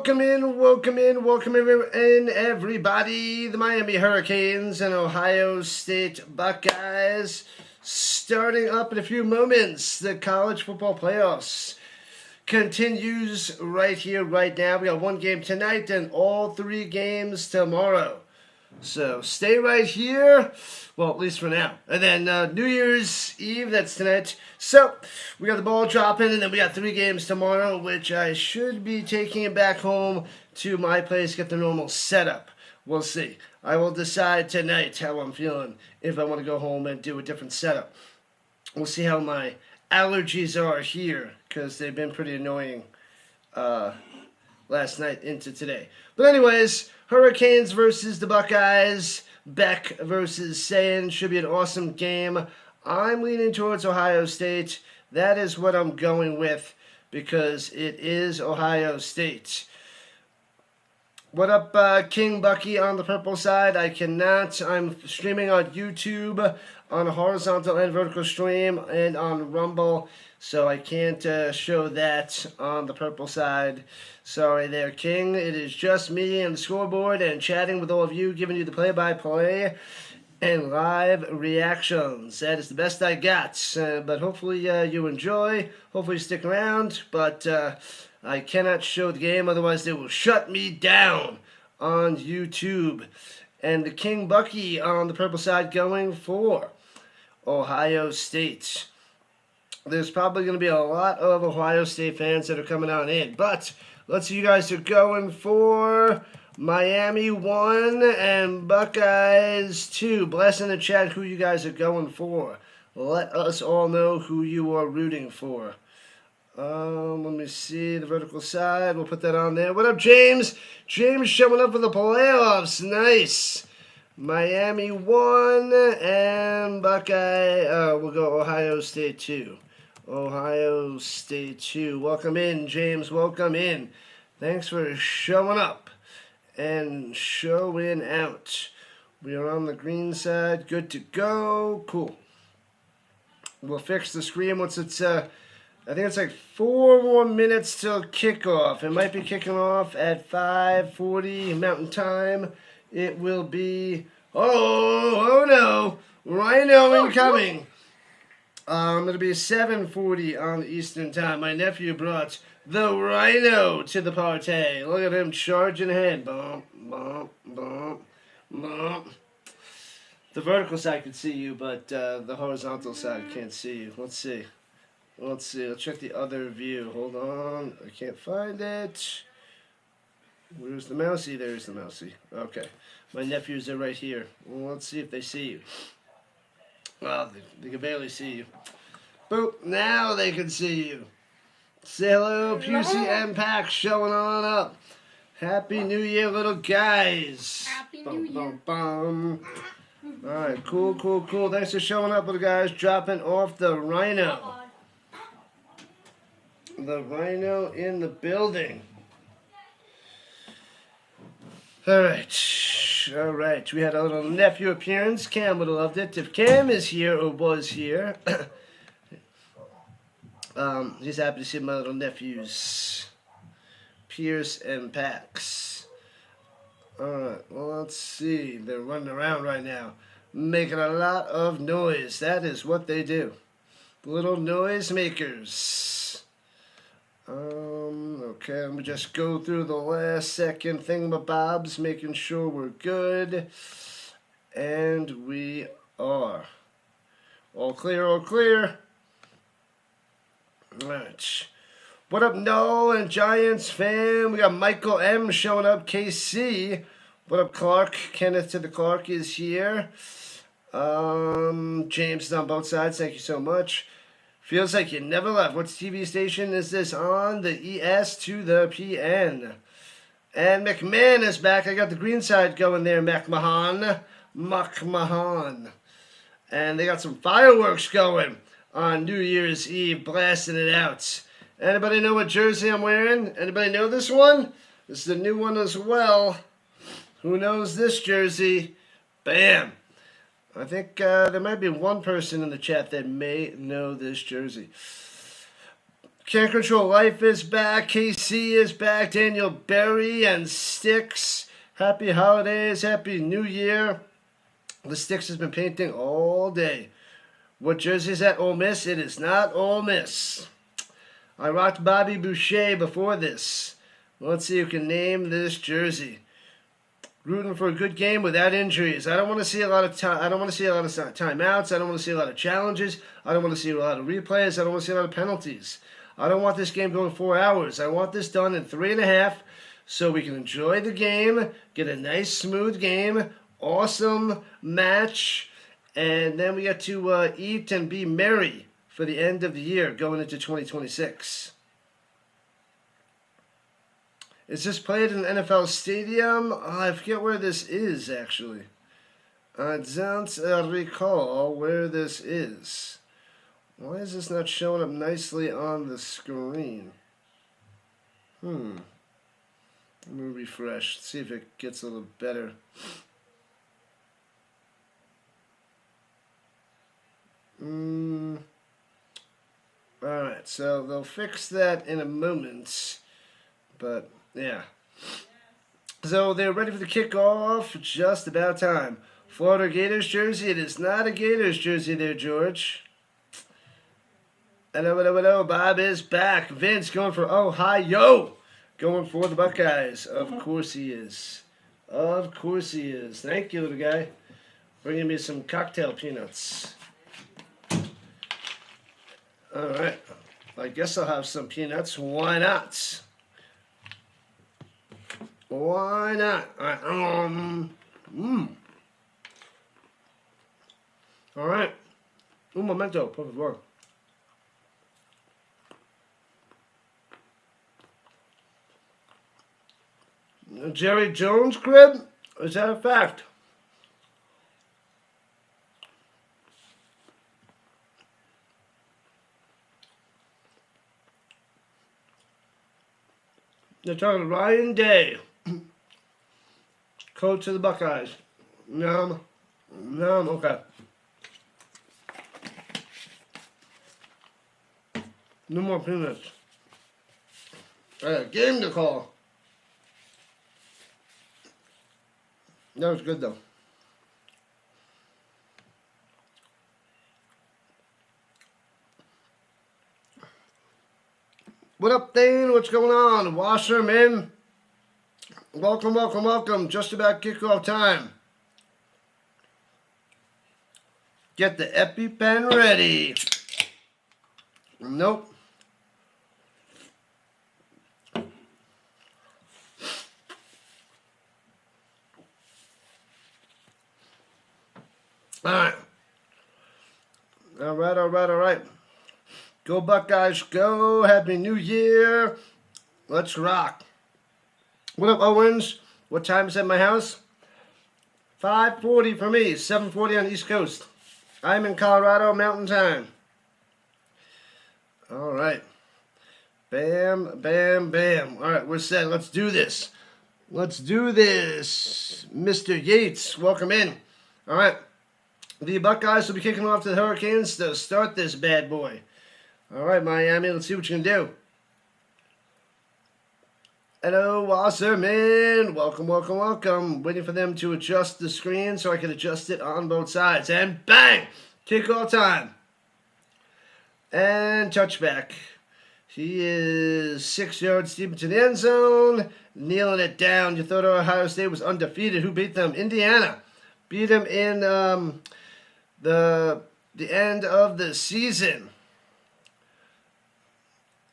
welcome in, everybody. The Miami Hurricanes and Ohio State Buckeyes starting up in a few moments. The college football playoffs continues right here, right now. We got one game tonight and all three games tomorrow. So stay right here. Well, at least for now. And then New Year's Eve, that's tonight. So we got the ball dropping, and then we got three games tomorrow, which I should be taking it back home to my place, get the normal setup. We'll see. I will decide tonight how I'm feeling, if I want to go home and do a different setup. We'll see how my allergies are here, because they've been pretty annoying last night into today. But anyways, Hurricanes versus the Buckeyes. Beck versus Sayin. Should be an awesome game. I'm leaning towards Ohio State. That is what I'm going with because it is Ohio State. What up, King Bucky on the purple side? I cannot. I'm streaming on YouTube on a horizontal and vertical stream and on Rumble, so I can't show that on the purple side. Sorry there, King. It is just me and the scoreboard and chatting with all of you, giving you the play-by-play and live reactions. That is the best I got, but hopefully you enjoy. Hopefully you stick around, but I cannot show the game, otherwise they will shut me down on YouTube. And the King Bucky on the purple side going for Ohio State. There's probably going to be a lot of Ohio State fans that are coming on in, but let's see, you guys are going for Miami 1 and Buckeyes 2. Bless in the chat who you guys are going for. Let us all know who you are rooting for. Let me see the vertical side. We'll put that on there. What up, James? James showing up for the playoffs. Nice. Miami 1 and Buckeye. We'll go Ohio State 2. Ohio State 2. Welcome in, James. Welcome in. Thanks for showing up and showing out. We are on the green side. Good to go. Cool. We'll fix the screen once it's, I think it's like 4 more minutes till kickoff. It might be kicking off at 5:40 Mountain Time. It will be, oh no, Rhino incoming. It'll be 7:40 on Eastern Time. My nephew brought the Rhino to the party. Look at him charging ahead. Bump, bump, bump, bump. The vertical side can see you, but the horizontal side can't see you. Let's see. Let's check the other view. Hold on. I can't find it. Where's the mousey? There's the mousey. Okay. My nephews are right here. Well, let's see if they see you. Well, they can barely see you. Boop. Now they can see you. Say hello, Pusey and Pack showing on up. Happy New Year, little guys. Happy New Year. Bum. All right, cool. Thanks for showing up, little guys. Dropping off the Rhino. The Rhino in the building. All right. We had a little nephew appearance. Cam would have loved it. If Cam is here or was here, he's happy to see my little nephews, Pierce and Pax. All right, well, let's see. They're running around right now, making a lot of noise. That is what they do. Little noise makers. Okay, let me just go through the last second thingamabobs, making sure we're good. And we are. All clear. Alright. What up, Noel and Giants fan? We got Michael M showing up, KC. What up, Clark? Kenneth to the Clark is here. James is on both sides, thank you so much. Feels like you never left. What TV station is this on? The ES to the PN. And McMahon is back. I got the green side going there, McMahon. And they got some fireworks going on New Year's Eve, blasting it out. Anybody know what jersey I'm wearing? Anybody know this one? This is the new one as well. Who knows this jersey? Bam. I think there might be one person in the chat that may know this jersey. Can't Control Life is back. KC is back. Daniel Berry and Styx. Happy holidays. Happy New Year. The Styx has been painting all day. What jersey is that? Ole Miss? It is not Ole Miss. I rocked Bobby Boucher before this. Let's see who can name this jersey. Rooting for a good game without injuries. I don't want to see a lot of time. I don't want to see a lot of timeouts. I don't want to see a lot of challenges. I don't want to see a lot of replays. I don't want to see a lot of penalties. I don't want this game going 4 hours. I want this done in 3.5 so we can enjoy the game, get a nice, smooth game, awesome match, and then we get to eat and be merry for the end of the year going into 2026. Is this played in an NFL stadium? I forget where this is, actually. I don't recall where this is. Why is this not showing up nicely on the screen? Let me refresh, see if it gets a little better. Alright, so they'll fix that in a moment. But, yeah. So they're ready for the kickoff. Just about time. Florida Gators jersey. It is not a Gators jersey there, George. Hello. Bob is back. Vince going for Ohio. Going for the Buckeyes. Of course he is. Of course he is. Thank you, little guy. Bringing me some cocktail peanuts. Alright. I guess I'll have some peanuts. Why not? Why not? Alright. Alright. Un momento, por favor. Jerry Jones crib? Is that a fact? They're talking Ryan Day, coach of the Buckeyes. No, okay. No more peanuts. I got a game to call. That was good, though. What up, Dane? What's going on? Washerman. Welcome. Just about kickoff time. Get the EpiPen ready. Nope. All right. Go Buckeyes, go. Happy New Year. Let's rock. What up, Owens? What time is it at my house? 5:40 for me, 7:40 on the East Coast. I'm in Colorado, Mountain Time. All right. Bam. All right, we're set. Let's do this. Mr. Yates, welcome in. All right. The Buckeyes will be kicking off to the Hurricanes to start this bad boy. All right, Miami, let's see what you can do. Hello, Wasserman. Welcome. Waiting for them to adjust the screen so I can adjust it on both sides. And bang! Kickoff time. And touchback. He is 6 yards deep into the end zone. Kneeling it down. You thought Ohio State was undefeated. Who beat them? Indiana. Beat them in the end of the season.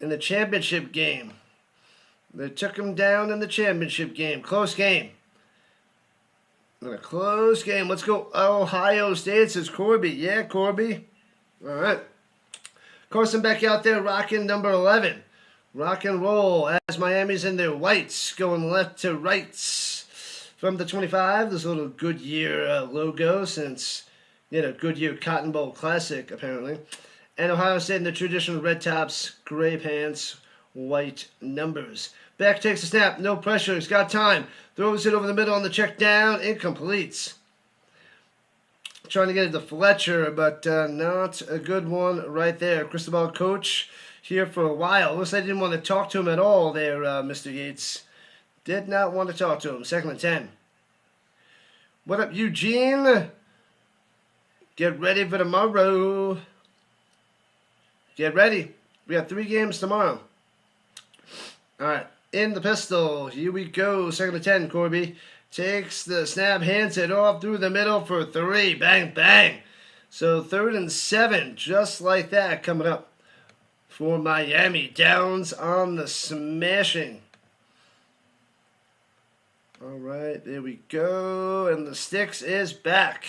In the championship game. They took him down in the championship game. Close game. Let's go Ohio State, says Corby. Yeah, Corby. All right. Carson back out there rocking number 11. Rock and roll as Miami's in their whites going left to right. From the 25, this little Goodyear logo since, Goodyear Cotton Bowl Classic, apparently. And Ohio State in the traditional red tops, gray pants, white numbers. Back takes a snap, no pressure, he's got time. Throws it over the middle on the check down, incomplete. Trying to get it to Fletcher, but not a good one right there. Cristobal coach, here for a while. Looks like I didn't want to talk to him at all there, Mr. Yates. Did not want to talk to him. 2nd and 10. What up, Eugene? Get ready for tomorrow. Get ready. We got 3 games tomorrow. All right. In the pistol. Here we go. 2nd and 10, Corby. Takes the snap, hands it off through the middle for 3. Bang, bang. So 3rd and 7, just like that, coming up for Miami. Downs on the smashing. All right, there we go. And the Sticks is back.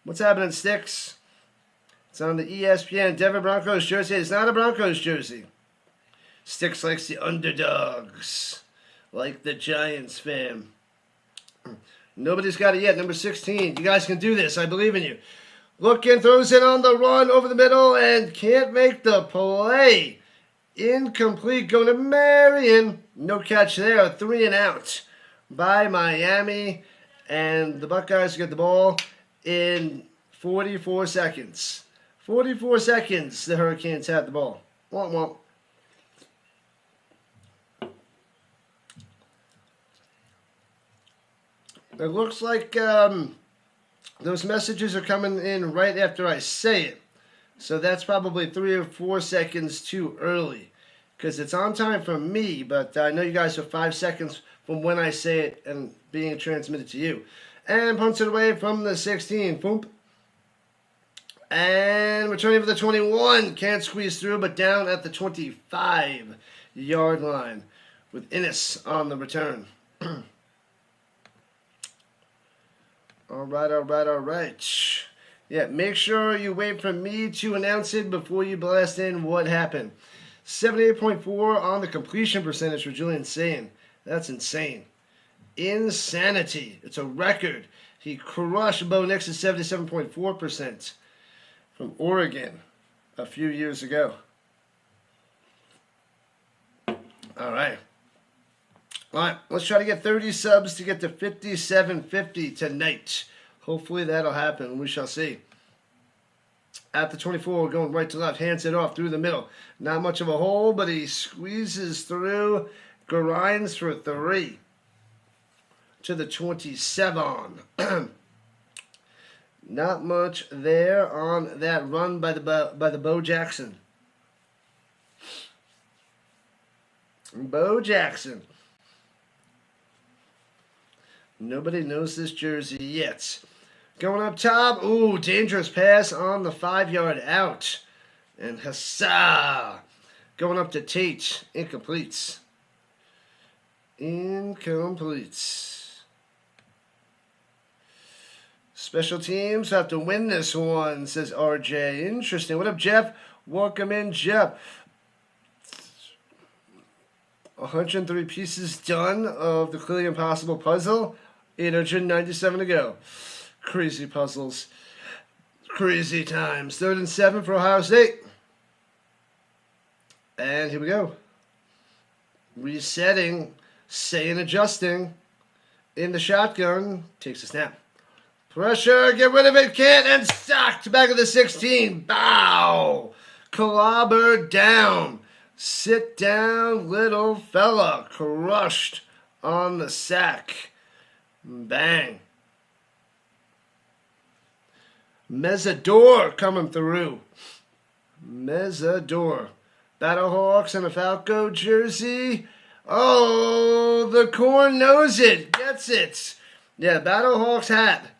What's happening, Sticks? It's on the ESPN Denver Broncos jersey. It's not a Broncos jersey. Sticks likes the underdogs, like the Giants fan. Nobody's got it yet. Number 16. You guys can do this. I believe in you. Looking, throws it on the run over the middle and can't make the play. Incomplete. Going to Marion. No catch there. 3 and out by Miami. And the Buckeyes get the ball in 44 seconds. 44 seconds the Hurricanes had the ball. Womp womp. It looks like those messages are coming in right after I say it. So that's probably 3 or 4 seconds too early. Because it's on time for me, but I know you guys are 5 seconds from when I say it and being transmitted to you. And punts it away from the 16. Boom. And returning for the 21. Can't squeeze through, but down at the 25-yard line with Innes on the return. All right. Yeah, make sure you wait for me to announce it before you blast in what happened. 78.4 on the completion percentage for Julian Sayin. That's insane. Insanity. It's a record. He crushed Bo Nix at 77.4% from Oregon a few years ago. All right, let's try to get 30 subs to get to 5750 tonight. Hopefully that'll happen. We shall see. At the 24, going right to left, hands it off through the middle. Not much of a hole, but he squeezes through, grinds for 3 to the 27. Not much there on that run by the Bo Jackson. Bo Jackson. Nobody knows this jersey yet. Going up top. Ooh, dangerous pass on the 5-yard out. And Hassa. Going up to Tate. Incompletes. Special teams have to win this one, says RJ. Interesting. What up, Jeff? Welcome in, Jeff. 103 pieces done of the clearly impossible puzzle. 897 to go. Crazy puzzles. Crazy times. 3rd and 7 for Ohio State. And here we go. Resetting. Saying adjusting. In the shotgun. Takes a snap. Pressure. Get rid of it. Can't. And sacked. Back of the 16. Bow. Clobber down. Sit down, little fella. Crushed on the sack. Bang. Mezzador coming through. Mezzador. Battlehawks and a Falco jersey. Oh, the corn knows it. Gets it. Yeah, Battlehawks hat.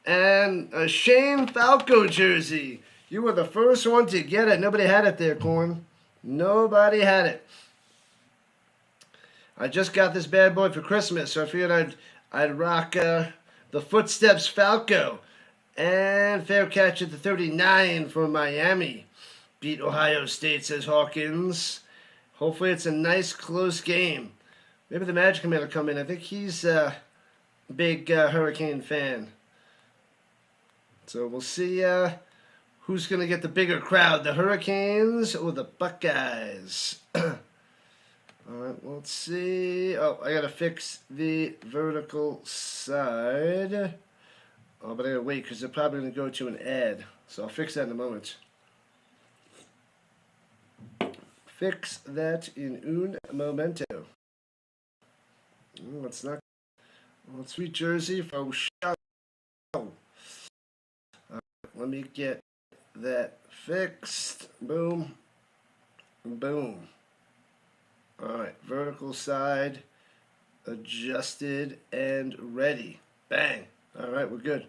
And a Shane Falco jersey. You were the first one to get it. Nobody had it there, Corn. Nobody had it. I just got this bad boy for Christmas, so I figured I'd rock the Footsteps Falco. And fair catch at the 39 for Miami. Beat Ohio State, says Hawkins. Hopefully it's a nice, close game. Maybe the Magic Man will come in. I think he's a big Hurricane fan. So we'll see who's going to get the bigger crowd, the Hurricanes or the Buckeyes. All right, let's see. Oh, I got to fix the vertical side. Oh, but I got to wait because they're probably going to go to an ad. So I'll fix that in a moment. fix that in un momento. It's not. Well, sweet jersey for show. Let me get that fixed. Boom. Boom. Alright, vertical side adjusted and ready. Bang. Alright, we're good.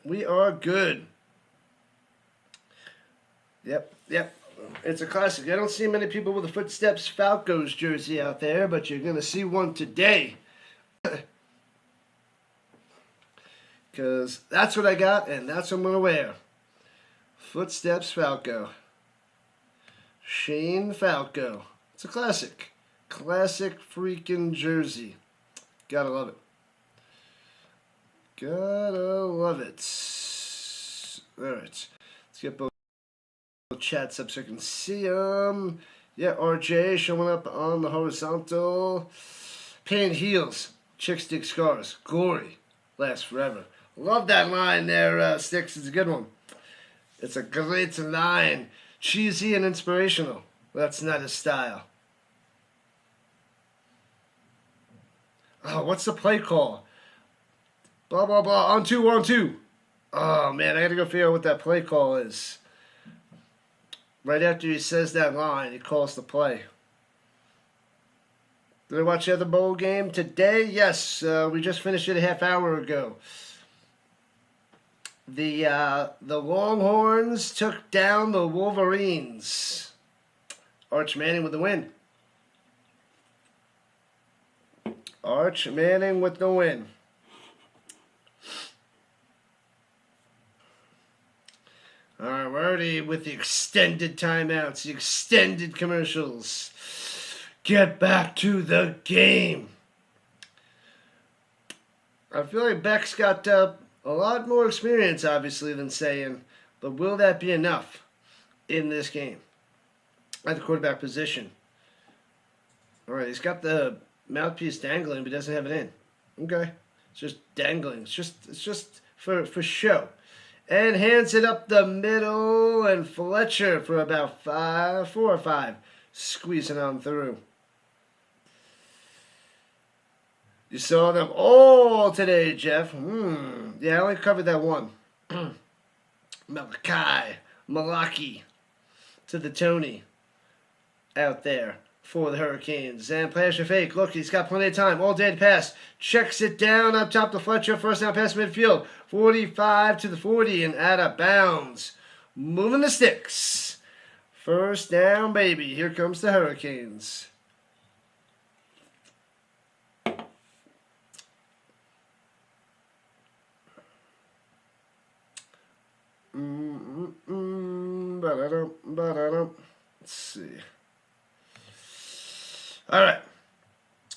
We are good. Yep. It's a classic. I don't see many people with a Footsteps Falcons jersey out there, but you're going to see one today. Because that's what I got, and that's what I'm going to wear. Footsteps Falco. Shane Falco. It's a classic. Classic freaking jersey. Gotta love it. Gotta love it. Alright. Let's get both chats up so I can see them. Yeah, RJ showing up on the horizontal. Pain heals. Chicks dig scars. Glory lasts forever. Love that line there, Sticks. It's a good one. It's a great line. Cheesy and inspirational. That's not his style. Oh, what's the play call? Blah, blah, blah. On two. Oh, man, I got to go figure out what that play call is. Right after he says that line, he calls the play. Did I watch the other bowl game today? Yes, we just finished it a half hour ago. The Longhorns took down the Wolverines. Arch Manning with the win. Arch Manning with the win. All right, we're already with the extended timeouts, the extended commercials. Get back to the game. I feel like Beck's got a lot more experience, obviously, than Sayin, but will that be enough in this game at the quarterback position? All right, he's got the mouthpiece dangling, but doesn't have it in. Okay, it's just dangling. It's just for show. And hands it up the middle, and Fletcher for about 4 or 5, squeezing on through. You saw them all today, Jeff. Yeah, I only covered that one. Malaki to the Tony out there for the Hurricanes. And Plash fake. Look, he's got plenty of time. All day to pass. Checks it down up top to Fletcher. First down pass midfield. 45 to the 40 and out of bounds. Moving the sticks. First down, baby. Here comes the Hurricanes. Let's see. All right.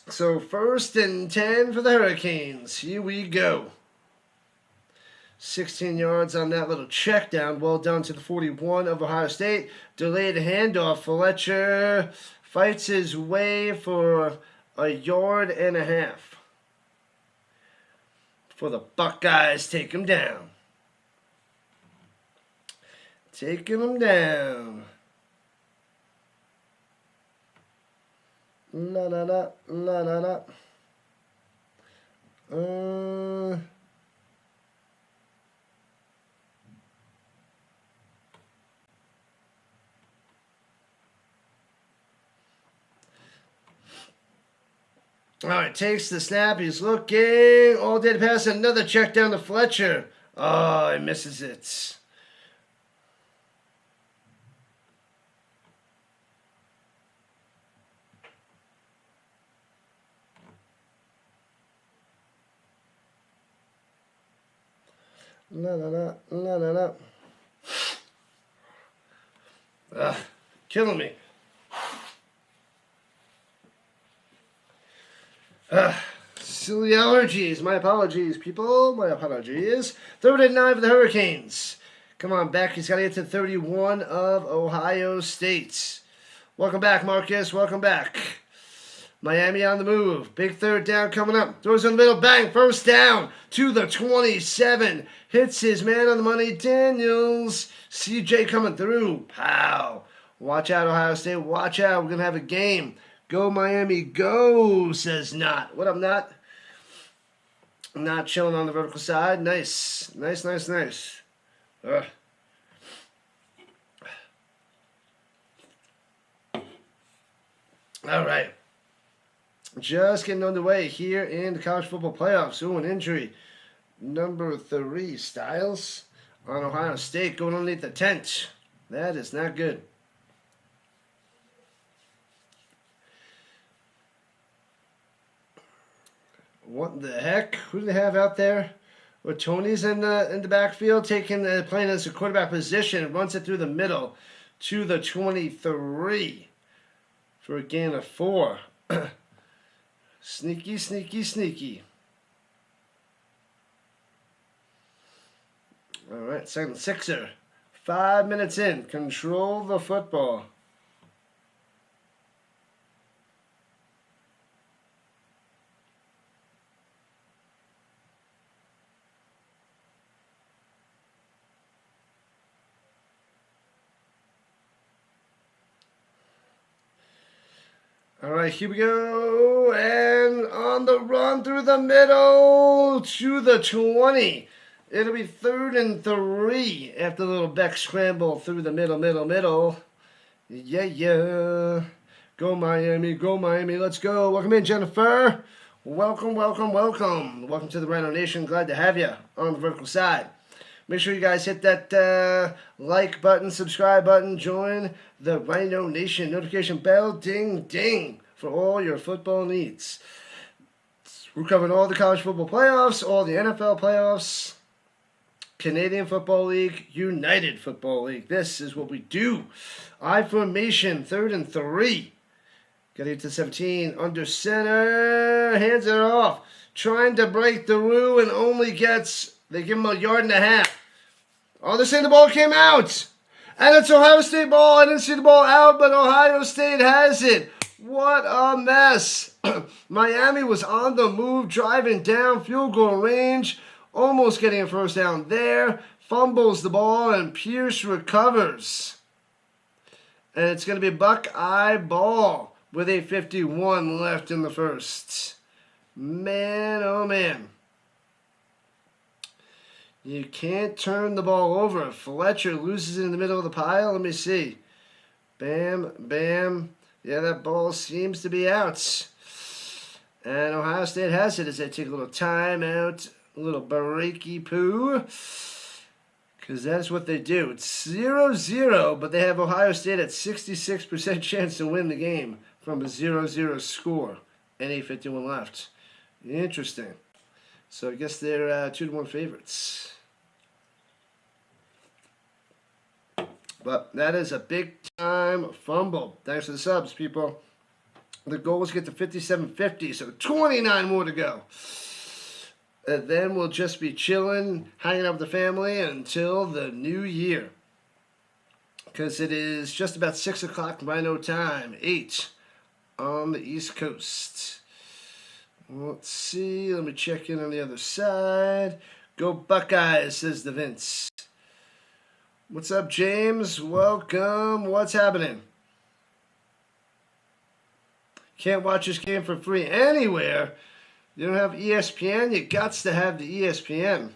So 1st and 10 for the Hurricanes. Here we go. 16 yards on that little check down. Well done to the 41 of Ohio State. Delayed handoff. Fletcher fights his way for a 1.5 yards. For the Buckeyes, take him down. Taking him down. La la la la la la. All right, takes the snap. He's looking. All day to pass. Another check down to Fletcher. Oh, he misses it. La la la la la la. Killing me. Silly allergies. My apologies, people. My apologies. 3rd and 9 for the Hurricanes. Come on, Beck. He's got to get to 31 of Ohio State. Welcome back, Marcus. Welcome back. Miami on the move. Big 3rd down coming up. Throws in the middle. Bang. First down to the 27. Hits his man on the money. Daniels. CJ coming through. Pow. Watch out, Ohio State. Watch out. We're going to have a game. Go, Miami. Go, says Not. What up, Not? Not chilling on the vertical side. Nice. Nice. Ugh. All right. Just getting underway here in the college football playoffs. Ooh, an injury. Number 3, Styles on Ohio State going underneath the tent. That is not good. What the heck? Who do they have out there? Well, Tony's in the backfield, playing as a quarterback position, runs it through the middle to the 23 for a gain of 4. Sneaky. All right, second sixer. 5 minutes in. Control the football. All right, here we go. And on the run through the middle to the 20. It'll be 3rd and 3 after the little back scramble through the middle. Yeah. Go Miami. Let's go. Welcome in, Jennifer. Welcome. Welcome to the Rhino Nation. Glad to have you on the vertical side. Make sure you guys hit that like button, subscribe button, join the Rhino Nation. Notification bell, ding, ding, for all your football needs. We're covering all the college football playoffs, all the NFL playoffs, Canadian Football League, United Football League. This is what we do. I formation, 3rd and 3. Getting to 17, under center, hands it off. Trying to break through and only gets, they give him a yard and a half. Oh, they're saying the ball came out. And it's Ohio State ball. I didn't see the ball out, but Ohio State has it. What a mess. Miami was on the move, driving down field goal range. Almost getting a first down there. Fumbles the ball, and Pierce recovers. And it's going to be Buckeye ball with 8:51 left in the first. Man, oh man. You can't turn the ball over. Fletcher loses it in the middle of the pile. Let me see. Bam, bam. Yeah, that ball seems to be out. And Ohio State has it as they take a little timeout. A little breaky poo, because that's what they do. It's 0-0, but they have Ohio State at 66% chance to win the game from a 0-0 score and 8:51 left. Interesting. So I guess they're 2-1 favorites. But that is a big-time fumble. Thanks for the subs, people. The goal is to get to 57-50, so 29 more to go. And then we'll just be chilling, hanging out with the family until the new year. Because it is just about 6 o'clock Rhino time, 8 on the East Coast. Let's see, let me check in on the other side. Go Buckeyes, says the Vince. What's up, James? Welcome. What's happening? Can't watch this game for free anywhere. You don't have ESPN? You got to have the ESPN.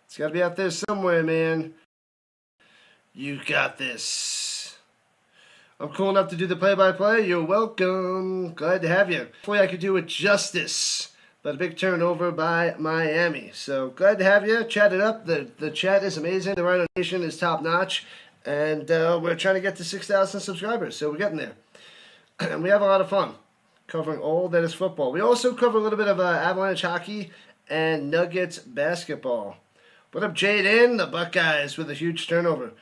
It's got to be out there somewhere, man. You got this. I'm cool enough to do the play-by-play. You're welcome. Glad to have you. Hopefully I could do it justice. But a big turnover by Miami. So glad to have you. Chat it up. The chat is amazing. The Rhino Nation is top-notch. And we're trying to get to 6,000 subscribers. So we're getting there. And we have a lot of fun covering all that is football. We also cover a little bit of Avalanche hockey and Nuggets basketball. What up, Jaden? The Buckeyes with a huge turnover.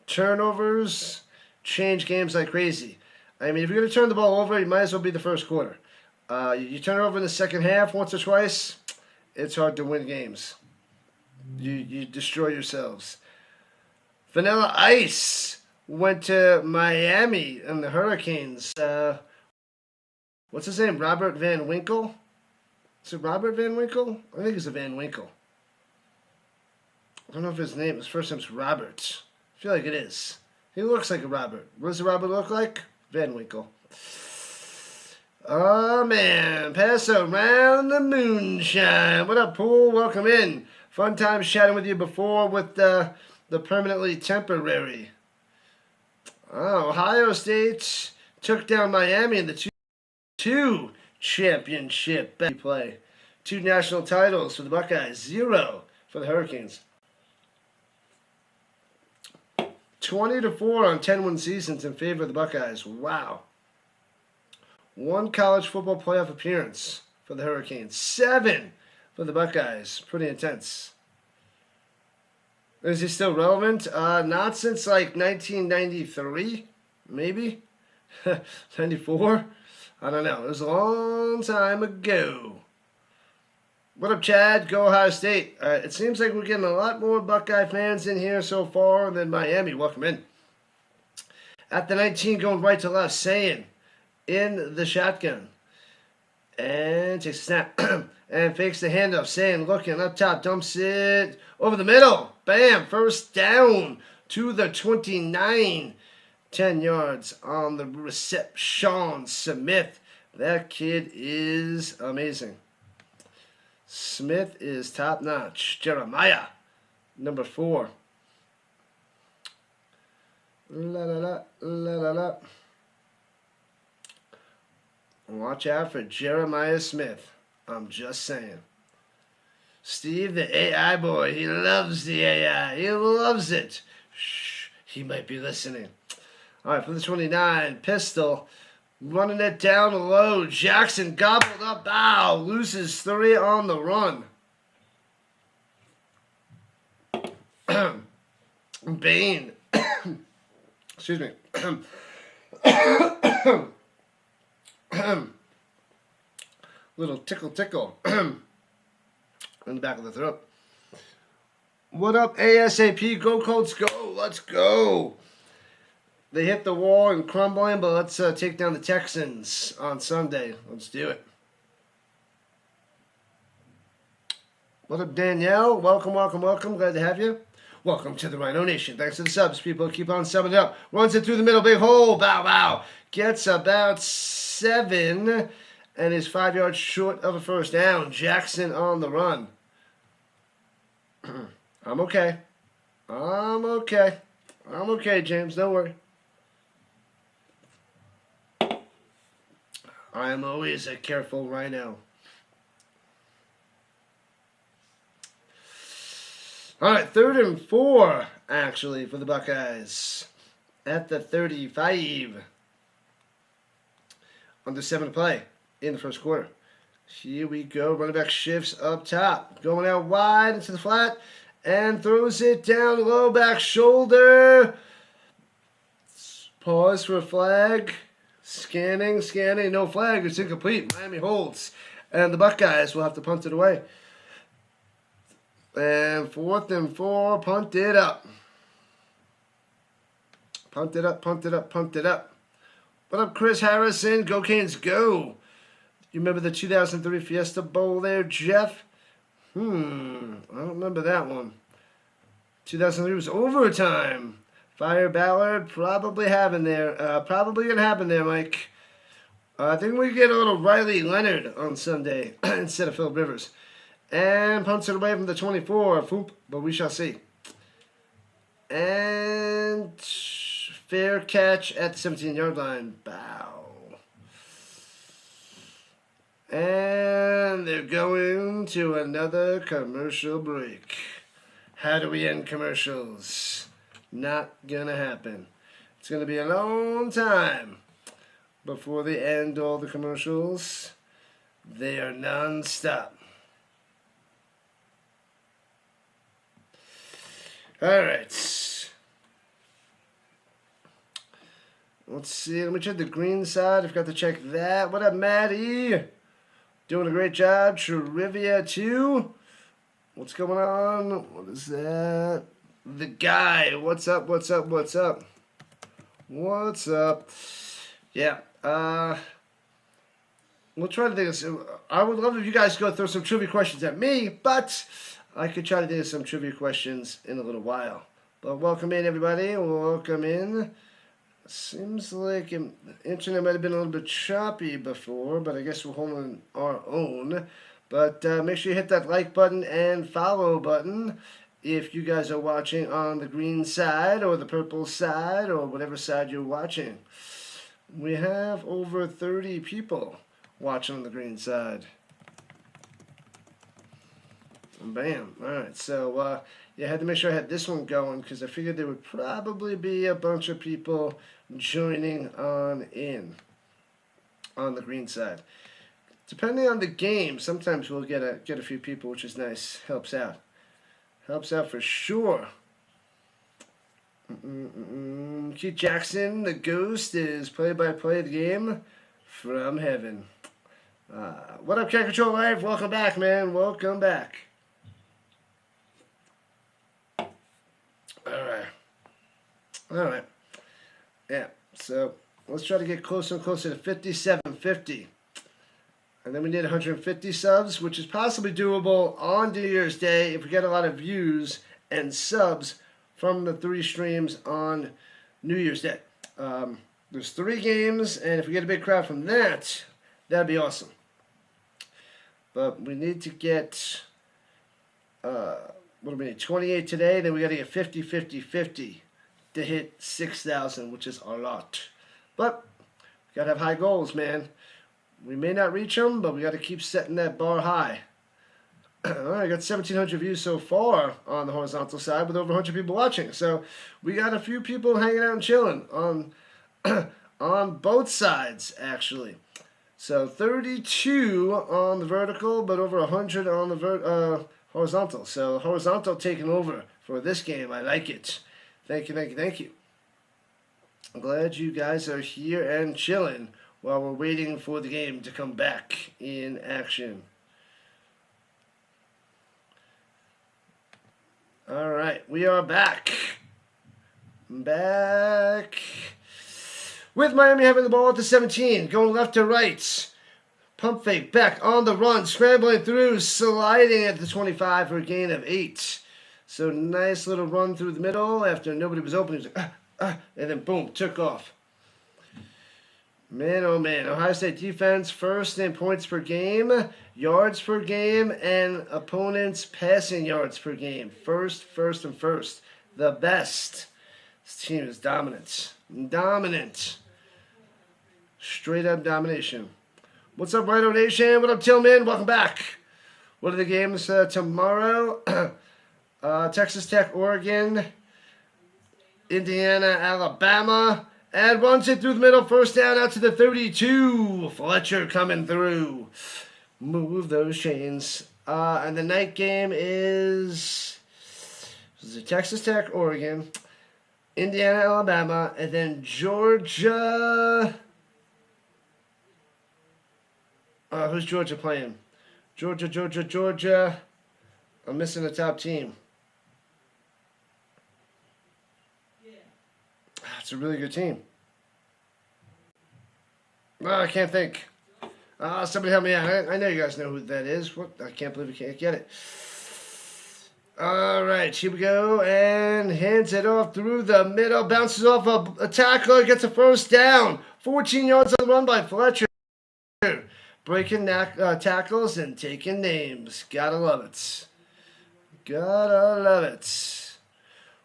Turnovers change games like crazy. I mean, if you're going to turn the ball over, you might as well be the first quarter. You turn it over in the second half once or twice, it's hard to win games. You destroy yourselves. Vanilla Ice went to Miami and the Hurricanes. What's his name? Robert Van Winkle? Is it Robert Van Winkle? I think it's a Van Winkle. I don't know if his first name's Robert. I feel like it is. He looks like a Robert. What does a Robert look like? Van Winkle. Oh, man. Pass around the moonshine. What up, Pool? Welcome in. Fun time chatting with you before with the permanently temporary. Oh, Ohio State took down Miami in the two championship play. 2 national titles for the Buckeyes. 0 for the Hurricanes. 20-4 on 10-win seasons in favor of the Buckeyes. Wow. 1 college football playoff appearance for the Hurricanes. 7 for the Buckeyes. Pretty intense. Is he still relevant? Not since like 1993, maybe? 94? I don't know. It was a long time ago. What up, Chad? Go Ohio State. It seems like we're getting a lot more Buckeye fans in here so far than Miami. Welcome in. At the 19, going right to left, saying in the shotgun. And takes a snap. And fakes the handoff. Saying looking up top. Dumps it over the middle. Bam. First down to the 29. 10 yards on the reception. Smith. That kid is amazing. Smith is top notch. Jeremiah. Number 4. La la la. La la la. Watch out for Jeremiah Smith. I'm just saying. Steve, the AI boy, he loves the AI. He loves it. Shh, he might be listening. All right, for the 29, pistol, running it down low. Jackson gobbled up. Bow, loses 3 on the run. Bain. Excuse me. Little tickle in the back of the throat. What up, ASAP? Go Colts, go. Let's go. They hit the wall and crumbling, but let's take down the Texans on Sunday. Let's do it. What up, Danielle? Welcome. Glad to have you. Welcome to the Rhino Nation. Thanks to the subs, people. Keep on subbing it up. Runs it through the middle. Big hole. Bow, bow. Gets about 7 and is 5 yards short of a first down. Jackson on the run. I'm okay. I'm okay, James. Don't worry. I am always a careful Rhino. All right, 3rd and 4, actually, for the Buckeyes. At the 35. Under 7 to play in the first quarter. Here we go. Running back shifts up top. Going out wide into the flat. And throws it down low, back shoulder. Pause for a flag. Scanning. No flag. It's incomplete. Miami holds. And the Buckeyes will have to punt it away. And 4th and 4. Punt it up. Punt it up. What up, Chris Harrison? Go Canes, go. You remember the 2003 Fiesta Bowl there, Jeff? I don't remember that one. 2003 was overtime. Fire Ballard, probably going to happen there, Mike. I think we get a little Riley Leonard on Sunday instead of Phil Rivers. And punts it away from the 24. Foop, but we shall see. And fair catch at the 17-yard line. Bow. And they're going to another commercial break. How do we end commercials? Not gonna happen. It's gonna be a long time before they end all the commercials. They are non-stop. Alright. Let's see. Let me check the green side. I forgot to check that. What up, Maddie? Doing a great job. Trivia 2. What's going on? What is that? The guy. What's up? Yeah. We'll try to think of I would love if you guys go throw some trivia questions at me, but I could try to think of some trivia questions in a little while. But welcome in, everybody. Welcome in. Seems like the internet might have been a little bit choppy before, but I guess we're holding our own. But make sure you hit that like button and follow button if you guys are watching on the green side or the purple side or whatever side you're watching. We have over 30 people watching on the green side. Bam. Alright, so yeah, I had to make sure I had this one going because I figured there would probably be a bunch of people joining on the green side. Depending on the game, sometimes we'll get a few people, which is nice. Helps out. Helps out for sure. Keith Jackson, the ghost, is play-by-play of the game from heaven. What up, Cat Control Live? Welcome back, man. Welcome back. Alright. Yeah, so let's try to get closer and closer to 5750. And then we need 150 subs, which is possibly doable on New Year's Day if we get a lot of views and subs from the 3 streams on New Year's Day. There's 3 games, and if we get a big crowd from that, that'd be awesome. But we need to get, what do we need, 28 today, then we got to get 50, 50, 50 to hit 6,000, which is a lot. But we got to have high goals, man. We may not reach them, but we got to keep setting that bar high. All right, I got 1,700 views so far on the horizontal side with over 100 people watching. So we got a few people hanging out and chilling on on both sides, actually. So 32 on the vertical, but over 100 on the horizontal. So horizontal taking over for this game. I like it. Thank you, thank you, thank you. I'm glad you guys are here and chilling while we're waiting for the game to come back in action. All right, we are back. Back with Miami having the ball at the 17, going left to right. Pump fake, back on the run, scrambling through, sliding at the 25 for a gain of 8. So nice little run through the middle after nobody was open. He was like, and then boom, took off. Man, oh man, Ohio State defense first in points per game, yards per game, and opponents' passing yards per game. First. The best. This team is dominant. Dominant. Straight up domination. What's up, Rhino Nation? What up, Tillman? Welcome back. What are the games tomorrow? Texas Tech, Oregon, Indiana, Alabama. And runs it through the middle. First down out to the 32. Fletcher coming through. Move those chains. And the night game is Texas Tech, Oregon, Indiana, Alabama, and then Georgia. Who's Georgia playing? Georgia. I'm missing the top team. It's a really good team. I can't think. Somebody help me out. I know you guys know who that is. What? I can't believe we can't get it. All right, here we go. And hands it off through the middle. Bounces off a tackler. Gets a first down. 14 yards on the run by Fletcher. Breaking tackles and taking names. Gotta love it. Gotta love it.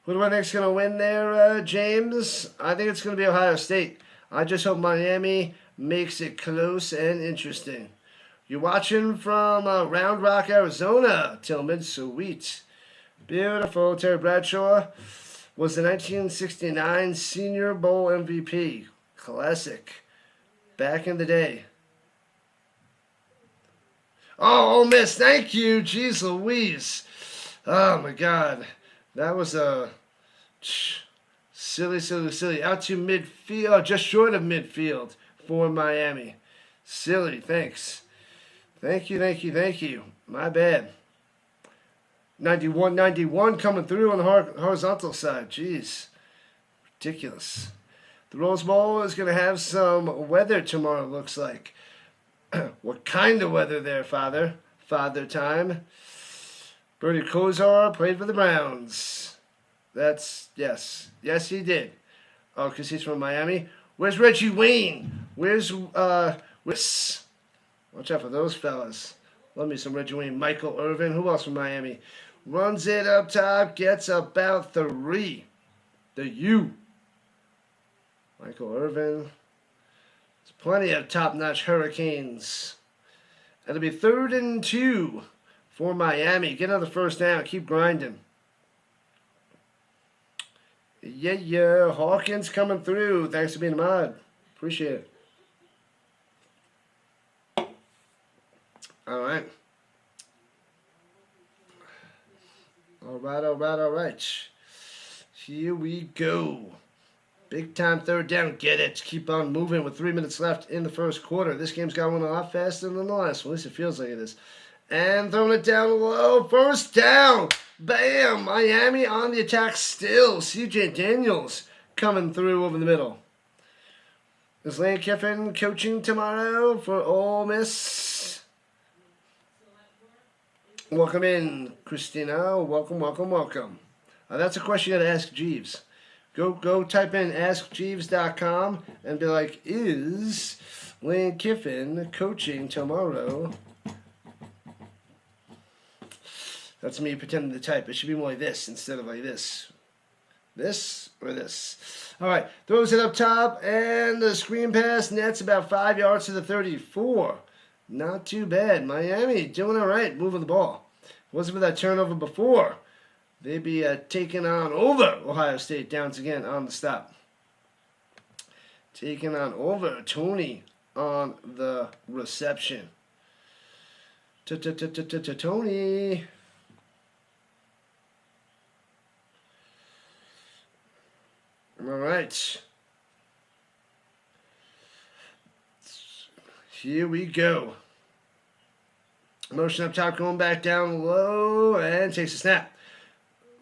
Who do I think's going to win there, James? I think it's going to be Ohio State. I just hope Miami makes it close and interesting. You're watching from Round Rock, Arizona, Tillman. Sweet. Beautiful. Terry Bradshaw was the 1969 Senior Bowl MVP. Classic. Back in the day. Oh, Ole Miss. Thank you. Jeez Louise. Oh, my God. That was a silly. Out to midfield, just short of midfield for Miami. Silly, thanks. Thank you. My bad. 91 coming through on the horizontal side. Jeez. Ridiculous. The Rose Bowl is going to have some weather tomorrow, looks like. What kind of weather there, Father? Father time. Bernie Kosar played for the Browns. Yes. Yes, he did. Oh, because he's from Miami. Where's Reggie Wayne? Where's watch out for those fellas. Love me some Reggie Wayne. Michael Irvin. Who else from Miami? Runs it up top. Gets about 3. The U. Michael Irvin. There's plenty of top-notch Hurricanes. It'll be 3rd and 2 for Miami. Get another first down. Keep grinding. Yeah. Hawkins coming through. Thanks for being a mod. Appreciate it. All right. All right. Here we go. Big time 3rd down. Get it. Keep on moving with 3 minutes left in the first quarter. This game's going a lot faster than the last one. At least it feels like it is. And throwing it down low. First down. Bam. Miami on the attack still. CJ Daniels coming through over the middle. Is Lane Kiffin coaching tomorrow for Ole Miss? Welcome in, Christina. Welcome. That's a question you got to ask Jeeves. Go type in askjeeves.com and be like, is Lane Kiffin coaching tomorrow? That's me pretending to type. It should be more like this instead of like this. This or this. All right. Throws it up top, and the screen pass nets about 5 yards to the 34. Not too bad. Miami doing all right, moving the ball. Wasn't for that turnover before, they'd be taking on over Ohio State. Downs again on the stop. Taking on over Tony on the reception. Tony. All right. Here we go. Motion up top, going back down low, and takes a snap.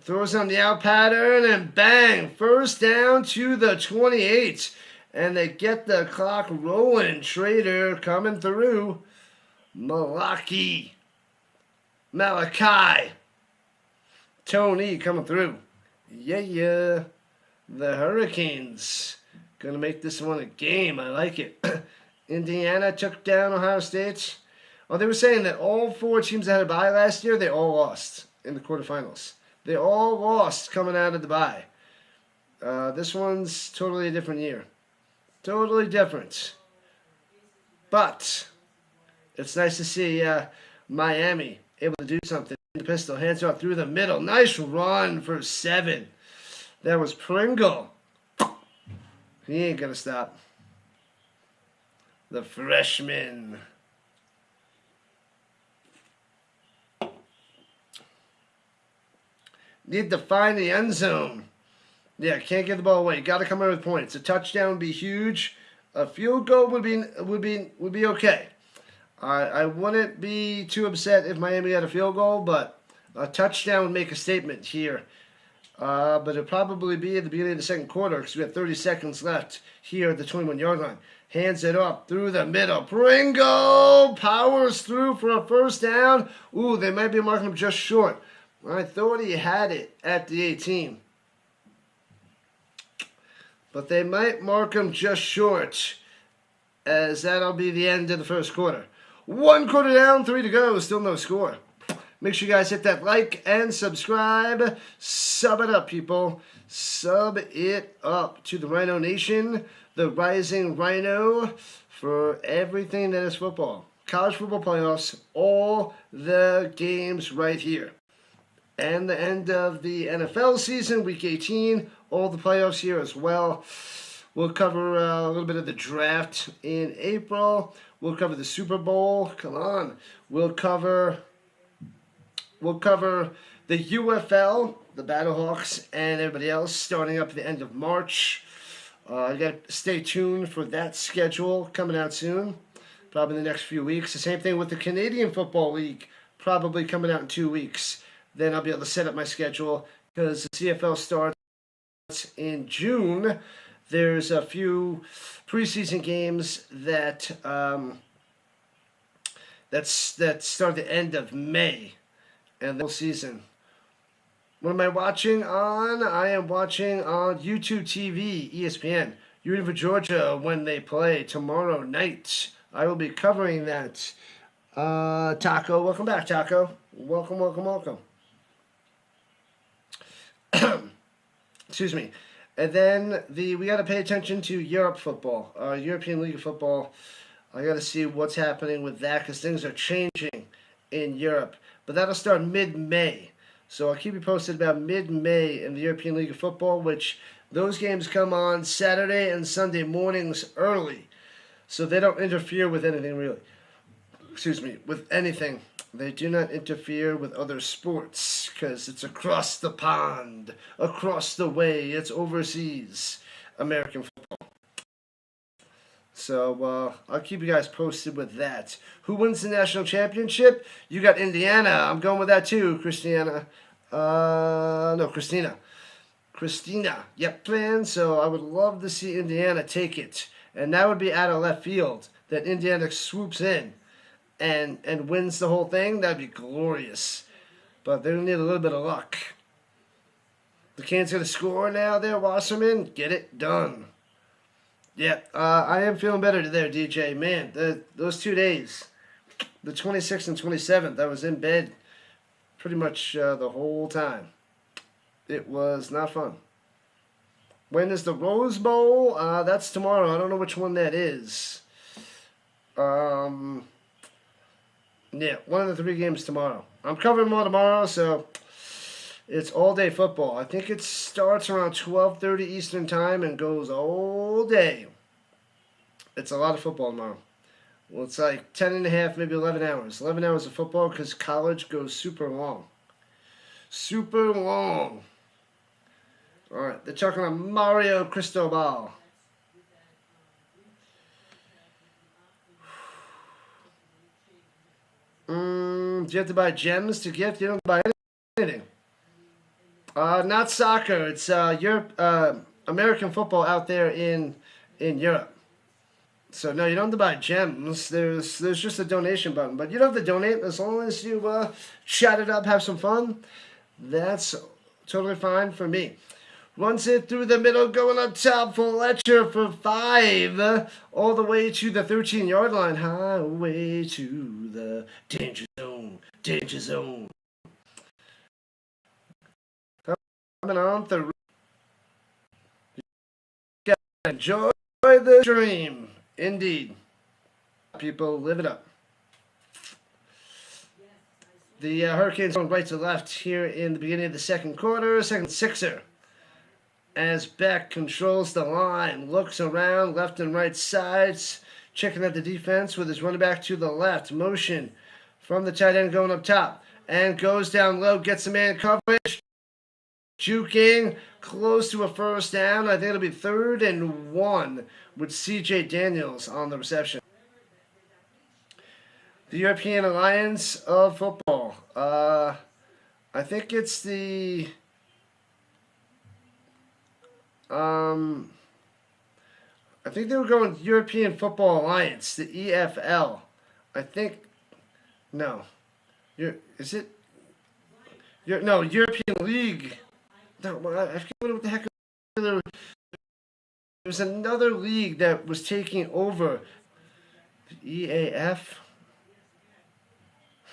Throws on the out pattern, and bang! First down to the 28. And they get the clock rolling. Trader coming through. Malachi. Tony coming through. Yeah. The Hurricanes going to make this one a game. I like it. Indiana took down Ohio State. Oh, they were saying that all 4 teams that had a bye last year, they all lost in the quarterfinals. They all lost coming out of the bye. This one's totally a different year. Totally different. But it's nice to see Miami able to do something. The pistol, hands off through the middle. Nice run for 7. That was Pringle. He ain't going to stop. The freshman. Need to find the end zone. Yeah, can't get the ball away. Got to come in with points. A touchdown would be huge. A field goal would be okay. I wouldn't be too upset if Miami had a field goal, but a touchdown would make a statement here. But it'll probably be at the beginning of the second quarter because we have 30 seconds left here at the 21-yard line. Hands it up through the middle. Pringle powers through for a first down. Ooh, they might be marking him just short. I thought he had it at the 18. But they might mark him just short, as that'll be the end of the first quarter. 1 quarter down, 3 to go, still no score. Make sure you guys hit that like and subscribe. Sub it up, people. Sub it up to the Rhino Nation, the Rising Rhino, for everything that is football. College football playoffs, all the games right here. And the end of the NFL season, Week 18, all the playoffs here as well. We'll cover a little bit of the draft in April. We'll cover the Super Bowl. Come on. We'll cover the UFL, the Battlehawks, and everybody else starting up at the end of March. You got to stay tuned for that schedule coming out soon, probably in the next few weeks. The same thing with the Canadian Football League, probably coming out in 2 weeks. Then I'll be able to set up my schedule because the CFL starts in June. There's a few preseason games that start at the end of May, and the whole season What am I watching on? I am watching on YouTube TV, ESPN. Rooting for Georgia when they play tomorrow night. I will be covering that. Taco, welcome back, Taco. Welcome, welcome, welcome. Excuse me. And then we got to pay attention to Europe football, European League of Football. I got to see what's happening with that because things are changing in Europe. But that'll start mid-May. So I'll keep you posted about mid-May in the European League of Football, which those games come on Saturday and Sunday mornings early. So they don't interfere with anything really. Excuse me, with anything. They do not interfere with other sports because it's across the pond, across the way. It's overseas American football. So I'll keep you guys posted with that. Who wins the national championship? You got Indiana. I'm going with that too, Christina. Christina. Yep, playing. So I would love to see Indiana take it. And that would be out of left field. That Indiana swoops in and wins the whole thing. That'd be glorious. But they need a little bit of luck. The Canes going to score now there, Wasserman. Get it done. Yeah, I am feeling better there, DJ. Man, those 2 days, the 26th and 27th, I was in bed pretty much the whole time. It was not fun. When is the Rose Bowl? That's tomorrow. I don't know which one that is. Yeah, one of the 3 games tomorrow. I'm covering more tomorrow, so it's all-day football. I think it starts around 12:30 Eastern Time and goes all day. It's a lot of football tomorrow. Well, it's like 10 and a half, maybe 11 hours. 11 hours of football because college goes super long. Super long. All right, they're talking about Mario Cristobal. Do you have to buy gems to gift? You don't buy anything. Not soccer. It's Europe, American football out there in Europe. So no, you don't have to buy gems. There's just a donation button, but you don't have to donate as long as you chat it up, have some fun. That's totally fine for me. Runs it through the middle, going up top for Fletcher for 5, all the way to the 13-yard line. Highway to the danger zone. Danger zone. Coming on through. Enjoy the dream. Indeed. People, live it up. The Hurricanes going right to left here in the beginning of the second quarter. Second sixer. As Beck controls the line, looks around left and right sides, checking out the defense with his running back to the left. Motion from the tight end going up top. And goes down low, gets the man coverage. Juking close to a first down. I think it'll be 3rd and 1 with C.J. Daniels on the reception. The European Alliance of Football. I think it's the... I think they were going European Football Alliance, the EFL. I think... No. Is it... No, European League... No, I forget what the heck. There was another league that was taking over. EAF.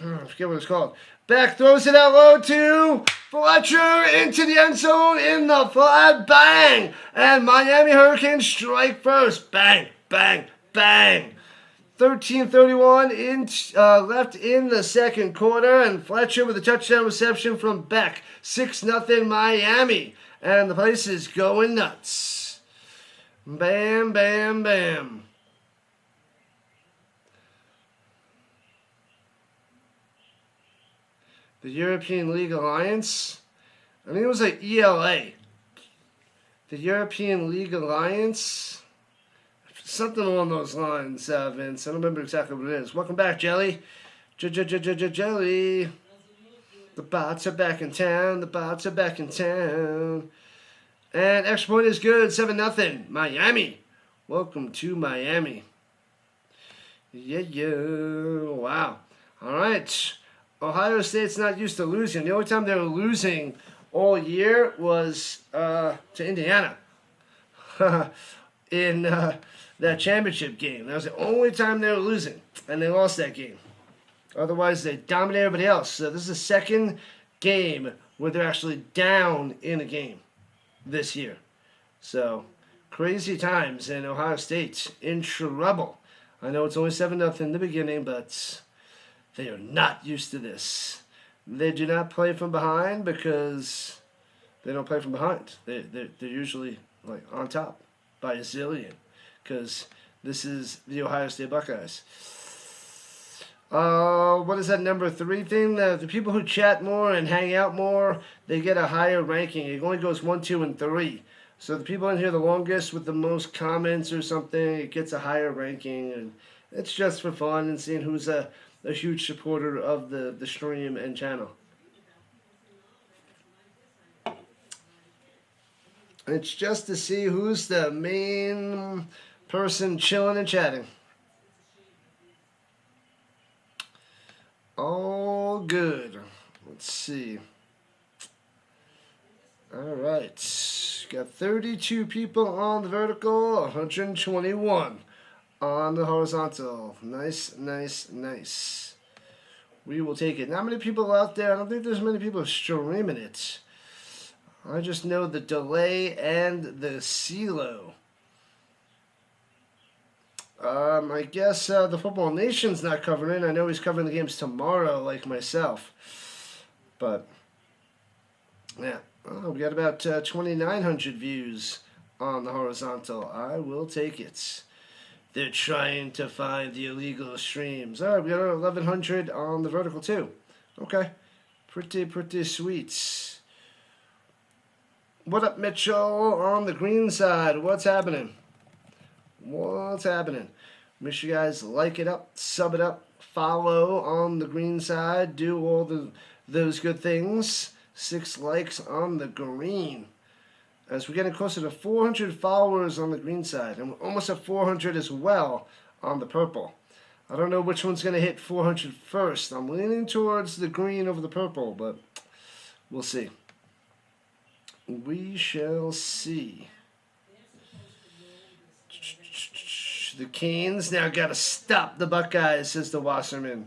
I forget what it's called. Beck throws it out low to Fletcher into the end zone in the flat. Bang! And Miami Hurricanes strike first. Bang, bang, bang. 13:31 left in the second quarter, and Fletcher with a touchdown reception from Beck. 6-0 Miami, and the place is going nuts. Bam, bam, bam. The European League Alliance. I think it was like ELA. The European League Alliance. Something along those lines, Vince. I don't remember exactly what it is. Welcome back, Jelly. Jelly. The bots are back in town. The bots are back in town. And extra point is good. 7-0. Miami. Welcome to Miami. Yeah. Wow. All right. Ohio State's not used to losing. The only time they were losing all year was to Indiana in that championship game. That was the only time they were losing, and they lost that game. Otherwise, they dominated everybody else. So this is the second game where they're actually down in a game this year. So crazy times, and Ohio State's in trouble. I know it's only 7-0 in the beginning, but they are not used to this. They do not play from behind because they don't play from behind. They're usually like on top by a zillion because this is the Ohio State Buckeyes. What is that number 3 thing? The people who chat more and hang out more, they get a higher ranking. It only goes 1, 2, and 3. So the people in here the longest with the most comments or something, it gets a higher ranking, and it's just for fun and seeing who's a huge supporter of the stream and channel. It's just to see who's the main person chilling and chatting. All good. Let's see. All right. Got 32 people on the vertical, 121 on the horizontal. Nice, nice, nice. We will take it. Not many people out there. I don't think there's many people streaming it. I just know the delay and the CeeLo. I guess the Football Nation's not covering it. I know he's covering the games tomorrow, like myself. But, yeah. Oh, we got about 2,900 views on the horizontal. I will take it. They're trying to find the illegal streams. All right, we got 1,100 on the vertical, too. Okay. Pretty sweet. What up, Mitchell? On the green side, what's happening? What's happening? Make sure you guys like it up, sub it up, follow on the green side, do all those good things. 6 likes on the green. As we're getting closer to 400 followers on the green side, and we're almost at 400 as well on the purple. I don't know which one's going to hit 400 first. I'm leaning towards the green over the purple, but we'll see. We shall see. The Canes now got to stop the Buckeyes, says the Wasserman.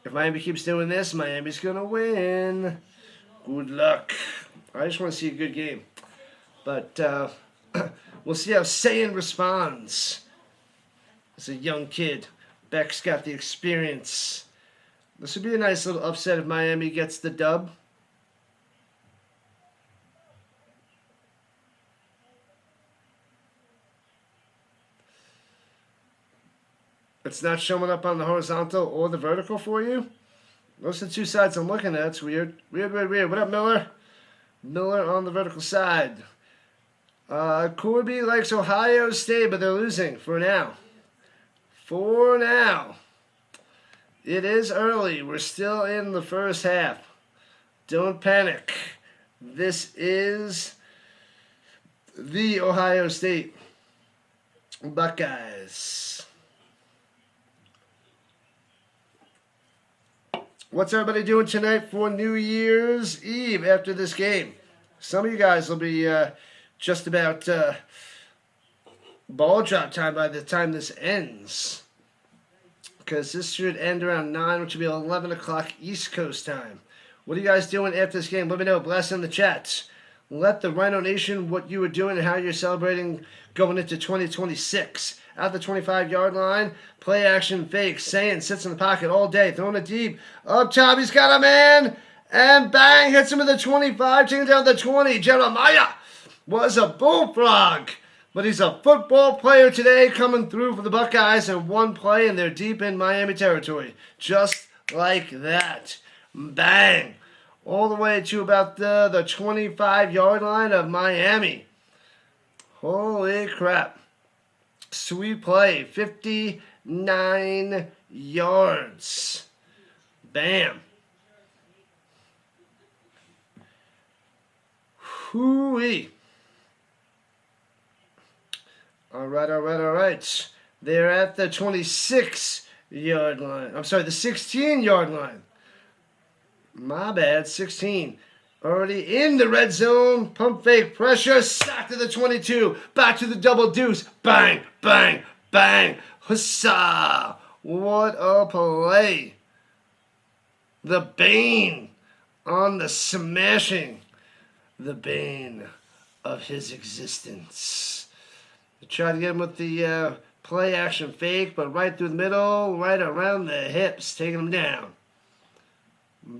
If Miami keeps doing this, Miami's going to win. Good luck. I just want to see a good game. But we'll see how Sayin responds. As a young kid, Beck's got the experience. This would be a nice little upset if Miami gets the dub. It's not showing up on the horizontal or the vertical for you? Those are the 2 sides I'm looking at. It's weird. Weird. What up, Miller? Miller on the vertical side. Corby likes Ohio State, but they're losing for now. For now. It is early. We're still in the first half. Don't panic. This is the Ohio State Buckeyes. What's everybody doing tonight for New Year's Eve after this game? Some of you guys will be just about ball drop time by the time this ends. Because this should end around 9, which will be 11 o'clock East Coast time. What are you guys doing after this game? Let me know. Blast in the chats. Let the Rhino Nation what you were doing and how you're celebrating going into 2026. At the 25-yard line, play action fake. Sayin sits in the pocket all day, throwing it deep. Up top, he's got a man. And bang, hits him at the 25, taking down the 20. Jeremiah was a bullfrog. But he's a football player today coming through for the Buckeyes in one play, and they're deep in Miami territory. Just like that. Bang. All the way to about the 25-yard line of Miami. Holy crap. Sweet play. 59 yards. Bam. Hoo-wee. All right. They're at the 26-yard line. I'm sorry, the 16-yard line. My bad, 16. Already in the red zone. Pump fake pressure. Sack to the 22. Back to the double deuce. Bang, bang, bang. Hussa. What a play. The Bane on the smashing. The bane of his existence. They tried to get him with the play action fake, but right through the middle, right around the hips, taking him down.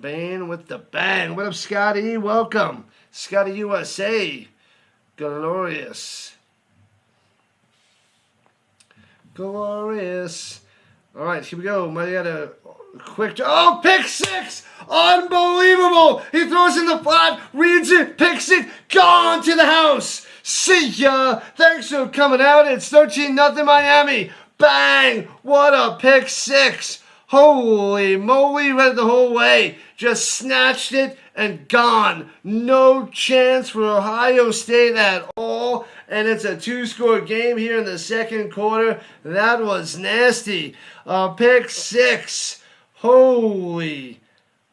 Bane with the bang. What up, Scotty? Welcome. Scotty USA. Glorious. Glorious. All right, here we go. I got a quick... Oh, pick six! Unbelievable! He throws in the flat, reads it, picks it, gone to the house. See ya. Thanks for coming out. It's 13-0 Miami. Bang! What a pick six. Holy moly, read it the whole way. Just snatched it and gone. No chance for Ohio State at all. And it's a 2-score game here in the second quarter. That was nasty. Pick six. Holy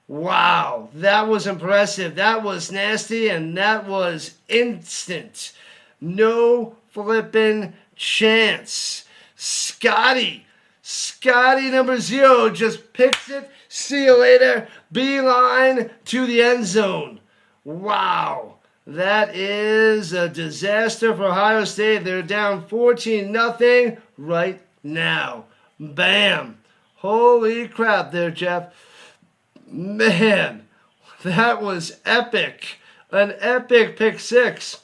wow. That was impressive. That was nasty, and that was instant. No flipping chance. Scotty number 0 just picks it. See you later. Beeline to the end zone. Wow. That is a disaster for Ohio State. They're down 14-0 right now. Bam. Holy crap there, Jeff. Man, that was epic. An epic pick six.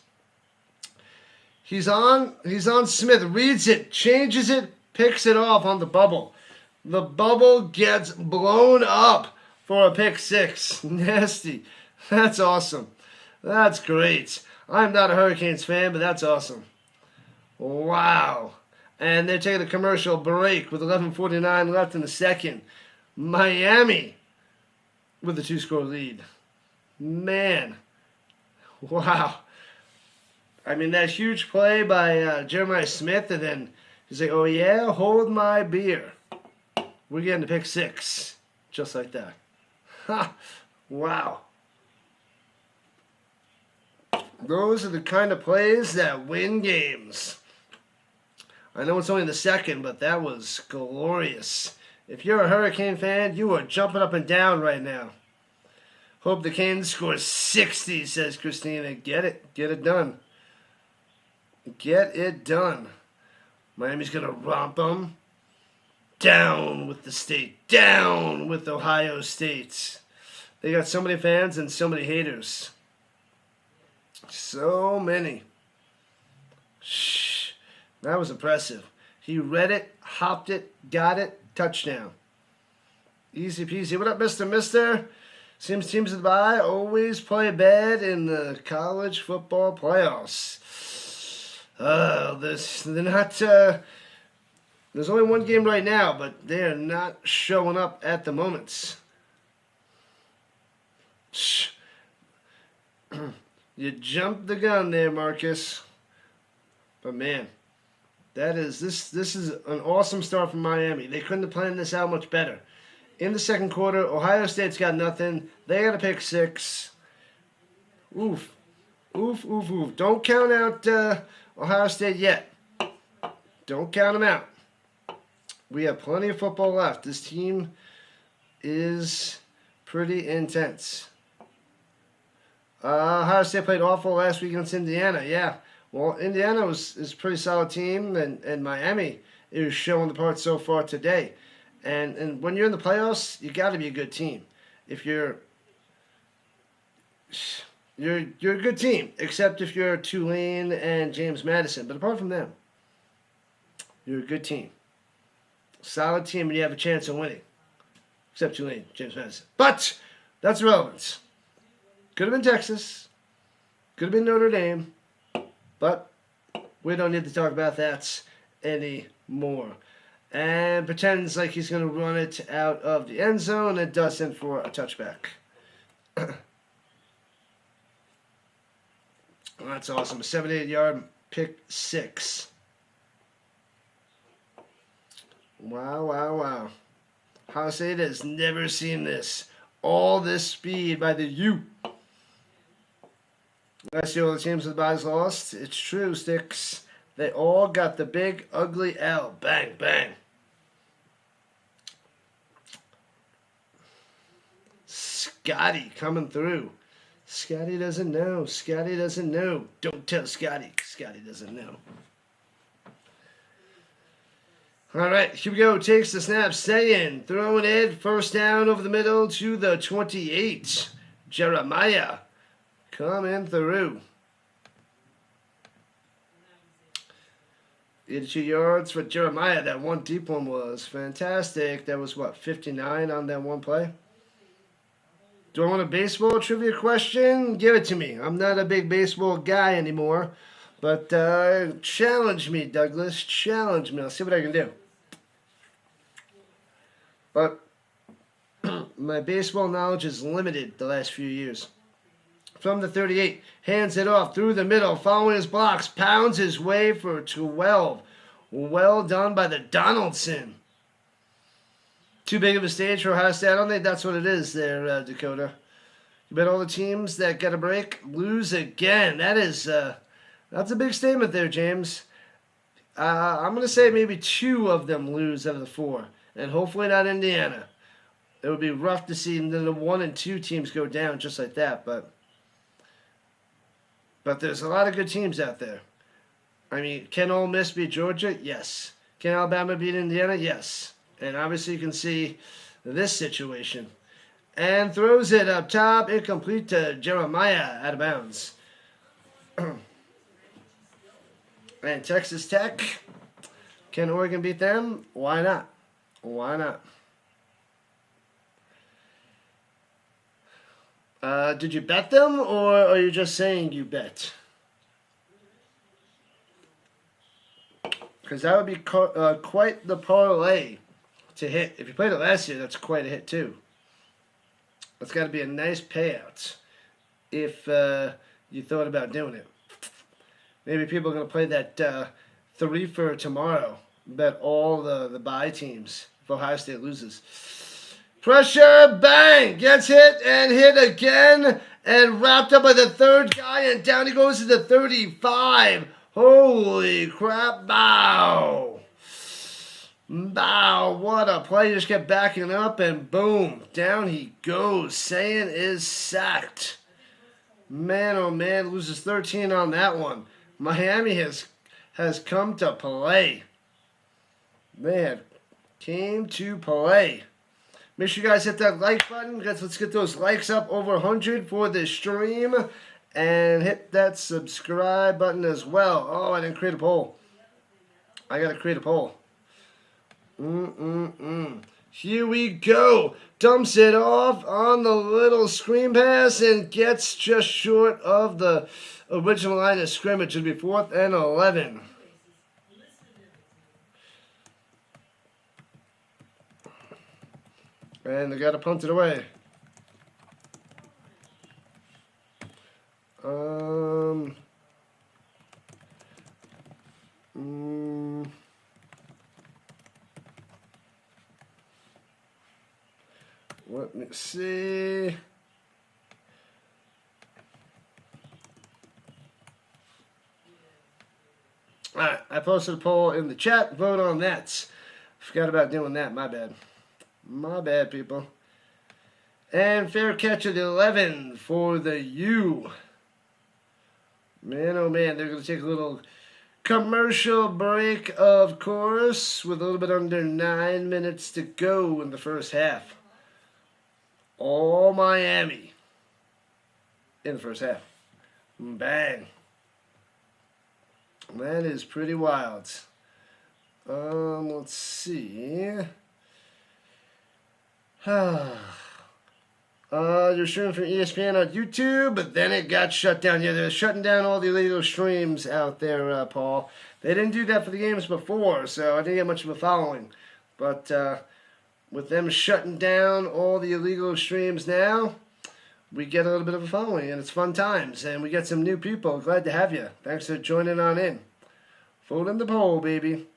He's on Smith, reads it, changes it, picks it off on the bubble. The bubble gets blown up for a pick six. Nasty. That's awesome. That's great. I'm not a Hurricanes fan, but that's awesome. Wow. And they're taking a commercial break with 11:49 left in the second. Miami with a 2-score lead. Man. Wow. I mean, that huge play by Jeremiah Smith, and then he's like, oh yeah, hold my beer. We're getting to pick six. Just like that. Ha! Wow. Those are the kind of plays that win games. I know it's only the second, but that was glorious. If you're a Hurricane fan, you are jumping up and down right now. Hope the Canes score 60, says Christina. Get it. Get it done. Get it done. Miami's going to romp them. Down with the state. Down with Ohio State. They got so many fans and so many haters. So many. Shh. That was impressive. He read it, hopped it, got it, touchdown. Easy peasy. What up, Mr. Mister? Seems teams at the bye always play bad in the college football playoffs. They're not. There's only one game right now, but they are not showing up at the moment. Shh. You jumped the gun there, Marcus. But man, this is an awesome start from Miami. They couldn't have planned this out much better. In the second quarter, Ohio State's got nothing. They got to pick six. Oof. Oof, oof, oof. Don't count out Ohio State yet. Don't count them out. We have plenty of football left. This team is pretty intense. Ohio State played awful last week against Indiana. Yeah. Well, Indiana is a pretty solid team, and Miami is showing the part so far today. And when you're in the playoffs, you got to be a good team. If you're a good team, except if you're Tulane and James Madison. But apart from them, you're a good team. Solid team, and you have a chance of winning. Except Tulane, James Madison. But that's irrelevant. Could have been Texas. Could have been Notre Dame. But we don't need to talk about that anymore. And pretends like he's going to run it out of the end zone and doesn't for a touchback. That's awesome. A 78-yard pick six. Wow, wow, wow. Ohio State has never seen this. All this speed by the U. Last year, all the teams with buys lost. It's true, Sticks. They all got the big, ugly L. Bang, bang. Scotty coming through. Scotty doesn't know. Scotty doesn't know. Don't tell Scotty. Scotty doesn't know. All right, here we go. Takes the snap. Staying. Throwing it. First down over the middle to the 28. Jeremiah coming through. 82 yards for Jeremiah. That one deep one was fantastic. That was, 59 on that one play? Do I want a baseball trivia question? Give it to me. I'm not a big baseball guy anymore. But challenge me, Douglas. Challenge me. I'll see what I can do. But my baseball knowledge is limited the last few years. From the 38, hands it off through the middle, following his blocks, pounds his way for 12. Well done by the Donaldson. Too big of a stage for Ohio State. I don't think that's what it is there, Dakota. You bet all the teams that get a break lose again. That's a big statement there, James. I'm going to say maybe 2 of them lose out of the 4, and hopefully not Indiana. It would be rough to see the 1 and 2 teams go down just like that, but there's a lot of good teams out there. I mean, can Ole Miss beat Georgia? Yes. Can Alabama beat Indiana? Yes. And obviously you can see this situation. And throws it up top, incomplete to Jeremiah, out of bounds. And Texas Tech, can Oregon beat them? Why not? Why not? Did you bet them, or are you just saying you bet? Because that would be quite the parlay to hit. If you played it last year, that's quite a hit too. That's got to be a nice payout if you thought about doing it. Maybe people are going to play that 3 for tomorrow. Bet all the bye teams if Ohio State loses. Pressure, bang! Gets hit and hit again and wrapped up by the third guy, and down he goes to the 35. Holy crap, bow! Bow, what a play. Just kept backing up and boom, down he goes. Sayin is sacked. Man, oh man, loses 13 on that one. Miami has come to play. They have came to play. Make sure you guys hit that like button. Let's get those likes up over 100 for this stream. And hit that subscribe button as well. Oh, I didn't create a poll. I got to create a poll. Here we go. Dumps it off on the little screen pass and gets just short of the original line of scrimmage. It'll be 4th and 11. And they got to punt it away. Let me see. Alright, I posted a poll in the chat. Vote on that. Forgot about doing that. My bad. My bad, people. And fair catch at 11 for the U. Man, oh man, they're going to take a little commercial break, of course, with a little bit under 9 minutes to go in the first half. All Miami in the first half. Bang. That is pretty wild. Let's see. You're streaming from ESPN on YouTube, but then it got shut down. Yeah, they're shutting down all the illegal streams out there, Paul. They didn't do that for the games before, so I didn't get much of a following. But with them shutting down all the illegal streams now, we get a little bit of a following, and it's fun times, and we get some new people. Glad to have you. Thanks for joining on in. Vote in the poll, baby.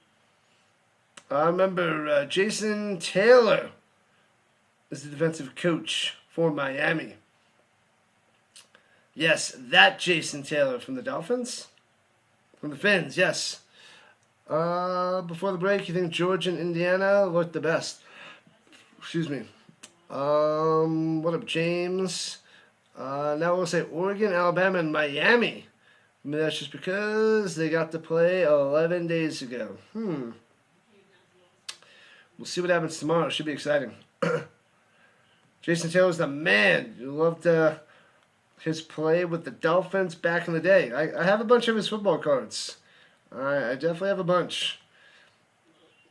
I remember Jason Taylor is the defensive coach for Miami. Yes, that Jason Taylor from the Dolphins? From the Finns, yes. Before the break, you think Georgia and Indiana looked the best? Excuse me. What up, James? Now we'll say Oregon, Alabama, and Miami. I mean, that's just because they got to play 11 days ago. We'll see what happens tomorrow. It should be exciting. Jason Taylor's the man. You loved his play with the Dolphins back in the day. I have a bunch of his football cards. I definitely have a bunch.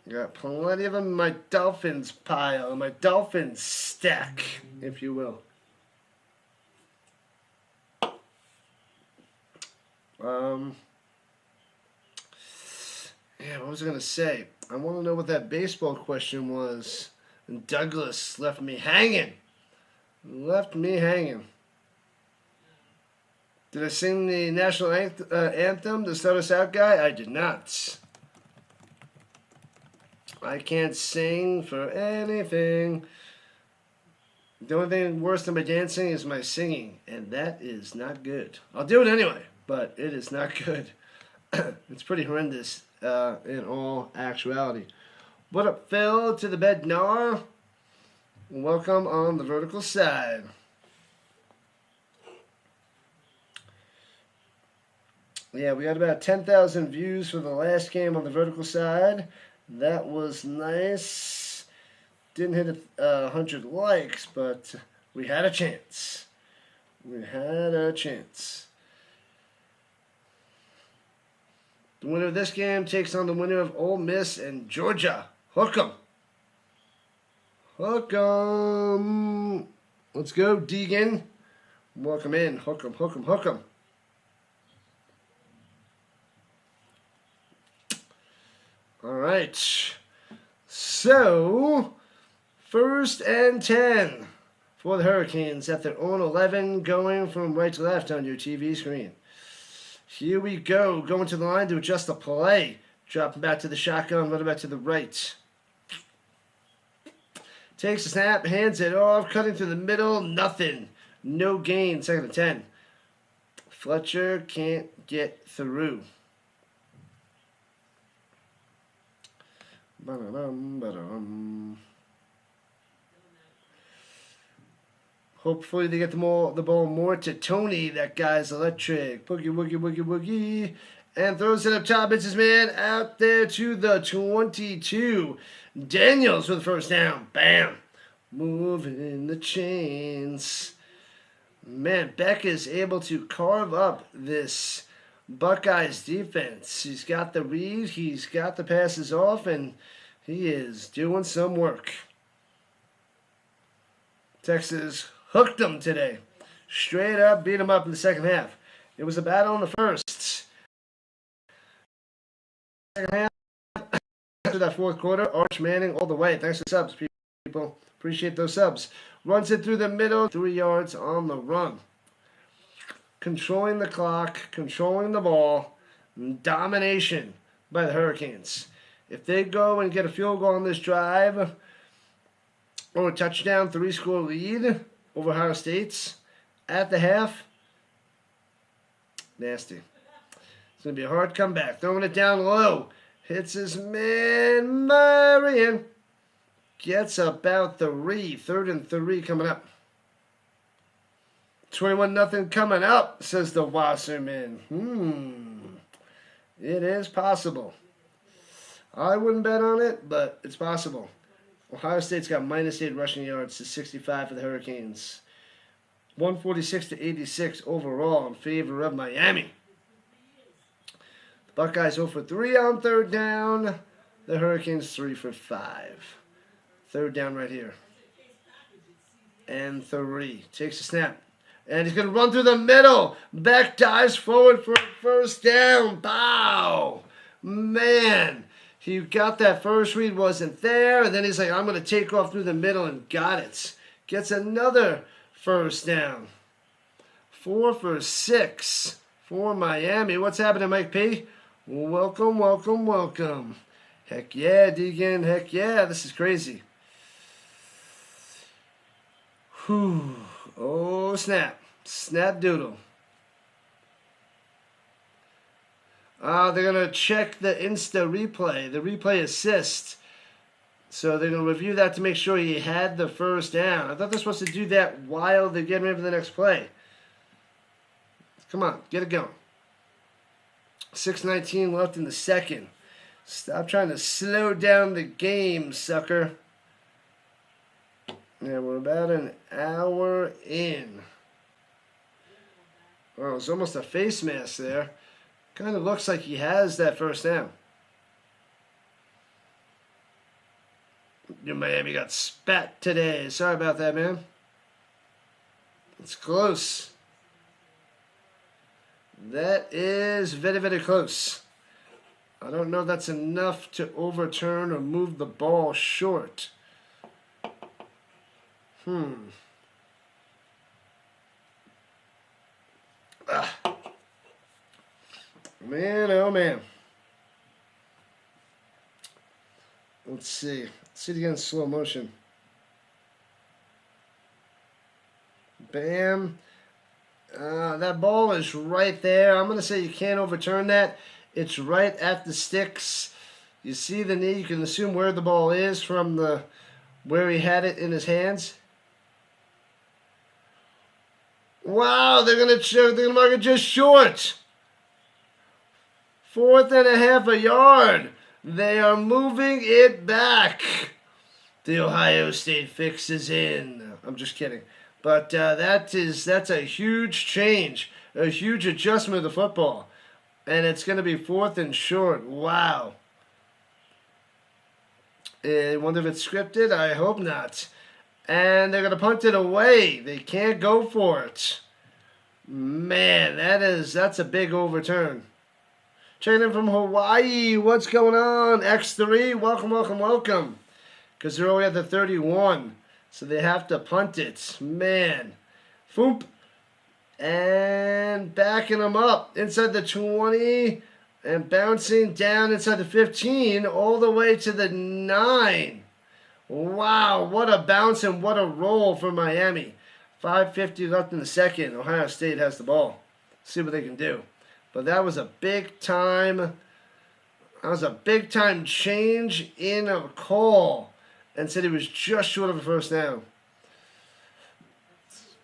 Got plenty of them in my Dolphins pile, my Dolphins stack, if you will. Yeah, what was I going to say? I want to know what that baseball question was. And Douglas left me hanging. Did I sing the national anthem to start us out, guy? I did not. I can't sing for anything. The only thing worse than my dancing is my singing, and that is not good. I'll do it anyway, but it is not good. It's pretty horrendous in all actuality. What up, Phil? To the bed, Nar. Welcome on the vertical side. Yeah, we had about 10,000 views for the last game on the vertical side. That was nice. Didn't hit 100 likes, but we had a chance. The winner of this game takes on the winner of Ole Miss and Georgia. Hook 'em. Let's go, Deegan. Welcome in. Hook 'em. All right. So, 1st and 10 for the Hurricanes at their own 11, going from right to left on your TV screen. Here we go. Going to the line to adjust the play. Dropping back to the shotgun, running back to the right. Takes a snap, hands it off, cutting through the middle, nothing. No gain, 2nd and 10. Fletcher can't get through. Hopefully they get the ball more to Tony. That guy's electric. Boogie. And throws it up top. It's his man out there to the 22. Daniels with the first down. Bam. Moving the chains. Man, Beck is able to carve up this Buckeyes defense. He's got the read. He's got the passes off. And he is doing some work. Texas hooked them today. Straight up, beat them up in the second half. It was a battle in the first. Second half, after that fourth quarter, Arch Manning all the way. Thanks for subs, people. Appreciate those subs. Runs it through the middle, 3 yards on the run. Controlling the clock, controlling the ball, domination by the Hurricanes. If they go and get a field goal on this drive, or a touchdown, 3-score lead over Ohio State's at the half, nasty. It's going to be a hard comeback. Throwing it down low. Hits his man, Marion. Gets about 3. 3rd and 3 coming up. 21-0 coming up, says the Wasserman. It is possible. I wouldn't bet on it, but it's possible. Ohio State's got -8 rushing yards to 65 for the Hurricanes. 146 to 86 overall in favor of Miami. The Buckeyes 0 for 3 on 3rd down. The Hurricanes 3 for 5. 3rd down right here. And 3. Takes a snap. And he's going to run through the middle. Beck dives forward for a first down. Pow! Man. He got that first read, wasn't there. And then he's like, I'm going to take off through the middle, and got it. Gets another first down. 4 for 6 for Miami. What's happening, Mike P? Welcome. Heck yeah, Deegan. Heck yeah, this is crazy. Whew. Oh, snap. Snap doodle. They're going to check the Insta replay, the replay assist. So they're going to review that to make sure he had the first down. I thought they're supposed to do that while they're getting ready for the next play. Come on, get it going. 6:19 left in the second. Stop trying to slow down the game, sucker. Yeah, we're about an hour in. Oh, it's almost a face mask there. Kind of looks like he has that first down. Your Miami got spat today. Sorry about that, man. It's close. That is very, very close. I don't know if that's enough to overturn or move the ball short. Man, oh man. Let's see. Let's see it again in slow motion. Bam. That ball is right there. I'm going to say you can't overturn that. It's right at the sticks. You see the knee. You can assume where the ball is from where he had it in his hands. Wow, they're gonna mark it just short. 4th and a half a yard. They are moving it back. The Ohio State fix is in. I'm just kidding. But that's a huge change, a huge adjustment of the football. And it's going to be 4th and short. Wow. I wonder if it's scripted. I hope not. And they're going to punt it away. They can't go for it. Man, that's a big overturn. Checking in from Hawaii. What's going on? X3, welcome, welcome, welcome. Because they're only at the 31. So they have to punt it. Man. Foop. And backing them up inside the 20. And bouncing down inside the 15. All the way to the 9. Wow. What a bounce and what a roll for Miami. 5:50 left in the second. Ohio State has the ball. See what they can do. But that was a big time. That was a big time change in a call. And said he was just short of a first down.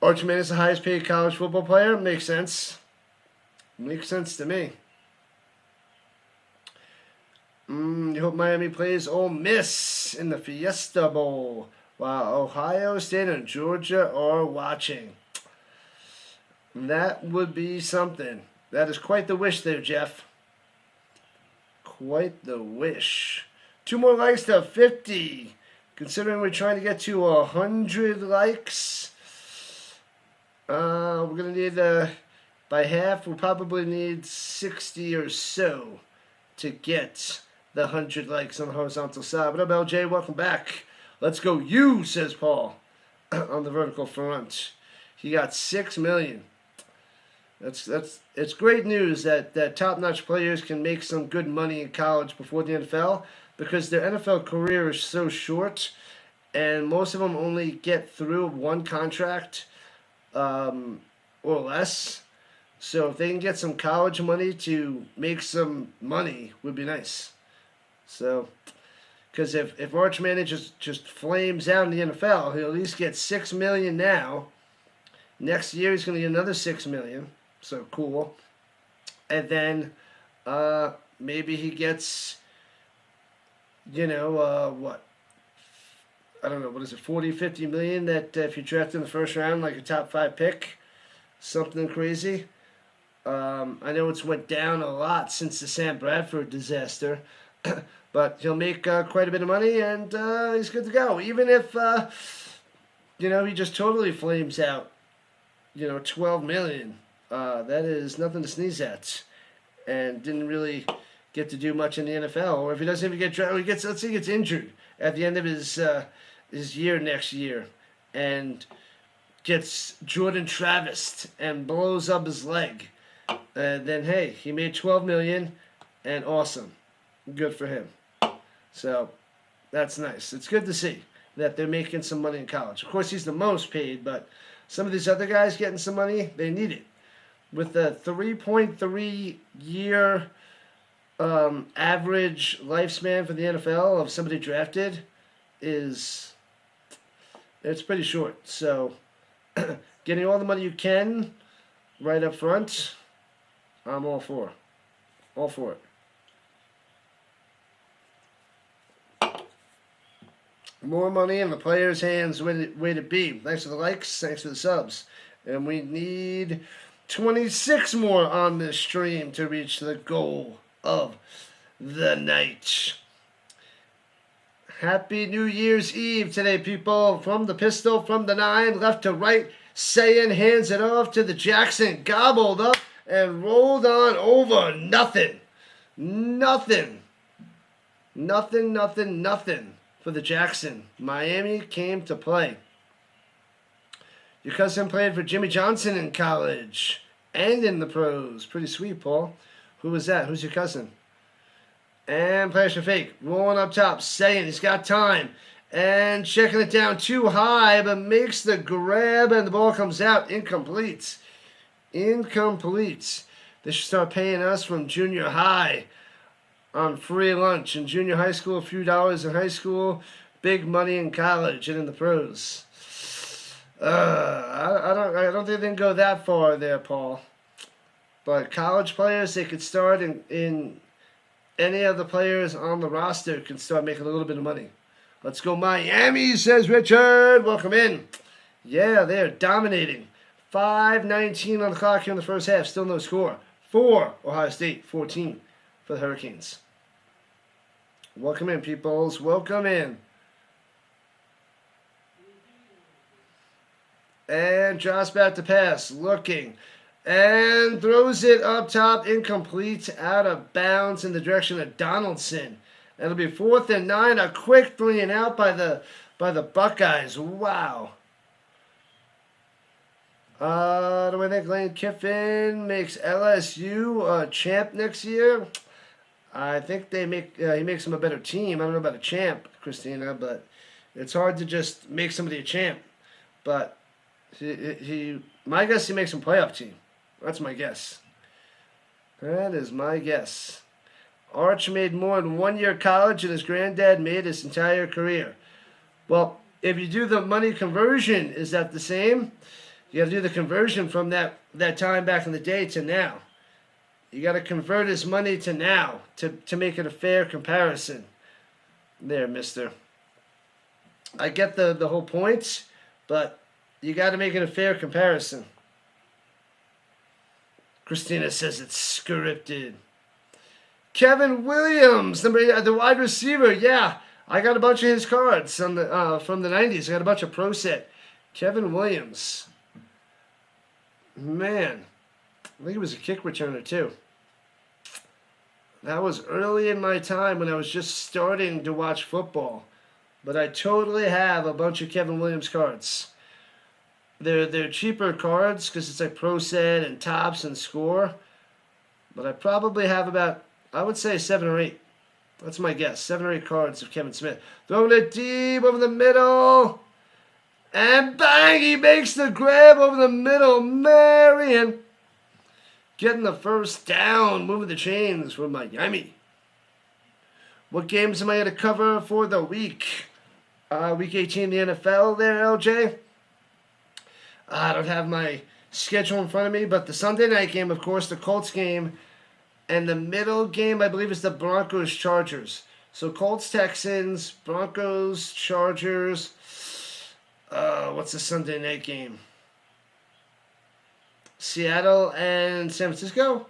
Arch Manning is the highest paid college football player. Makes sense. Makes sense to me. You hope Miami plays Ole Miss in the Fiesta Bowl while Ohio State and Georgia are watching. That would be something. That is quite the wish there, Jeff. Quite the wish. 2 more likes to 50. Considering we're trying to get to 100 likes, we're going to need, by half, we'll probably need 60 or so to get the 100 likes on the horizontal side. What up, LJ? Welcome back. Let's go you, says Paul, on the vertical front. He got 6 million. It's great news that top-notch players can make some good money in college before the NFL, because their NFL career is so short, and most of them only get through one contract or less. So if they can get some college money to make some money, would be nice. So, because if Arch Manning just flames out in the NFL, he'll at least get $6 million now. Next year he's going to get another $6 million. So cool. And then maybe he gets, what? I don't know, what is it, 40, 50 million that if you draft in the first round, like a top 5 pick, something crazy. I know it's went down a lot since the Sam Bradford disaster, but he'll make quite a bit of money, and he's good to go. Even if, he just totally flames out, 12 million. That is nothing to sneeze at, and didn't really get to do much in the NFL. Or if he doesn't even get drafted, let's say he gets injured at the end of his year next year, and gets Jordan Travis and blows up his leg. Then hey, he made 12 million, and awesome, good for him. So that's nice. It's good to see that they're making some money in college. Of course, he's the most paid, but some of these other guys getting some money, they need it. With a 3.3 year average lifespan for the NFL of somebody drafted it's pretty short. So getting all the money you can right up front, I'm all for. All for it. More money in the players' hands, way to be. Thanks for the likes, thanks for the subs. And we need 26 more on this stream to reach the goal of the night. Happy New Year's Eve today, people. From the pistol, from the 9, left to right. Sayin hands it off to the Jackson. Gobbled up and rolled on over. Nothing for the Jackson. Miami came to play. Your cousin played for Jimmy Johnson in college and in the pros. Pretty sweet, Paul. Who was that? Who's your cousin? And players for fake. Rolling up top. Saying he's got time. And checking it down too high, but makes the grab and the ball comes out. Incomplete. They should start paying us from junior high on free lunch. In junior high school, a few dollars in high school, big money in college and in the pros. I don't think they can go that far there, Paul. But college players, they could start in any of the players on the roster can start making a little bit of money. Let's go Miami, says Richard. Welcome in. Yeah, they're dominating. 5:19 on the clock here in the first half. Still no score. 4 Ohio State, 14 for the Hurricanes. Welcome in, peoples. Welcome in. And Josh back to pass. Looking. And throws it up top. Incomplete. Out of bounds in the direction of Donaldson. It'll be 4th and 9. A quick 3 and out by the Buckeyes. Wow. Do I think Lane Kiffin makes LSU a champ next year? I think he makes them a better team. I don't know about a champ, Christina, but it's hard to just make somebody a champ. But my guess he makes them playoff team. That's my guess. That is my guess. Arch made more in 1 year college than his granddad made his entire career. Well, if you do the money conversion, is that the same? You got to do the conversion from that time back in the day to now. You got to convert his money to now to make it a fair comparison. There, mister. I get the whole point, but you got to make it a fair comparison. Christina says it's scripted. Kevin Williams, the wide receiver. Yeah, I got a bunch of his cards from the 90s. I got a bunch of Pro Set. Kevin Williams. Man, I think he was a kick returner too. That was early in my time when I was just starting to watch football. But I totally have a bunch of Kevin Williams cards. They're cheaper cards because it's like Pro Set and Tops and Score. But I probably have about, I would say 7 or 8. That's my guess. 7 or 8 cards of Kevin Smith. Throwing it deep over the middle. And bang, he makes the grab over the middle. Marion getting the first down, moving the chains for Miami. What games am I going to cover for the week? Week 18 the NFL there, LJ. I don't have my schedule in front of me, but the Sunday night game, of course, the Colts game. And the middle game, I believe, is the Broncos-Chargers. So Colts, Texans, Broncos, Chargers. What's the Sunday night game? Seattle and San Francisco.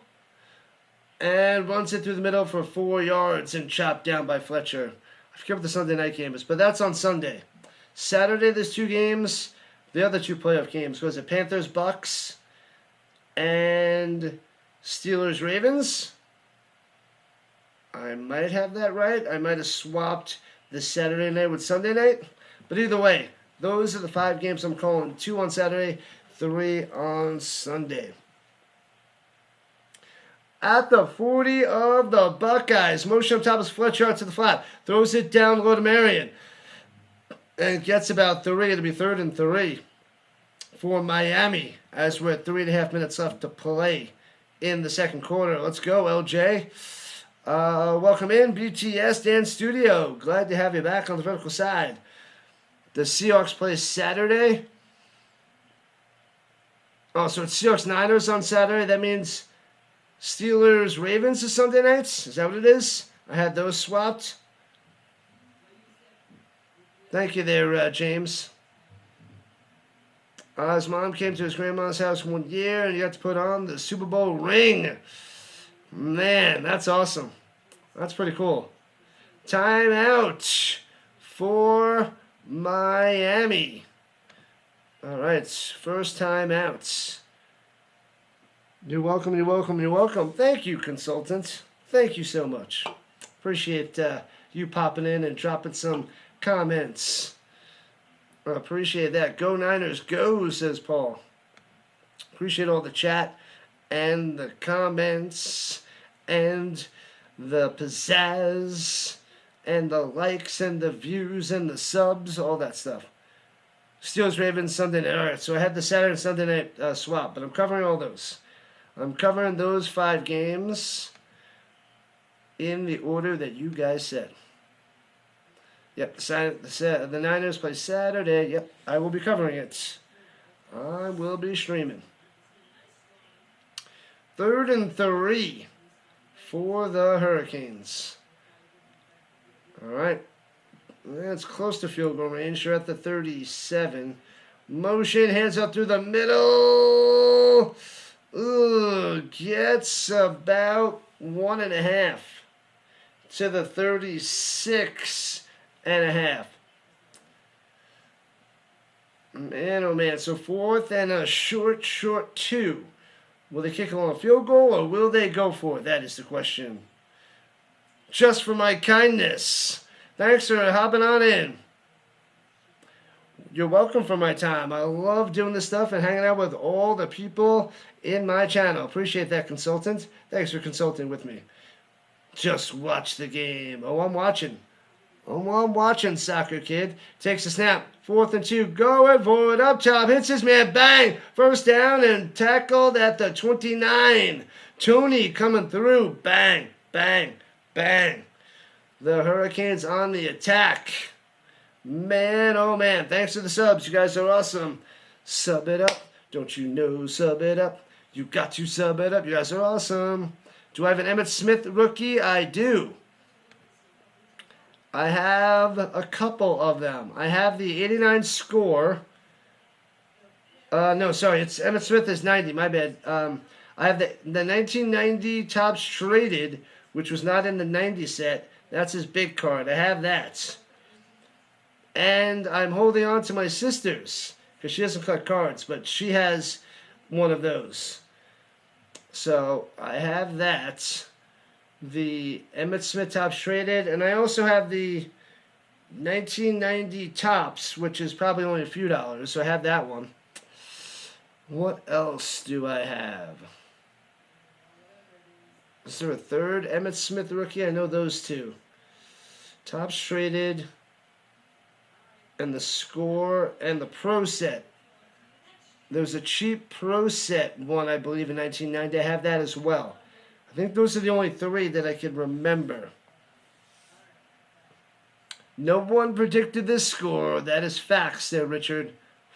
And runs it through the middle for 4 yards and chopped down by Fletcher. I forget what the Sunday night game is, but that's on Sunday. Saturday, there's 2 games. The other 2 playoff games was it Panthers, Bucks, and Steelers, Ravens. I might have that right. I might have swapped the Saturday night with Sunday night. But either way, those are the 5 games I'm calling. 2 on Saturday, 3 on Sunday. At the 40 of the Buckeyes. Motion up top is Fletcher out to the flat. Throws it down low to Marion. And gets about 3. It'll be 3rd and 3 for Miami as we're at 3.5 minutes left to play in the second quarter. Let's go, LJ. Welcome in, BTS Dan Studio. Glad to have you back on the vertical side. The Seahawks play Saturday. Oh, so it's Seahawks Niners on Saturday. That means Steelers Ravens is Sunday nights. Is that what it is? I had those swapped. Thank you there, James. His mom came to his grandma's house one year and he got to put on the Super Bowl ring. Man, that's awesome. That's pretty cool. Timeout for Miami. All right, first time out. You're welcome, you're welcome, you're welcome. Thank you, consultant. Thank you so much. Appreciate you popping in and dropping some comments. I appreciate that. Go Niners, go, says Paul. Appreciate all the chat and the comments and the pizzazz and the likes and the views and the subs, all that stuff. Steelers Ravens Sunday night. All right, so I had the Saturday and Sunday night swap, but I'm covering all those. I'm covering those 5 games in the order that you guys said. Yep, the Niners play Saturday. Yep, I will be covering it. I will be streaming. 3rd and 3 for the Hurricanes. All right. That's close to field goal range. You're at the 37. Motion, hands up through the middle. Ooh, gets about 1.5 to the 36.5. Man, oh man. So 4th and a short 2. Will they kick along a field goal or will they go for it? That is the question. Just for my kindness. Thanks for hopping on in. You're welcome for my time. I love doing this stuff and hanging out with all the people in my channel. Appreciate that, consultant. Thanks for consulting with me. Just watch the game. Oh, I'm watching. Oh, I'm watching, soccer kid. Takes a snap. 4th and 2. Going for it. Up top. Hits his man. Bang. First down and tackled at the 29. Tony coming through. Bang. Bang. Bang. The Hurricanes on the attack. Man, oh man. Thanks for the subs. You guys are awesome. Sub it up. Don't you know? Sub it up. You got to sub it up. You guys are awesome. Do I have an Emmitt Smith rookie? I do. I have a couple of them. I have the 89 score. No, sorry. It's Emmitt Smith is 90. My bad. I have the 1990 Topps Traded, which was not in the 90 set. That's his big card. I have that. And I'm holding on to my sister's because she doesn't collect cards, but she has one of those. So I have that. The Emmitt Smith Topps Traded, and I also have the 1990 Topps, which is probably only a few dollars, so I have that one. What else do I have? Is there a third Emmitt Smith rookie? I know those two. Topps Traded, and the score, and the Pro Set. There's a cheap Pro Set one, I believe, in 1990. I have that as well. I think those are the only 3 that I can remember. No one predicted this score. That is facts there, Richard.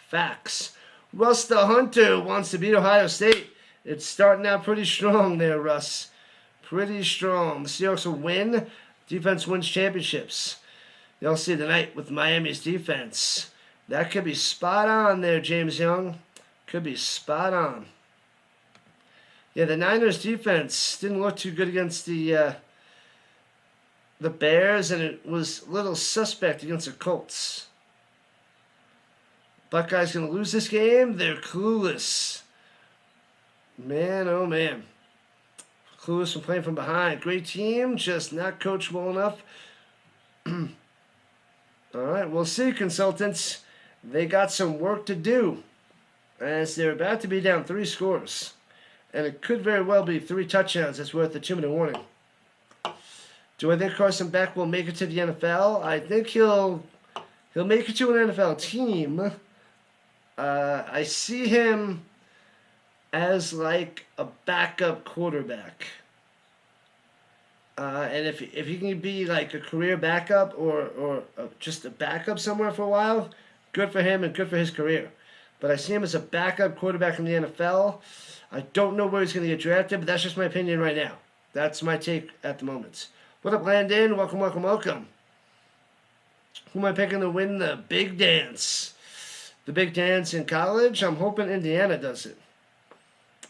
Facts. Russ the Hunter wants to beat Ohio State. It's starting out pretty strong there, Russ. Pretty strong. The Seahawks will win. Defense wins championships. You'll see tonight with Miami's defense. That could be spot on there, James Young. Could be spot on. Yeah, the Niners defense didn't look too good against the Bears, and it was a little suspect against the Colts. Buckeyes going to lose this game? They're clueless. Man, oh man. Clueless from playing from behind. Great team, just not coachable enough. All right, we'll see, consultants. They got some work to do as they're about to be down 3 scores. And it could very well be 3 touchdowns. That's worth a 2-minute warning. Do I think Carson Beck will make it to the NFL? I think he'll make it to an NFL team. I see him as like a backup quarterback. And if he can be like a career backup or just a backup somewhere for a while, good for him and good for his career. But I see him as a backup quarterback in the NFL. I don't know where he's going to get drafted, but that's just my opinion right now. That's my take at the moment. What up, Landon? Welcome, welcome, welcome. Who am I picking to win the big dance? The big dance in college? I'm hoping Indiana does it.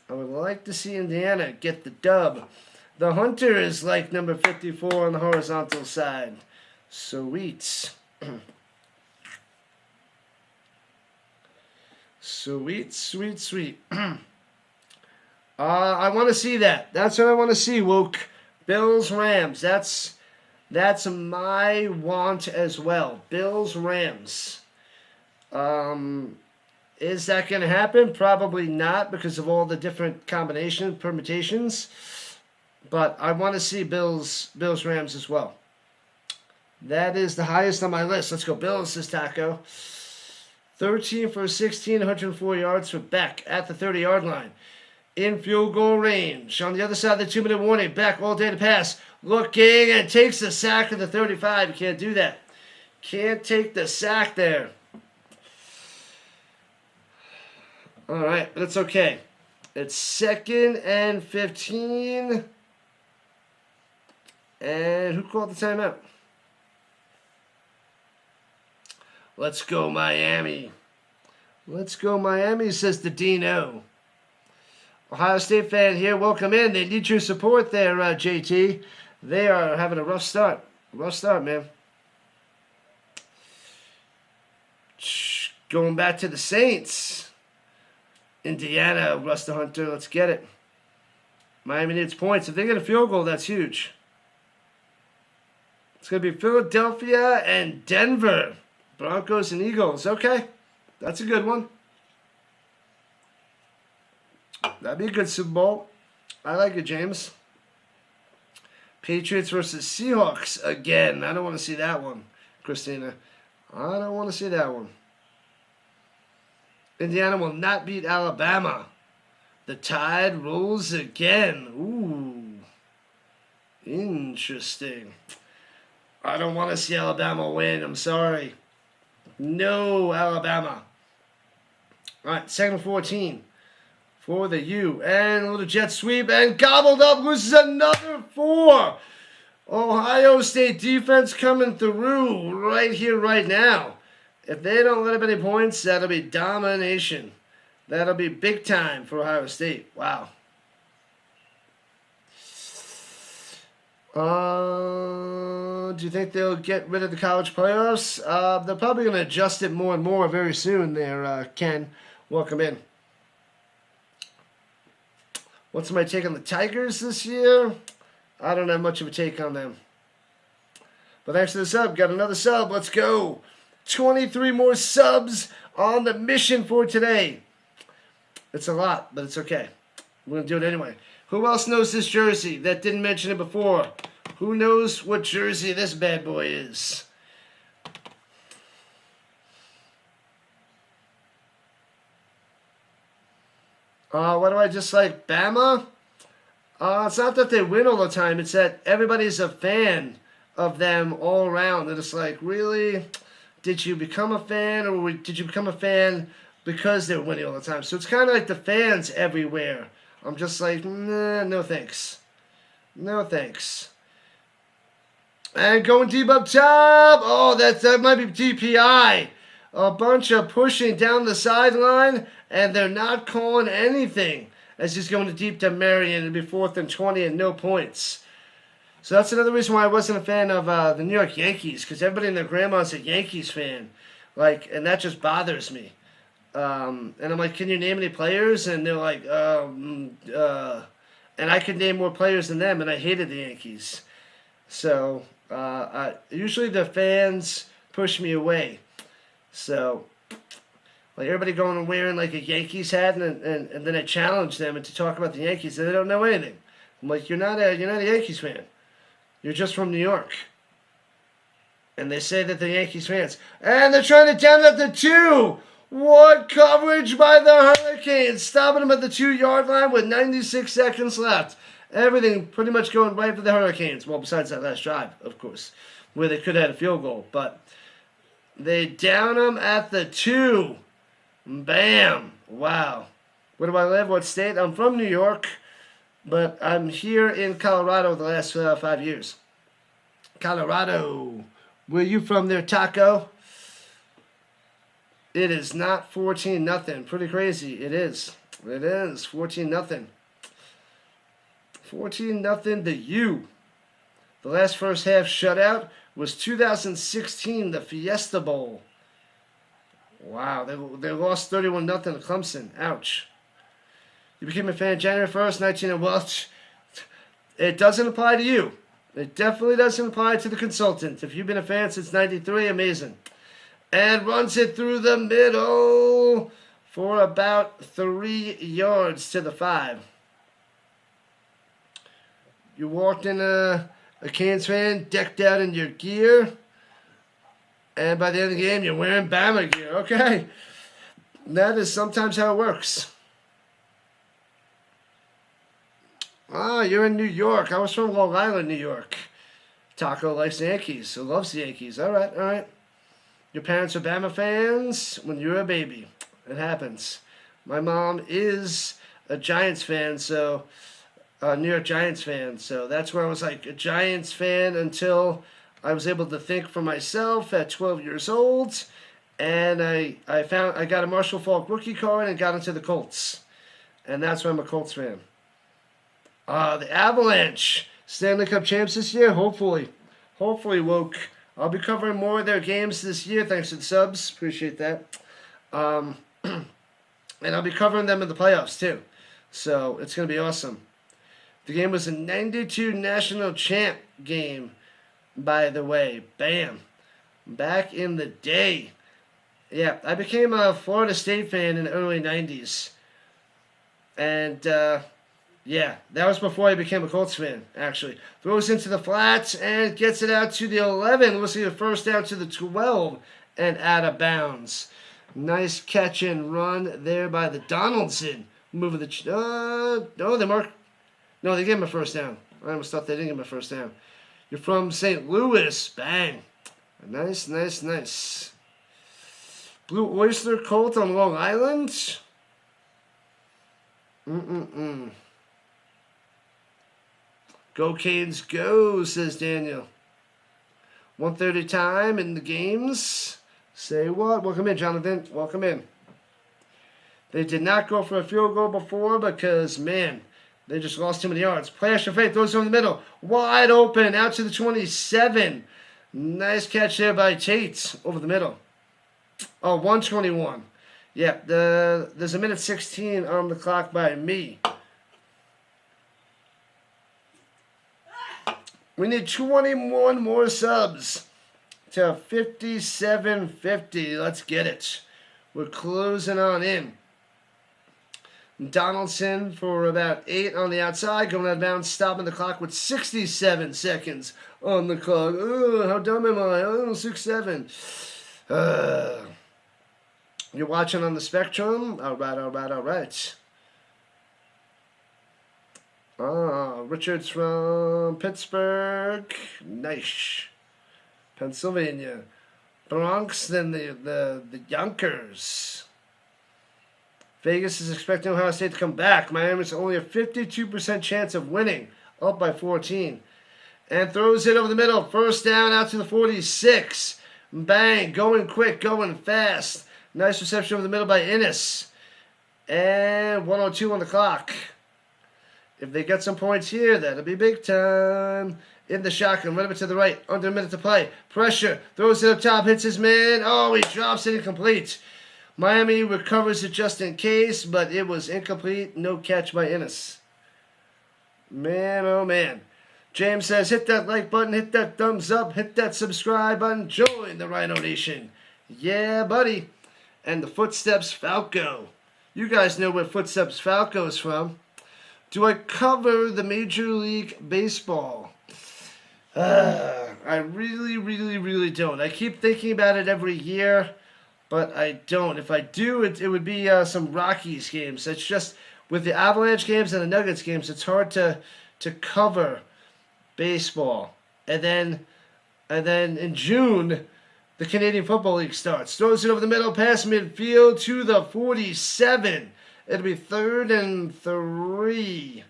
I would like to see Indiana get the dub. The Hunter is like number 54 on the horizontal side. Sweet. Sweet, sweet, sweet. I want to see that. That's what I want to see, Woke. Bills, Rams. That's my want as well. Bills, Rams. Is that going to happen? Probably not because of all the different combinations, permutations. But I want to see Bills, Rams as well. That is the highest on my list. Let's go Bills, says Taco. 13 for 16, 104 yards for Beck at the 30-yard line. In field goal range. On the other side of the 2-minute warning, Beck all day to pass. Looking and takes the sack at the 35. You can't do that. Can't take the sack there. All right, but it's okay. It's 2nd and 15. And who called the timeout? Let's go Miami. Let's go Miami, says the Dino. Ohio State fan here. Welcome in. They need your support there, JT. They are having a rough start. Rough start, man. Going back to the Saints. Indiana, Russ the Hunter. Let's get it. Miami needs points. If they get a field goal, that's huge. It's going to be Philadelphia and Denver. Broncos and Eagles. Okay. That's a good one. That'd be a good Super Bowl. I like it, James. Patriots versus Seahawks again. I don't want to see that one, Christina. I don't want to see that one. Indiana will not beat Alabama. The Tide rolls again. Ooh. Interesting. I don't want to see Alabama win. I'm sorry. No, Alabama. All right, 2nd and 14 for the U. And a little jet sweep and gobbled up. Loses another 4. Ohio State defense coming through right here, right now. If they don't let up any points, that'll be domination. That'll be big time for Ohio State. Wow. Do you think they'll get rid of the college playoffs? They're probably going to adjust it more and more very soon there, Ken. Welcome in. What's my take on the Tigers this year? I don't have much of a take on them. But thanks for the sub. Got another sub. Let's go. 23 more subs on the mission for today. It's a lot, but it's okay. We're going to do it anyway. Who else knows this jersey that didn't mention it before? Who knows what jersey this bad boy is? Why do I dislike Bama? It's not that they win all the time. It's that everybody's a fan of them all around. And it's like, really? Did you become a fan, or did you become a fan because they're winning all the time? So it's kind of like the fans everywhere. I'm just like, nah, no thanks. No thanks. And going deep up top. Oh, that might be DPI. A bunch of pushing down the sideline, and they're not calling anything as he's going to deep to Marion. It'll be 4th and 20 and no points. So that's another reason why I wasn't a fan of the New York Yankees, because everybody and their grandma's a Yankees fan. And that just bothers me. And I'm like, can you name any players? And they're like, and I could name more players than them, and I hated the Yankees. So usually the fans push me away. So, like everybody going and wearing like a Yankees hat, and then I challenge them to talk about the Yankees, and they don't know anything. I'm like, you're not a Yankees fan. You're just from New York. And they say that they're Yankees fans. And they're trying to down it at the 2. What coverage by the Hurricanes. Stopping them at the 2-yard line with 96 seconds left. Everything pretty much going right for the Hurricanes. Well, besides that last drive, of course, where they could have had a field goal. But they down them at the 2. Bam. Wow. Where do I live? What state? I'm from New York, but I'm here in Colorado the last 5 years. Colorado. Where you from there, Taco? It is not 14-0. Pretty crazy. It is. It is 14-0. 14-0 to you. The last first half shutout was 2016, the Fiesta Bowl. Wow, they lost 31-0 to Clemson. Ouch. You became a fan January 1st, 19 Welch. It doesn't apply to you. It definitely doesn't apply to the consultant. If you've been a fan since 93, amazing. And runs it through the middle for about 3 yards to the 5. You walked in a Canes fan, decked out in your gear, and by the end of the game, you're wearing Bama gear. Okay. That is sometimes how it works. Ah, you're in New York. I was from Long Island, New York. Taco likes the Yankees, so loves the Yankees. All right, all right. Your parents are Bama fans when you were a baby. It happens. My mom is a Giants fan, so New York Giants fan. So that's where I was like a Giants fan until I was able to think for myself at 12 years old. And I got a Marshall Faulk rookie card and got into the Colts. And that's why I'm a Colts fan. The Avalanche, Stanley Cup champs this year, hopefully. Hopefully, Woke. I'll be covering more of their games this year, thanks to the subs. Appreciate that. And I'll be covering them in the playoffs, too. So, it's going to be awesome. The game was a 92 national champ game, by the way. Bam. Back in the day. Yeah, I became a Florida State fan in the early 90s. And, yeah, that was before I became a Colts fan, actually. Throws into the flats and gets it out to the 11. We'll see the first down to the 12 and out of bounds. Nice catch and run there by the Donaldson. Moving the... they marked... No, they gave him a first down. I almost thought they didn't give him a first down. You're from St. Louis. Bang. Nice, nice, nice. Blue Oyster Cult on Long Island. Go Canes, go, says Daniel. 1:30 time in the games. Say what? Welcome in, Jonathan. Welcome in. They did not go for a field goal before because, man, they just lost too many yards. Play extra faith, throws over the middle. Wide open, out to the 27. Nice catch there by Tate over the middle. Oh, 121. Yeah, there's a minute 16 on the clock by me. We need 21 more subs to 5750. Let's get it. We're closing on in. Donaldson for about 8 on the outside, going out of bounds, stopping the clock with 67 seconds on the clock. Oh, how dumb am I? Oh, 6-7. You're watching on the Spectrum? All right, all right, all right. Richard's from Pittsburgh. Nice. Pennsylvania. Bronx, then the Yonkers. Vegas is expecting Ohio State to come back. Miami's only a 52% chance of winning, up by 14. And throws it over the middle. First down out to the 46. Bang. Going quick, going fast. Nice reception over the middle by Innes. And 1:02 on the clock. If they get some points here, that'll be big time. In the shotgun, right up to the right. Under a minute to play. Pressure. Throws it up top. Hits his man. Oh, he drops it incomplete. Miami recovers it just in case, but it was incomplete. No catch by Innes. Man, oh man. James says, hit that like button, hit that thumbs up, hit that subscribe button, join the Rhino Nation. Yeah, buddy. And the Footsteps Falco. You guys know where Footsteps Falco is from. Do I cover the Major League Baseball? I really don't. I keep thinking about it every year, but I don't. If I do, it would be some Rockies games. It's just, with the Avalanche games and the Nuggets games, it's hard to to cover baseball. And then in June, the Canadian Football League starts. Throws it over the middle, past midfield to the 47. It'll be 3rd and 3.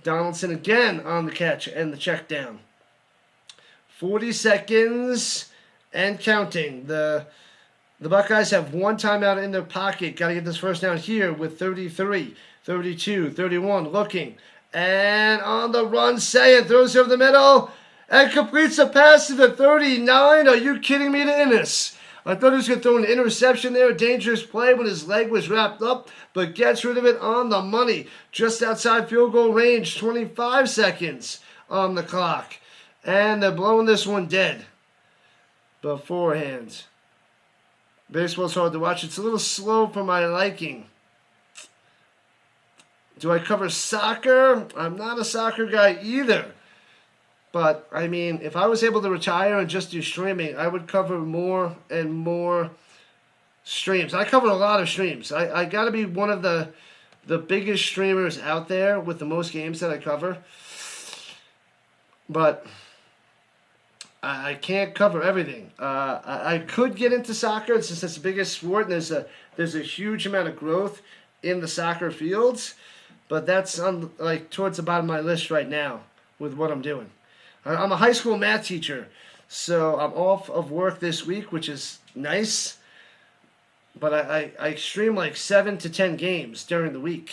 Donaldson again on the catch and the check down. 40 seconds and counting. The Buckeyes have one timeout in their pocket. Got to get this first down here with 33, 32, 31. Looking. And on the run, Sayin throws it over the middle and completes a pass to the 39. Are you kidding me to Innes? I thought he was going to throw an interception there, a dangerous play when his leg was wrapped up, but gets rid of it on the money. Just outside field goal range, 25 seconds on the clock. And they're blowing this one dead beforehand. Baseball's hard to watch. It's a little slow for my liking. Do I cover soccer? I'm not a soccer guy either. But, I mean, if I was able to retire and just do streaming, I would cover more and more streams. I cover a lot of streams. I got to be one of the biggest streamers out there with the most games that I cover. But I can't cover everything. I could get into soccer since it's the biggest sport, and there's a huge amount of growth in the soccer fields. But that's on towards the bottom of my list right now with what I'm doing. I'm a high school math teacher, so I'm off of work this week, which is nice. But I stream 7 to 10 games during the week,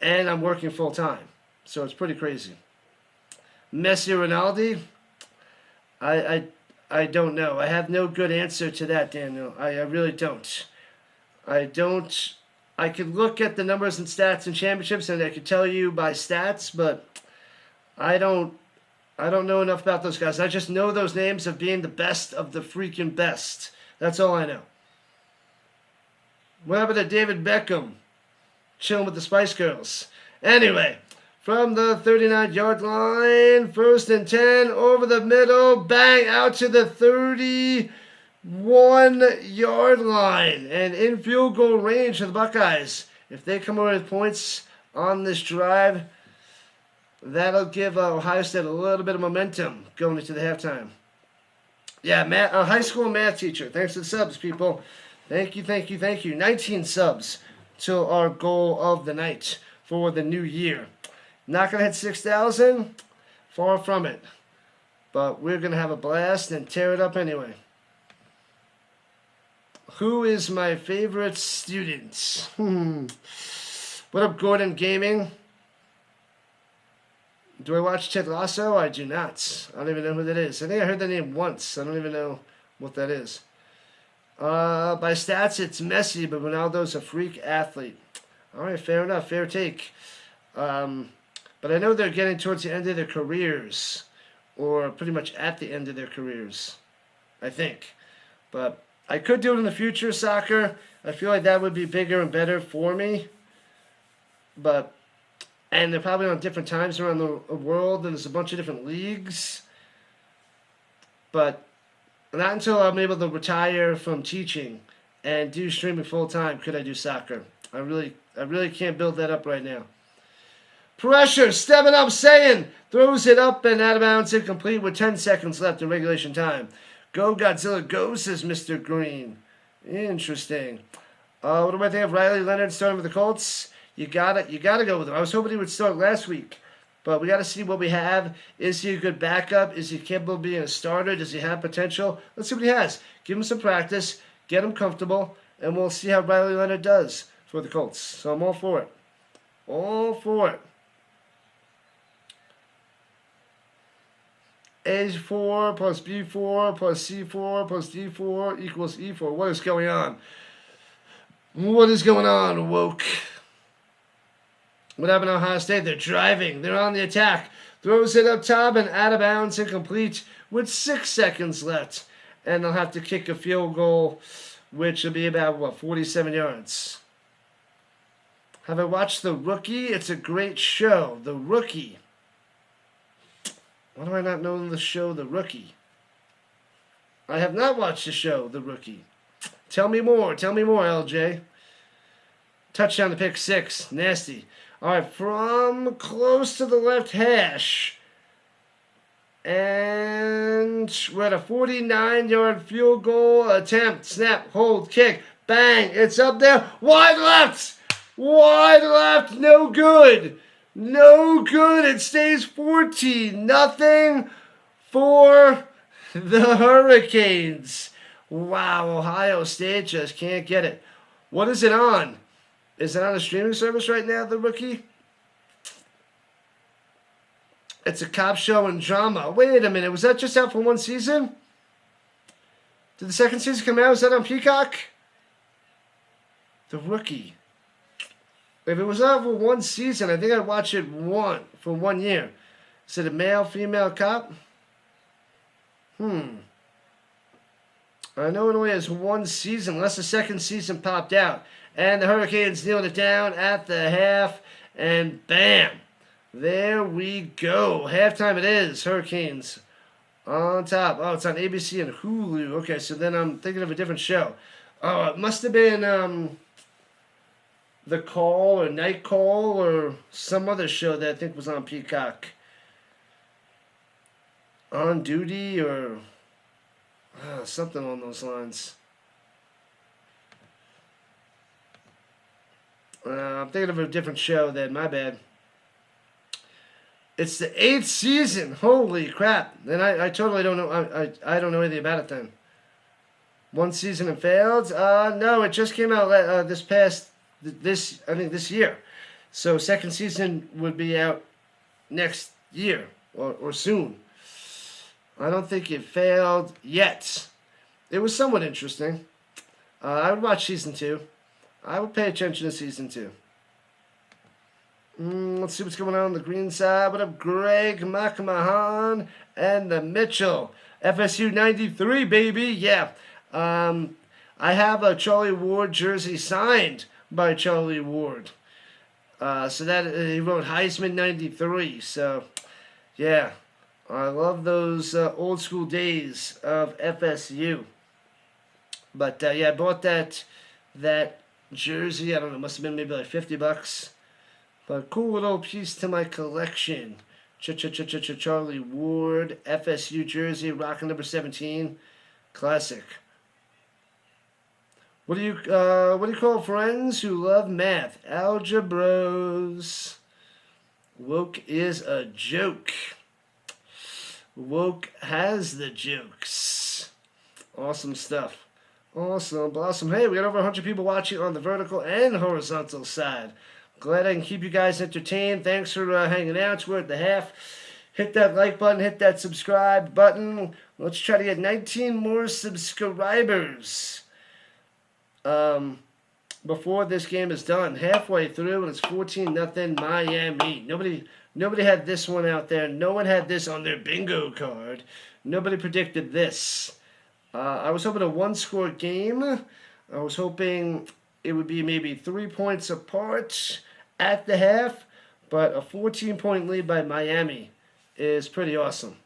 and I'm working full time, so it's pretty crazy. Messi or Ronaldo? I don't know. I have no good answer to that, Daniel. I really don't. I could look at the numbers and stats and championships, and I could tell you by stats, but I don't know enough about those guys. I just know those names of being the best of the freaking best. That's all I know. What happened to David Beckham? Chilling with the Spice Girls. Anyway, from the 39-yard line, 1st and 10, over the middle, bang, out to the 31-yard line. And in field goal range for the Buckeyes. If they come away with points on this drive, that'll give Ohio State a little bit of momentum going into the halftime. Yeah, a high school math teacher. Thanks for the subs, people. Thank you. 19 subs to our goal of the night for the new year. Not going to hit 6,000. Far from it. But we're going to have a blast and tear it up anyway. Who is my favorite student? What up, Gordon Gaming? Do I watch Ted Lasso? I do not. I don't even know who that is. I think I heard the name once. I don't even know what that is. By stats, it's Messi, but Ronaldo's a freak athlete. All right, fair enough. Fair take. But I know they're getting towards the end of their careers, or pretty much at the end of their careers, I think. But I could do it in the future, soccer. I feel like that would be bigger and better for me. And they're probably on different times around the world, and there's a bunch of different leagues. But not until I'm able to retire from teaching and do streaming full time could I do soccer. I really can't build that up right now. Pressure, stepping up, Sayin throws it up and out of bounds, incomplete with 10 seconds left in regulation time. Go Godzilla, go, says Mr. Green. Interesting. What do I think of Riley Leonard starting with the Colts? You gotta go with him. I was hoping he would start last week, but we gotta see what we have. Is he a good backup? Is he capable of being a starter? Does he have potential? Let's see what he has. Give him some practice, get him comfortable, and we'll see how Riley Leonard does for the Colts. So I'm all for it. All for it. A4 plus B4 plus C4 plus D4 equals E4. What is going on? What is going on, woke? What happened to Ohio State? They're driving. They're on the attack. Throws it up top and out of bounds, incomplete with 6 seconds left. And they'll have to kick a field goal, which will be about, 47 yards. Have I watched The Rookie? It's a great show. The Rookie. Why do I not know the show The Rookie? I have not watched the show The Rookie. Tell me more, LJ. Touchdown to pick 6. Nasty. All right, from close to the left hash. And we're at a 49-yard field goal attempt. Snap, hold, kick, bang. It's up there. Wide left. Wide left. No good. No good. It stays 14-0 for the Hurricanes. Wow, Ohio State just can't get it. What is it on? Is it on a streaming service right now, the rookie? It's a cop show and drama. Wait a minute, was that just out for one season? Did the second season come out? Was that on Peacock? The Rookie. If it was out for one season, I think I'd watch it for 1 year. Is it a male, female cop? I know it only has one season, unless the second season popped out. And the Hurricanes nailed it down at the half, and bam! There we go. Halftime it is. Hurricanes on top. Oh, it's on ABC and Hulu. Okay, so then I'm thinking of a different show. Oh, it must have been The Call or Night Call or some other show that I think was on Peacock. On Duty or something along those lines. I'm thinking of a different show then. My bad. It's the 8th season. Holy crap. And I totally don't know. I don't know anything about it then. One season and failed? No, it just came out this year. So second season would be out next year or soon. I don't think it failed yet. It was somewhat interesting. I would watch season 2. I would pay attention to season 2. Let's see what's going on the green side. What up, Greg, McMahon, and the Mitchell. FSU 93, baby. Yeah. I have a Charlie Ward jersey signed by Charlie Ward. So that he wrote Heisman 93. So, yeah. I love those old school days of FSU. But, yeah, I bought that jersey. I don't know, must have been maybe like $50. But cool little piece to my collection. Charlie Ward, FSU jersey, rocking number 17. Classic. What do you call friends who love math? Algebros. Woke is a joke. Woke has the jokes. Awesome stuff. Awesome. Hey, we got over 100 people watching on the vertical and horizontal side. Glad I can keep you guys entertained. Thanks for hanging out. We're at the half. Hit that like button. Hit that subscribe button. Let's try to get 19 more subscribers before this game is done. Halfway through, and it's 14-0 Miami. Nobody had this one out there. No one had this on their bingo card. Nobody predicted this. I was hoping a one-score game. I was hoping it would be maybe 3 points apart at the half, but a 14-point lead by Miami is pretty awesome.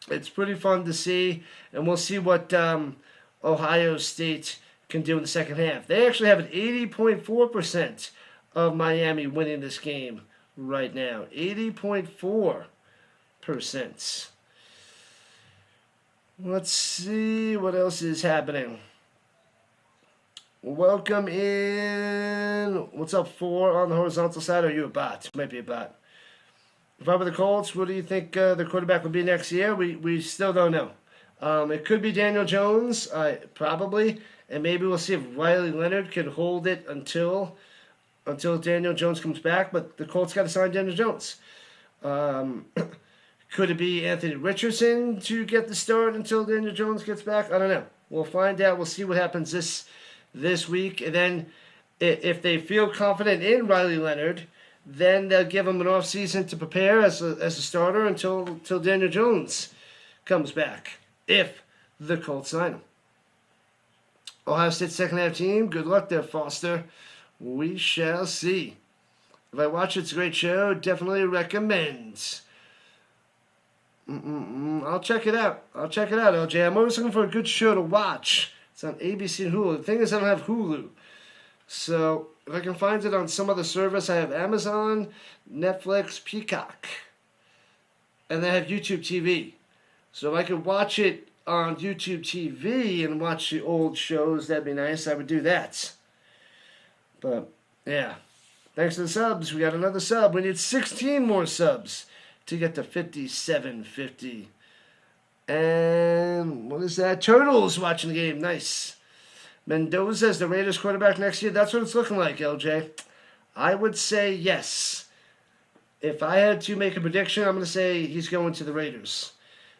It's pretty fun to see, and we'll see what Ohio State can do in the second half. They actually have an 80.4% of Miami winning this game right now. 80.4%. Let's see what else is happening. Welcome in. What's up, 4 on the horizontal side? Or are you a bot? Might be a bot. If I were the Colts, what do you think the quarterback would be next year? We still don't know. It could be Daniel Jones, probably, and maybe we'll see if Riley Leonard can hold it until Daniel Jones comes back. But the Colts got to sign Daniel Jones. Could it be Anthony Richardson to get the start until Daniel Jones gets back? I don't know. We'll find out. We'll see what happens this week. And then if they feel confident in Riley Leonard, then they'll give him an offseason to prepare as a starter until Daniel Jones comes back, if the Colts sign him. Ohio State second half team, good luck there, Foster. We shall see. If I watch it's a great show, definitely recommend. I'll check it out, LJ. I'm always looking for a good show to watch. It's on ABC and Hulu. The thing is, I don't have Hulu. So If I can find it on some other service, I have Amazon, Netflix, Peacock, and I have YouTube TV. So if I could watch it on YouTube TV and watch the old shows, that'd be nice. I would do that. But, yeah. Thanks to the subs. We got another sub. We need 16 more subs to get to 5750. And what is that? Turtles watching the game. Nice. Mendoza as the Raiders quarterback next year. That's what it's looking like, LJ. I would say yes. If I had to make a prediction, I'm going to say he's going to the Raiders.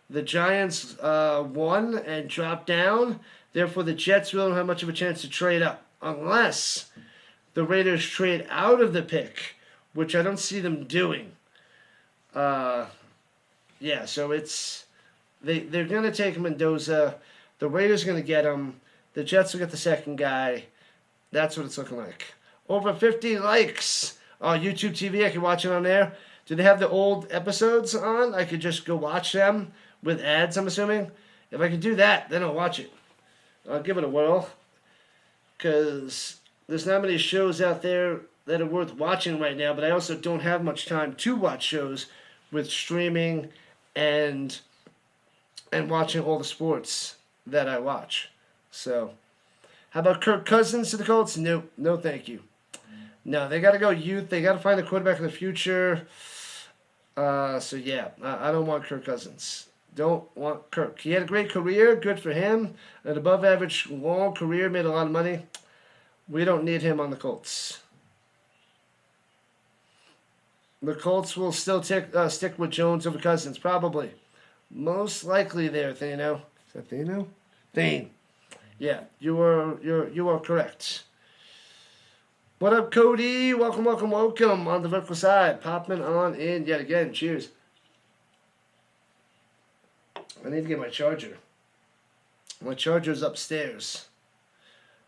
The Giants won and dropped down. Therefore, the Jets really don't have much of a chance to trade up. Unless the Raiders trade out of the pick, which I don't see them doing. Yeah, so it's... They're going to take Mendoza. The Raiders are going to get him. The Jets will get the second guy. That's what it's looking like. Over 50 likes. YouTube TV, I can watch it on there. Do they have the old episodes on? I could just go watch them with ads, I'm assuming. If I can do that, then I'll watch it. I'll give it a whirl. Because there's not many shows out there that are worth watching right now, but I also don't have much time to watch shows with streaming and watching all the sports that I watch. So, how about Kirk Cousins to the Colts? No, thank you. No, they got to go youth. They got to find a quarterback in the future. So, yeah, I don't want Kirk Cousins. Don't want Kirk. He had a great career. Good for him. An above-average long career. Made a lot of money. We don't need him on the Colts. The Colts will still stick with Jones over Cousins, probably. Most likely there, Thano. Is that Thano? Thane. Yeah, you are correct. What up, Cody? Welcome on the vertical side. Popping on in yet again. Cheers. I need to get my charger. My charger's upstairs.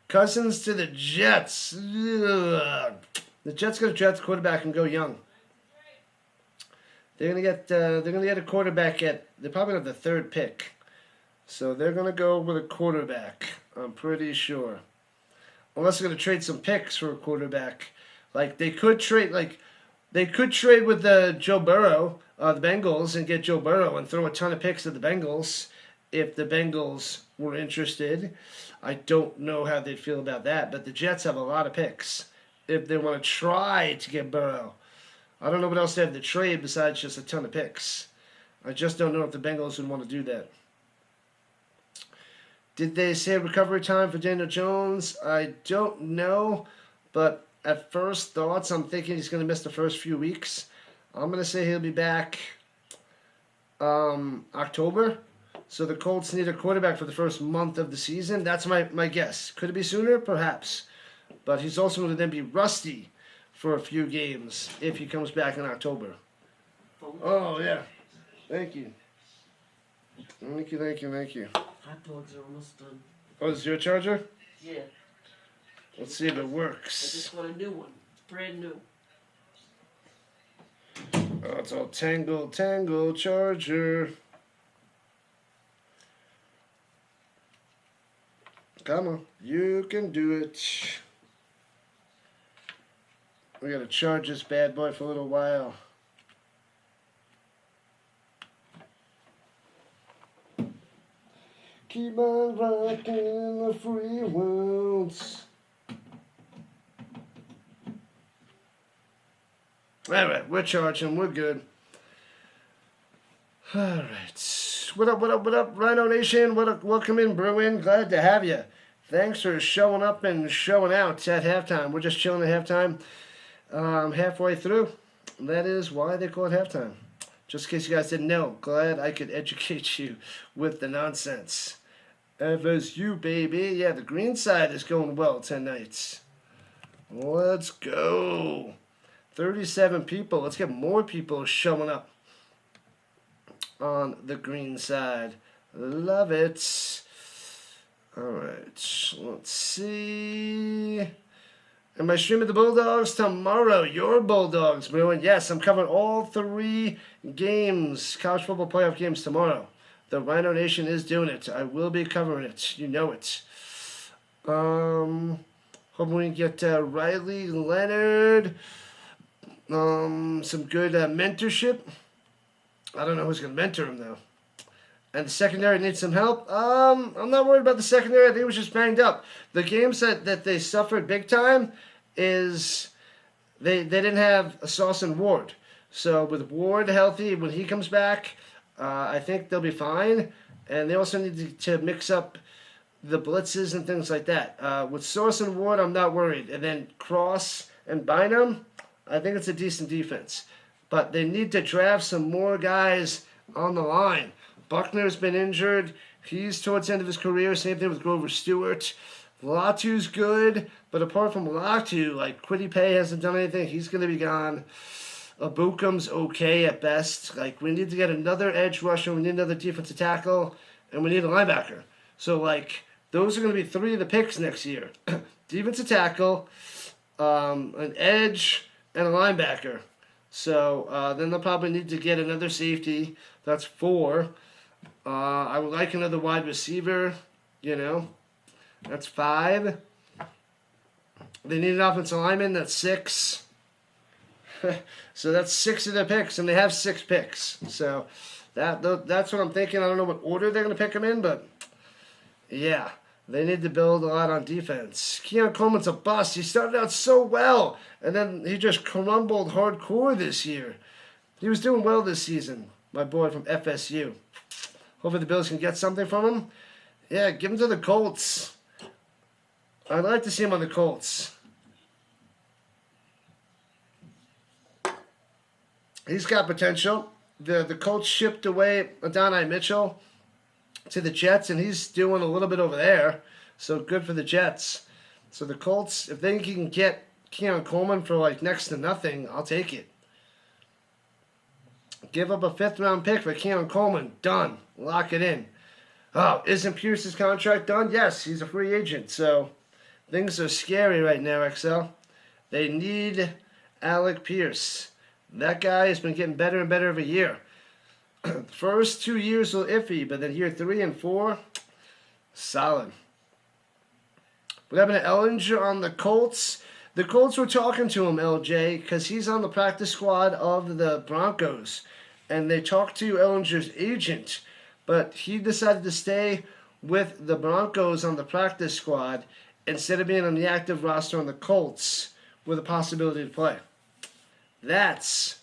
Cousins to the Jets. Ugh. The Jets got to draft a quarterback and go young. They're gonna get a quarterback they're probably have the third pick. So they're gonna go with a quarterback, I'm pretty sure. Unless they're gonna trade some picks for a quarterback. Like they could trade with Joe Burrow, the Bengals, and get Joe Burrow and throw a ton of picks at the Bengals if the Bengals were interested. I don't know how they'd feel about that, but the Jets have a lot of picks if they want to try to get Burrow. I don't know what else they have to trade besides just a ton of picks. I just don't know if the Bengals would want to do that. Did they say recovery time for Daniel Jones? I don't know, but at first thoughts, I'm thinking he's going to miss the first few weeks. I'm going to say he'll be back October. So the Colts need a quarterback for the first month of the season. That's my guess. Could it be sooner? Perhaps. But he's also going to then be rusty for a few games if he comes back in October. Oh, yeah. Thank you. Thank you. Hot dogs are almost done. Oh, is your charger? Yeah. Let's see if it I works. just want a new one. Brand new. Oh, it's all tangle charger. Come on, you can do it. We gotta charge this bad boy for a little while. Keep on rocking in the free world. Alright, we're charging, we're good. Alright. What up, Rhino Nation? Welcome in, Bruin. Glad to have you. Thanks for showing up and showing out at halftime. We're just chilling at halftime. Halfway through. That is why they call it halftime. Just in case you guys didn't know. Glad I could educate you with the nonsense. FSU, baby. Yeah, the green side is going well tonight. Let's go. 37 people. Let's get more people showing up on the green side. Love it. Alright, let's see. Am I streaming the Bulldogs tomorrow? Your Bulldogs, Bruin. Yes, I'm covering all 3 games, college football playoff games tomorrow. The Rhino Nation is doing it. I will be covering it. You know it. Hoping we can get Riley Leonard. Some good mentorship. I don't know who's going to mentor him, though. And the secondary needs some help. I'm not worried about the secondary. I think it was just banged up. The games that they suffered big time is they didn't have Sauce and Ward. So with Ward healthy, when he comes back, I think they'll be fine. And they also need to mix up the blitzes and things like that. With Sauce and Ward, I'm not worried. And then Cross and Bynum, I think it's a decent defense. But they need to draft some more guys on the line. Buckner's been injured. He's towards the end of his career. Same thing with Grover Stewart. Latu's good, but apart from Latu, like Quiddy Pay hasn't done anything. He's going to be gone. Abukum's okay at best. Like, we need to get another edge rusher. We need another defensive tackle, and we need a linebacker. So, like, those are going to be 3 of the picks next year. Defensive tackle, an edge, and a linebacker. So then they'll probably need to get another safety. That's 4. I would like another wide receiver, That's 5. They need an offensive lineman. That's 6. So that's 6 of their picks, and they have 6 picks. So that's what I'm thinking. I don't know what order they're going to pick them in, but yeah, they need to build a lot on defense. Keon Coleman's a bust. He started out so well, and then he just crumbled hardcore this year. He was doing well this season, my boy from FSU. Hopefully the Bills can get something from him. Yeah, give him to the Colts. I'd like to see him on the Colts. He's got potential. The Colts shipped away Adonai Mitchell to the Jets, and he's doing a little bit over there. So good for the Jets. So the Colts, if they can get Keon Coleman for like next to nothing, I'll take it. Give up a 5th-round pick for Keon Coleman. Done. Lock it in. Oh, isn't Pierce's contract done? Yes, he's a free agent. So things are scary right now, XL. They need Alec Pierce. That guy has been getting better and better every year. The first 2 years were iffy, but then year 3 and 4, solid. What happened to Ellinger on the Colts? The Colts were talking to him, LJ, because he's on the practice squad of the Broncos. And they talked to Ellinger's agent, but he decided to stay with the Broncos on the practice squad instead of being on the active roster on the Colts with a possibility to play. That's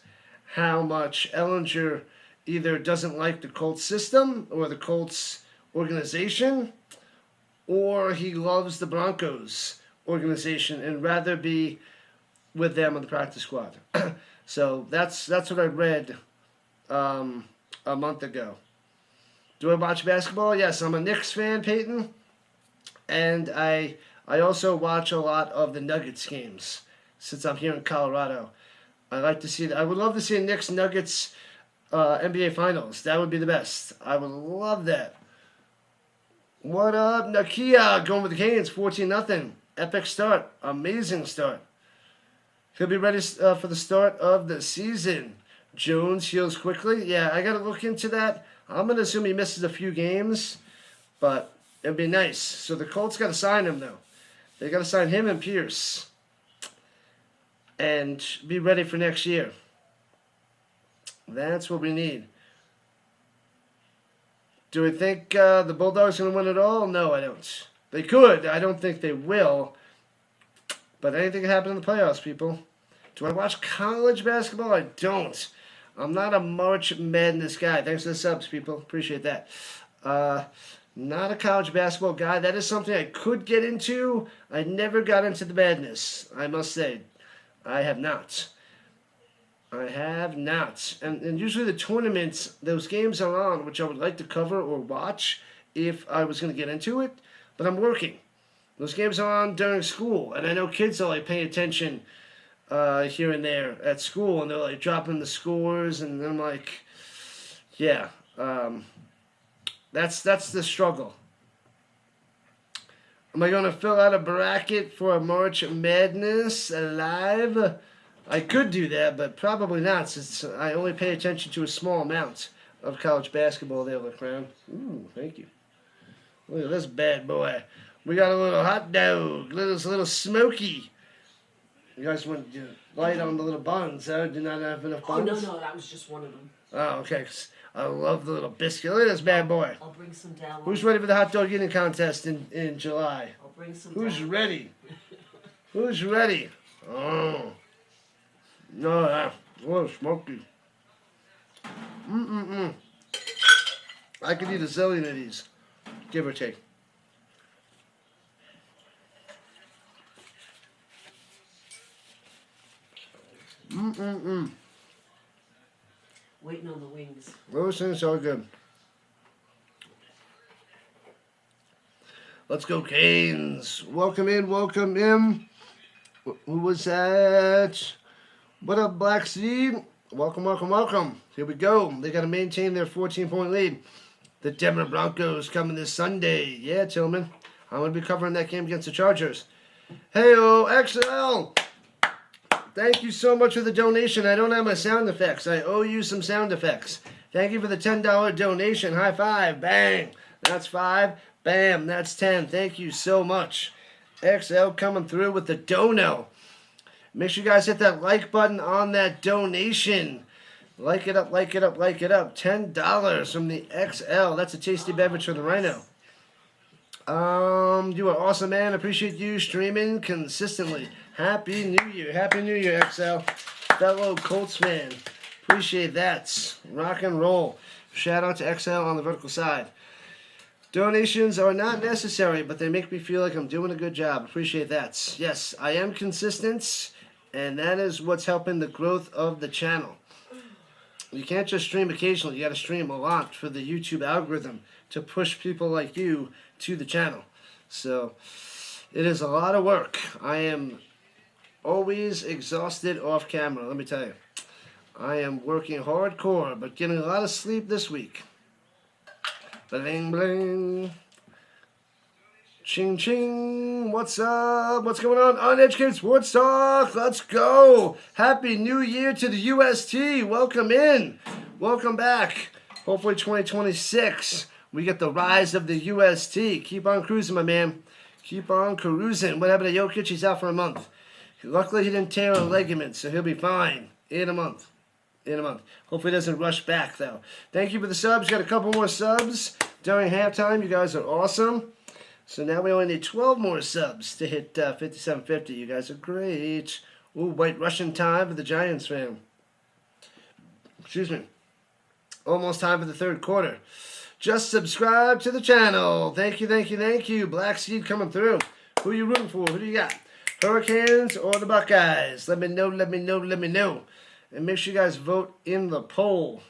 how much Ellinger either doesn't like the Colts system or the Colts organization, or he loves the Broncos organization and rather be with them on the practice squad. So that's what I read a month ago. Do I watch basketball? Yes, I'm a Knicks fan, Peyton, and I also watch a lot of the Nuggets games since I'm here in Colorado. I would love to see a Knicks Nuggets NBA Finals. That would be the best. I would love that. What up, Nakia? Going with the Canes, 14-0. Epic start. Amazing start. He'll be ready for the start of the season. Jones heals quickly. Yeah, I got to look into that. I'm going to assume he misses a few games, but it'd be nice. So the Colts got to sign him, though. They got to sign him and Pierce and be ready for next year. That's what we need. Do we think the Bulldogs are going to win it all? No, I don't. They could. I don't think they will. But anything can happen in the playoffs, people. Do I watch college basketball? I don't. I'm not a March Madness guy. Thanks for the subs, people. Appreciate that. Not a college basketball guy. That is something I could get into. I never got into the madness, I must say. I have not. And usually the tournaments, those games are on, which I would like to cover or watch if I was going to get into it. But I'm working. Those games are on during school. And I know kids are like paying attention here and there at school. And they're like dropping the scores. And I'm like, yeah. That's the struggle. Am I going to fill out a bracket for a March Madness live? I could do that, but probably not, since I only pay attention to a small amount of college basketball there, LeCrown. Ooh, thank you. Look at this bad boy. We got a little hot dog, little smoky. You guys want light on the little buns, huh? Do not have enough Oh, buns? no, that was just one of them. Oh, okay. 'Cause I love the little biscuit. Look at this bad boy. I'll bring some down. Who's ready for the hot dog eating contest in July? I'll bring some Who's down. ready? Who's ready? Oh. No, that's a little smoky. I could eat a zillion of these, give or take. Waiting on the wings. Those things are good. Let's go, Canes. Welcome in, welcome in. Who was that? What up, Black Seed? Welcome, welcome, welcome. Here we go. They got to maintain their 14-point lead. The Denver Broncos coming this Sunday. Yeah, Tillman. I'm going to be covering that game against the Chargers. Hey-o, XL. Thank you so much for the donation. I don't have my sound effects. I owe you some sound effects. Thank you for the $10 donation. High five. Bang. That's 5. Bam. That's 10. Thank you so much. XL coming through with the dono. Make sure you guys hit that like button on that donation. Like it up, like it up, like it up. $10 from the XL. That's a tasty beverage from the Rhino. You are awesome, man. Appreciate you streaming consistently. Happy New Year. Happy New Year, XL. Fellow Colts fan. Appreciate that. Rock and roll. Shout out to XL on the vertical side. Donations are not necessary, but they make me feel like I'm doing a good job. Appreciate that. Yes, I am consistent, and that is what's helping the growth of the channel. You can't just stream occasionally. You got to stream a lot for the YouTube algorithm to push people like you to the channel. So it is a lot of work. I am always exhausted off camera, let me tell you. I am working hardcore, but getting a lot of sleep this week. Bling, bling. Ching, ching. What's up? What's going on? Uneducated Sports Talk. Let's go. Happy New Year to the UST. Welcome in. Welcome back. Hopefully 2026, we get the rise of the UST. Keep on cruising, my man. Keep on cruising. What happened to Jokic? He's out for a month. Luckily, he didn't tear a ligament, so he'll be fine in a month. Hopefully, he doesn't rush back, though. Thank you for the subs. Got a couple more subs during halftime. You guys are awesome. So now we only need 12 more subs to hit 5750. You guys are great. Ooh, White Russian time for the Giants fan. Excuse me. Almost time for the third quarter. Just subscribe to the channel. Thank you, thank you, thank you. Black Seed coming through. Who are you rooting for? Who do you got? Hurricanes or the Buckeyes? Let me know, let me know, let me know. And make sure you guys vote in the poll.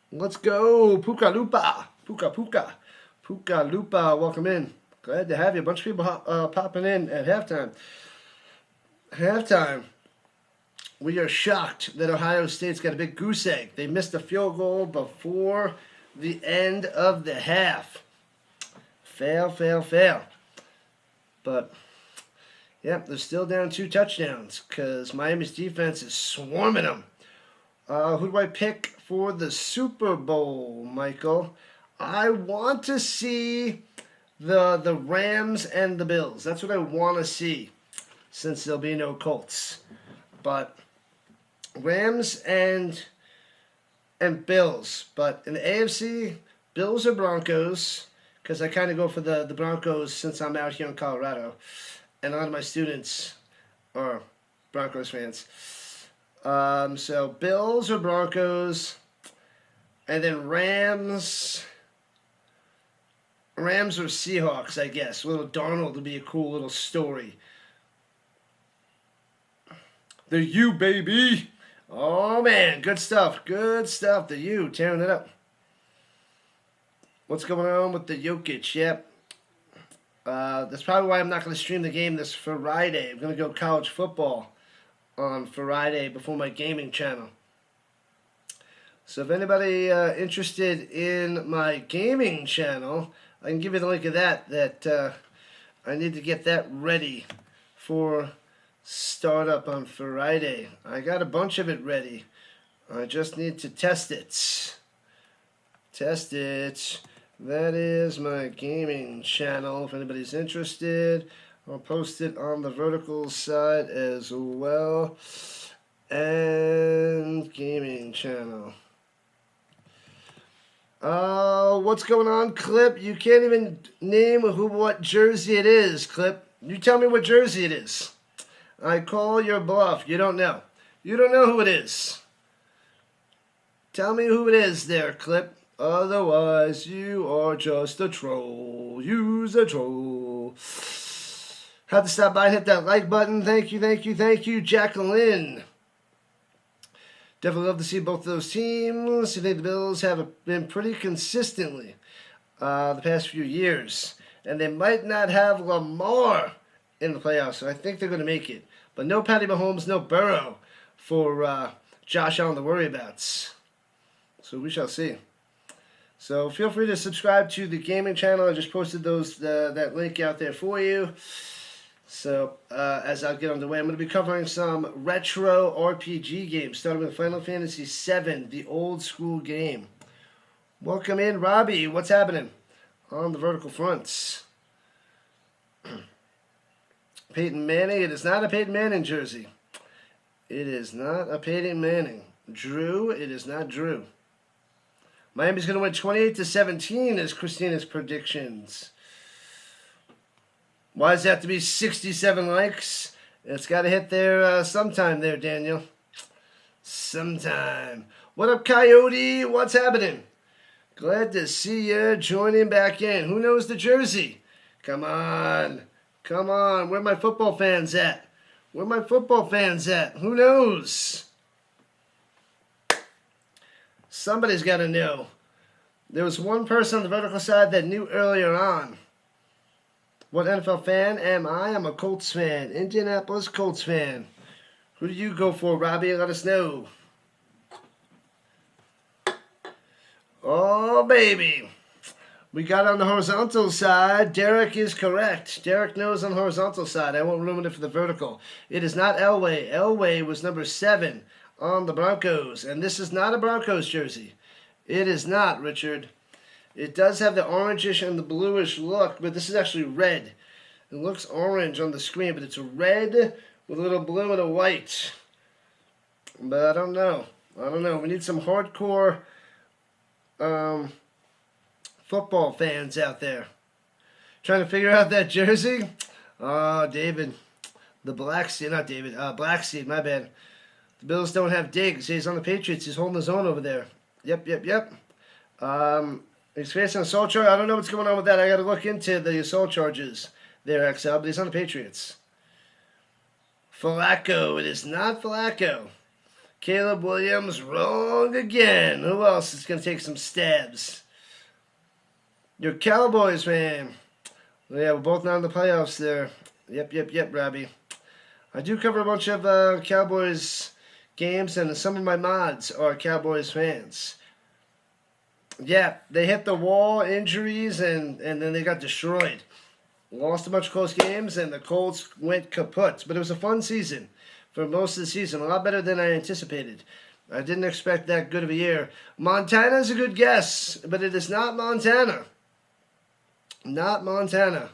Let's go. Puka Lupa. Puka Puka. Puka Lupa, welcome in. Glad to have you. A bunch of people popping in at halftime. Halftime. We are shocked that Ohio State's got a big goose egg. They missed a field goal before the end of the half. Fail, fail, fail. But, yeah, they're still down 2 touchdowns because Miami's defense is swarming them. Who do I pick for the Super Bowl, Michael? I want to see the Rams and the Bills. That's what I want to see since there'll be no Colts. But Rams and Bills. But in the AFC, Bills or Broncos, because I kind of go for the Broncos since I'm out here in Colorado. And a lot of my students are Broncos fans. So Bills or Broncos, and then Rams or Seahawks, I guess. A little Darnold would be a cool little story. The U, baby. Oh, man. Good stuff. Good stuff. The U, tearing it up. What's going on with the Jokic? Yep. That's probably why I'm not going to stream the game this Friday. I'm going to go college football on Friday before my gaming channel. So if anybody interested in my gaming channel, I can give you the link of that I need to get that ready for startup on Friday. I got a bunch of it ready. I just need to test it. That is my gaming channel. If anybody's interested, I'll post it on the vertical side as well. And gaming channel. What's going on, Clip? You can't even name what jersey it is, Clip. You tell me what jersey it is. I call your bluff. You don't know. You don't know who it is. Tell me who it is there, Clip. Otherwise, you are just a troll. You's a troll. Have to stop by and hit that like button. Thank you, thank you, thank you, Jacqueline. Definitely love to see both of those teams. I think the Bills have been pretty consistently the past few years. And they might not have Lamar in the playoffs, so I think they're going to make it. But no Patty Mahomes, no Burrow for Josh Allen to worry about. So we shall see. So feel free to subscribe to the gaming channel. I just posted that link out there for you. So as I'll get underway, I'm going to be covering some retro RPG games, starting with Final Fantasy VII, the old school game. Welcome in, Robbie. What's happening on the vertical fronts? Peyton Manning. It is not a Peyton Manning jersey. It is not a Peyton Manning. Drew. It is not Drew. Miami's going to win 28-17 as Christina's predictions. Why does it have to be 67 likes? It's got to hit there sometime there, Daniel. Sometime. What up, Coyote? What's happening? Glad to see you joining back in. Who knows the jersey? Come on. Come on. Where my football fans at? Where my football fans at? Who knows? Somebody's got to know. There was one person on the vertical side that knew earlier on. What NFL fan am I? I'm a Colts fan. Indianapolis Colts fan. Who do you go for, Robbie? Let us know. Oh, baby. We got on the horizontal side. Derek is correct. Derek knows on the horizontal side. I won't ruin it for the vertical. It is not Elway. Elway was number 7 on the Broncos. And this is not a Broncos jersey. It is not, Richard. It does have the orangish and the bluish look, but this is actually red. It looks orange on the screen, but it's a red with a little blue and a white. But I don't know. We need some hardcore football fans out there. Trying to figure out that jersey? Oh, David. The Black Seed, not David. Black Seed, my bad. The Bills don't have Diggs. He's on the Patriots. He's holding his own over there. Yep. He's facing assault charge. I don't know what's going on with that. I got to look into the assault charges there, XL, but he's on the Patriots. Flacco. It is not Flacco. Caleb Williams, wrong again. Who else is going to take some stabs? Your Cowboys, man. Yeah, we're both not in the playoffs there. Yep, Robbie. I do cover a bunch of Cowboys games, and some of my mods are Cowboys fans. Yeah, they hit the wall, injuries, and then they got destroyed. Lost a bunch of close games, and the Colts went kaput. But it was a fun season for most of the season, a lot better than I anticipated. I didn't expect that good of a year. Montana's a good guess, but it is not Montana. Not Montana.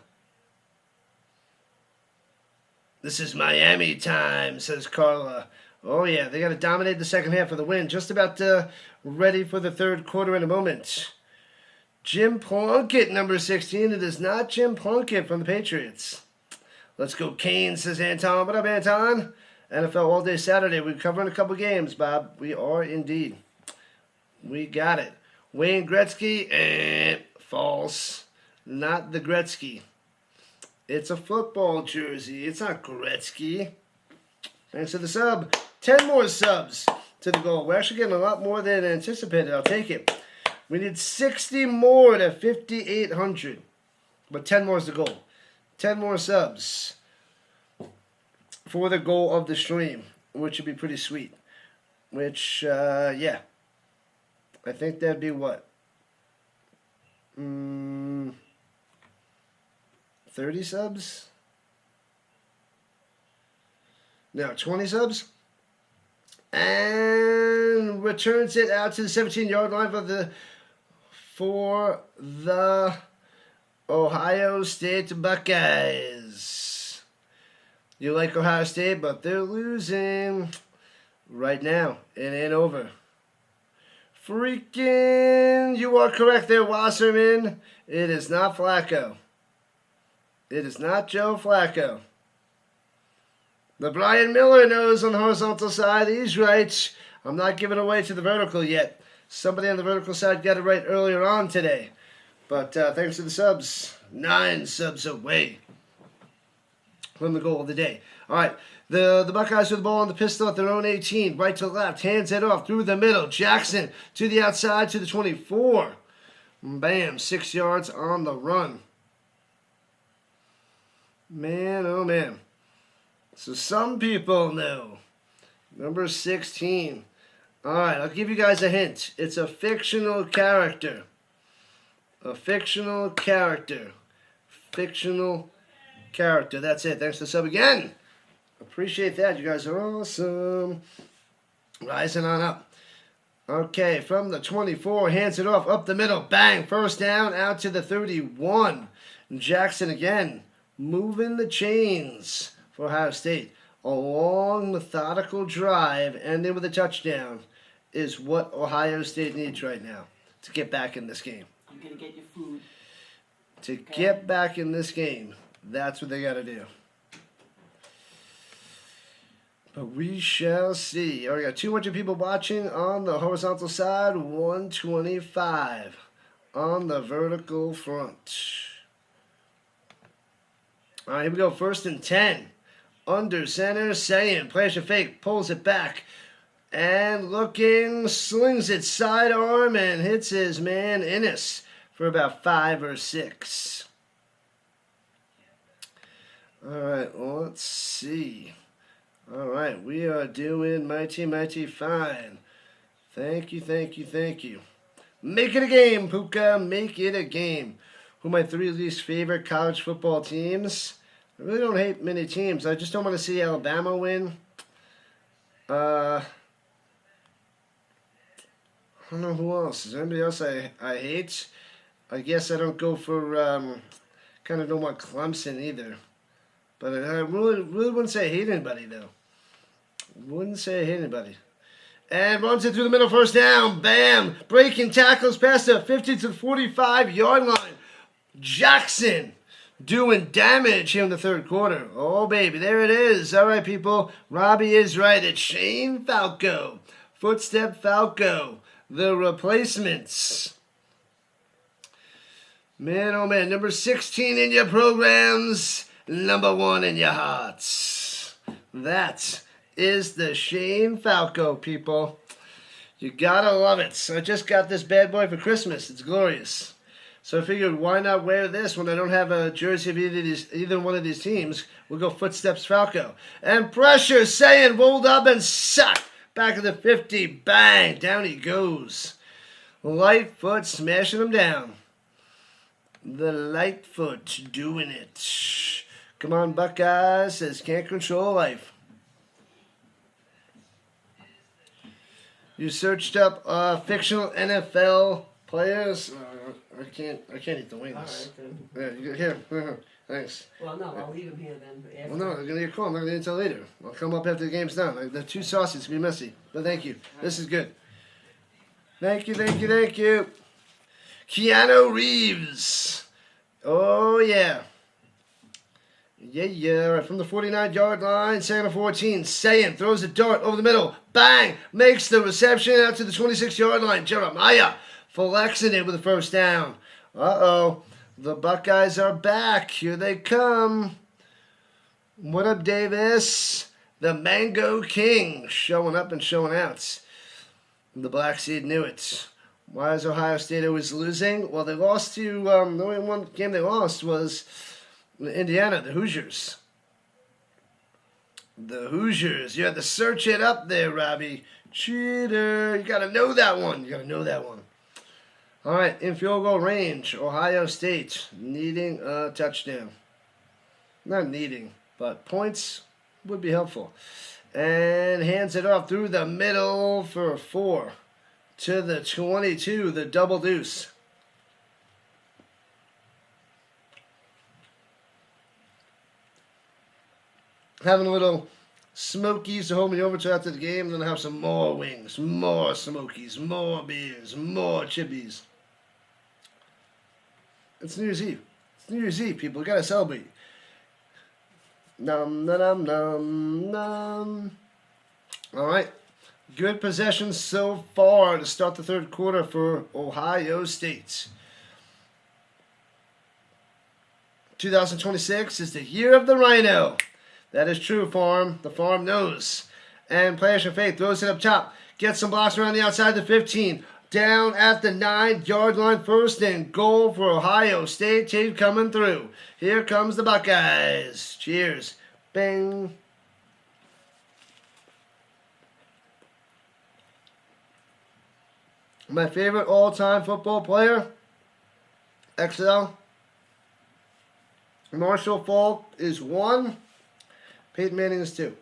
This is Miami time, says Carla. Oh, yeah, they got to dominate the second half of the win. Just about ready for the third quarter in a moment. Jim Plunkett, number 16. It is not Jim Plunkett from the Patriots. Let's go, Kane, says Anton. What up, Anton? NFL All Day Saturday. We're covering a couple games, Bob. We are indeed. We got it. Wayne Gretzky, false. Not the Gretzky. It's a football jersey. It's not Gretzky. Thanks for the sub. 10 more subs to the goal. We're actually getting a lot more than anticipated. I'll take it. We need 60 more to 5,800. But 10 more is the goal. 10 more subs for the goal of the stream, which would be pretty sweet. Which, yeah. I think that'd be what? 30 subs? No, 20 subs? And returns it out to the 17-yard line for the for the Ohio State Buckeyes. You like Ohio State, but they're losing right now in Andover. Freaking, you are correct there, Wasserman. It is not Flacco. It is not Joe Flacco. The Brian Miller knows on the horizontal side. He's right. I'm not giving away to the vertical yet. Somebody on the vertical side got it right earlier on today. But thanks to the subs. 9 subs away from the goal of the day. All right. The Buckeyes with the ball on the pistol at their own 18. Right to left. Hands it off through the middle. Jackson to the outside to the 24. Bam. 6 yards on the run. Man, oh man. So some people know. Number 16. All right, I'll give you guys a hint. It's a fictional character. A fictional character. Fictional character. That's it. Thanks for the sub again. Appreciate that. You guys are awesome. Rising on up. Okay, from the 24, hands it off, up the middle. Bang, first down, out to the 31. Jackson again, moving the chains for Ohio State. A long, methodical drive, ending with a touchdown, is what Ohio State needs right now to get back in this game. I'm going to get your food. To get back in this game, that's what they got to do. But we shall see. All right, got 200 people watching on the horizontal side, 125 on the vertical front. All right, here we go. 1st and 10. Under center, Sayin. Plays a fake, pulls it back. And looking, slings it sidearm and hits his man Innes for about 5 or 6. All right, let's see. All right, we are doing mighty fine. Thank you, thank you, thank you. Make it a game, Puka. Make it a game. Who are my 3 least favorite college football teams? I really don't hate many teams. I just don't want to see Alabama win. I don't know who else. Is there anybody else I hate? I guess I don't go for, kind of don't want Clemson either. But I really wouldn't say I hate anybody, though. Wouldn't say I hate anybody. And runs it through the middle, first down. Bam! Breaking tackles past the 50 to 45-yard line. Jackson doing damage here in the third quarter. Oh, baby, there it is. All right, people. Robbie is right. It's Shane Falco. Footstep Falco. The replacements. Man, oh, man. Number 16 in your programs. Number 1 in your hearts. That is the Shane Falco, people. You gotta love it. I just got this bad boy for Christmas. It's glorious. So I figured, why not wear this when I don't have a jersey of either one of these teams? We'll go Footsteps Falco. And pressure, Sayin rolled up and sacked. Back of the 50, bang, down he goes. Lightfoot smashing him down. The Lightfoot doing it. Come on, Buckeyes, says can't control life. You searched up fictional NFL players. I can't eat the wings. All right, then. Yeah, here. Thanks. Well, no, I'll leave him here then. After. Well, no, I'm gonna get a call. I'm not gonna eat until later. I'll come up after the game's done. The 2 sauces can be messy, but thank you. This is good. Thank you. Keanu Reeves. Oh yeah. Yeah. Right from the 49-yard line, 2nd and 14. Sayin throws a dart over the middle. Bang! Makes the reception out to the 26-yard line. Jeremiah flexing it with the first down. Uh-oh. The Buckeyes are back. Here they come. What up, Davis? The Mango King showing up and showing out. The Black Seed knew it. Why is Ohio State always losing? Well, they lost to, the only one game they lost was Indiana, the Hoosiers. The Hoosiers. You had to search it up there, Robbie. Cheater. You got to know that one. All right, in field goal range, Ohio State needing a touchdown. Not needing, but points would be helpful. And hands it off through the middle for 4 to the 22, the double deuce. having a little Smokies to hold me over till after the game, and then I'll have some more wings, more Smokies, more beers, more chippies. It's New Year's Eve. It's New Year's Eve, people. We gotta celebrate. Num, num, num, num. All right. Good possessions so far to start the third quarter for Ohio State. 2026 is the year of the Rhino. That is true, Farm. The Farm knows. And Player Faith throws it up top. Gets some blocks around the outside the 15. Down at the 9-yard line. First and goal for Ohio State. Tape coming through. Here comes the Buckeyes. Cheers. Bang. My favorite all-time football player, XL. Marshall Faulk is 1. Peyton Manning is 2.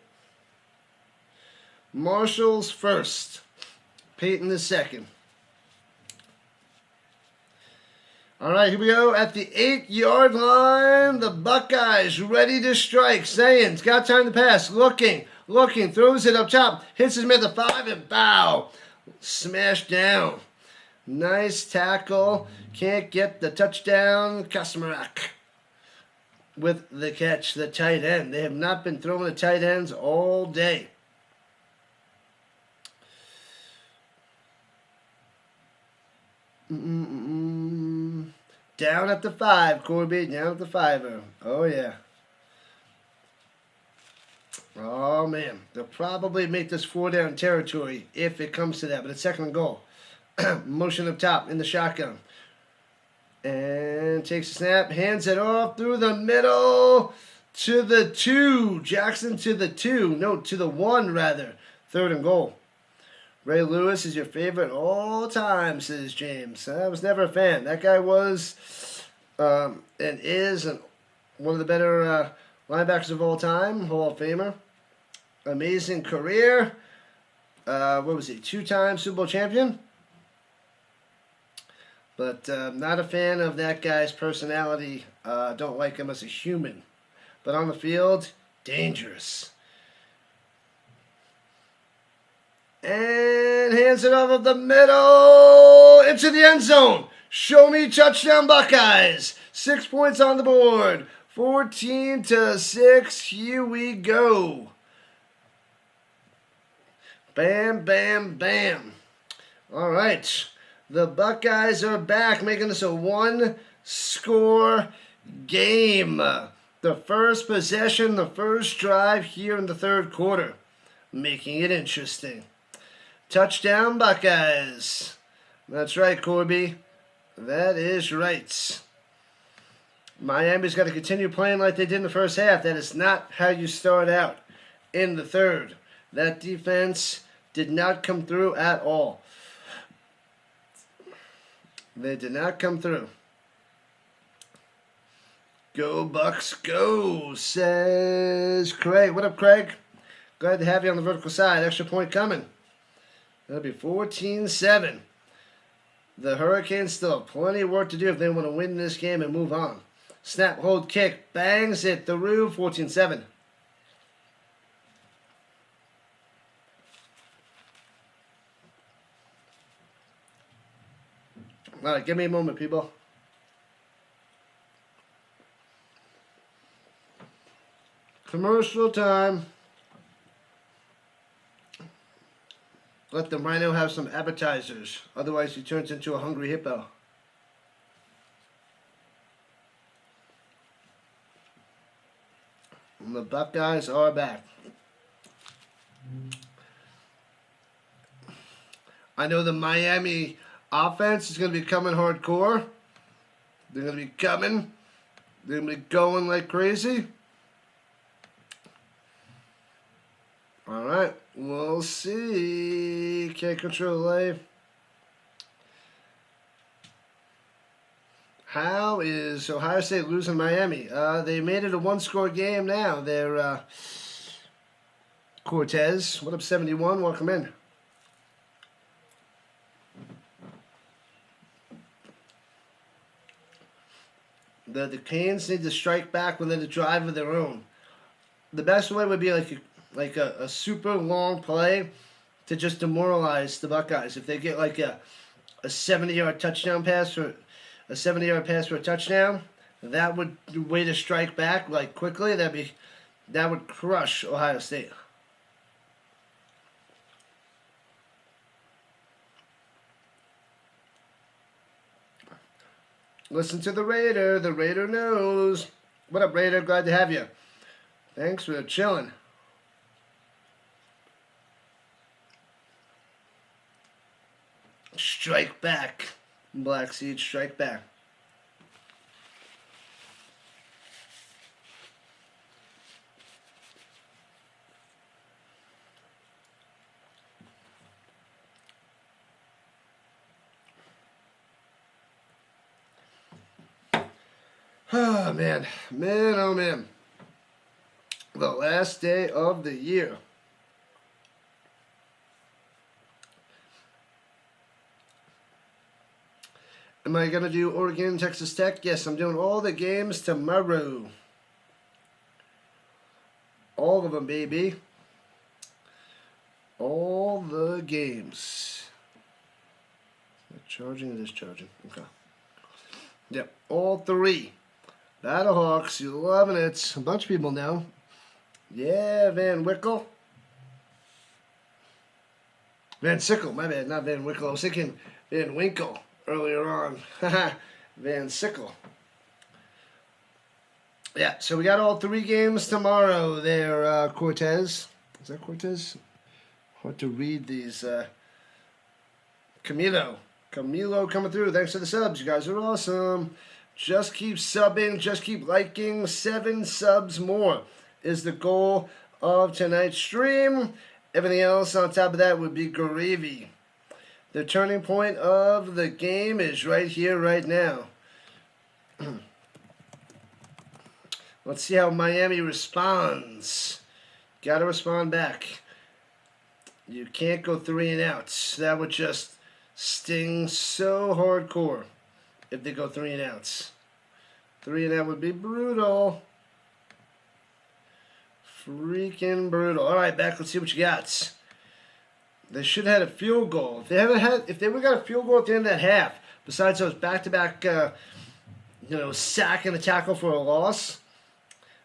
Marshall's first. Peyton is second. All right, here we go. At the 8-yard line, the Buckeyes ready to strike. Sayins got time to pass. Looking. Throws it up top. Hits him at the 5 and bow. Smashed down. Nice tackle. Can't get the touchdown. Kasmarak with the catch, the tight end. They have not been throwing the tight ends all day. Down at the 5, Corby. Down at the 5. Oh, yeah. Oh, man. They'll probably make this 4-down territory if it comes to that. But it's second and goal. Motion up top in the shotgun. And takes a snap. Hands it off through the middle to the 2. Jackson to the 2. No, to the 1, rather. Third and goal. Ray Lewis is your favorite all time, says James. I was never a fan. That guy was and is one of the better linebackers of all time. Hall of Famer. Amazing career. What was he? 2-time Super Bowl champion. But not a fan of that guy's personality. Don't like him as a human. But on the field, dangerous. And hands it off of the middle into the end zone. Show me touchdown Buckeyes. 6 points on the board. 14-6. Here we go. Bam, bam, bam. All right. The Buckeyes are back, making this a 1-score game. The first possession, the first drive here in the third quarter. Making it interesting. Touchdown Buckeyes. That's right, Corby. That is right. Miami's got to continue playing like they did in the first half. That is not how you start out in the third. That defense did not come through at all. They did not come through. Go Bucks, go, says Craig. What up, Craig? Glad to have you on the vertical side. Extra point coming. That'll be 14-7. The Hurricanes still have plenty of work to do if they want to win this game and move on. Snap, hold, kick. Bangs it through. 14-7. All right, give me a moment, people. Commercial time. Let the Rhino have some appetizers. Otherwise, he turns into a hungry hippo. And the Buckeyes are back. I know the Miami offense is going to be coming hardcore. They're going to be coming. They're going to be going like crazy. All right. We'll see. Can't control life. How is Ohio State losing Miami? They made it a 1-score game now. They're Cortez. What up, 71? Welcome in. The Canes need to strike back within a drive of their own. the best way would be like a super long play to just demoralize the Buckeyes. If they get like a 70-yard touchdown pass for a 70-yard pass for a touchdown, that would way to strike back like quickly. That would crush Ohio State. Listen to the Raider. The Raider knows. What up, Raider? Glad to have you. Thanks for chilling. Strike back. Black Seed, strike back. Oh, man. Man, oh, man. The last day of the year. Am I going to do Oregon, Texas Tech? Yes, I'm doing all the games tomorrow. All of them, baby. All the games. Is it charging? It is charging. Okay. Yep, all three. Battlehawks, you loving it. A bunch of people know. Yeah, Van Wickle. Van Sickle, my bad, not Van Wickle. I was thinking Van Winkle earlier on. Van Sickle. Yeah, so we got all three games tomorrow there, Cortez. Is that Cortez? Hard to read these. Camilo coming through. Thanks for the subs. You guys are awesome. Just keep subbing. Just keep liking. 7 subs more is the goal of tonight's stream. Everything else on top of that would be gravy. The turning point of the game is right here, right now. Let's see how Miami responds. Got to respond back. You can't go 3 and outs. That would just sting so hardcore if they go 3 and outs. 3 and out would be brutal. Freaking brutal. All right, back. Let's see what you got. They should have had a field goal. If they would have got a field goal at the end of that half, besides those back-to-back, sack and a tackle for a loss,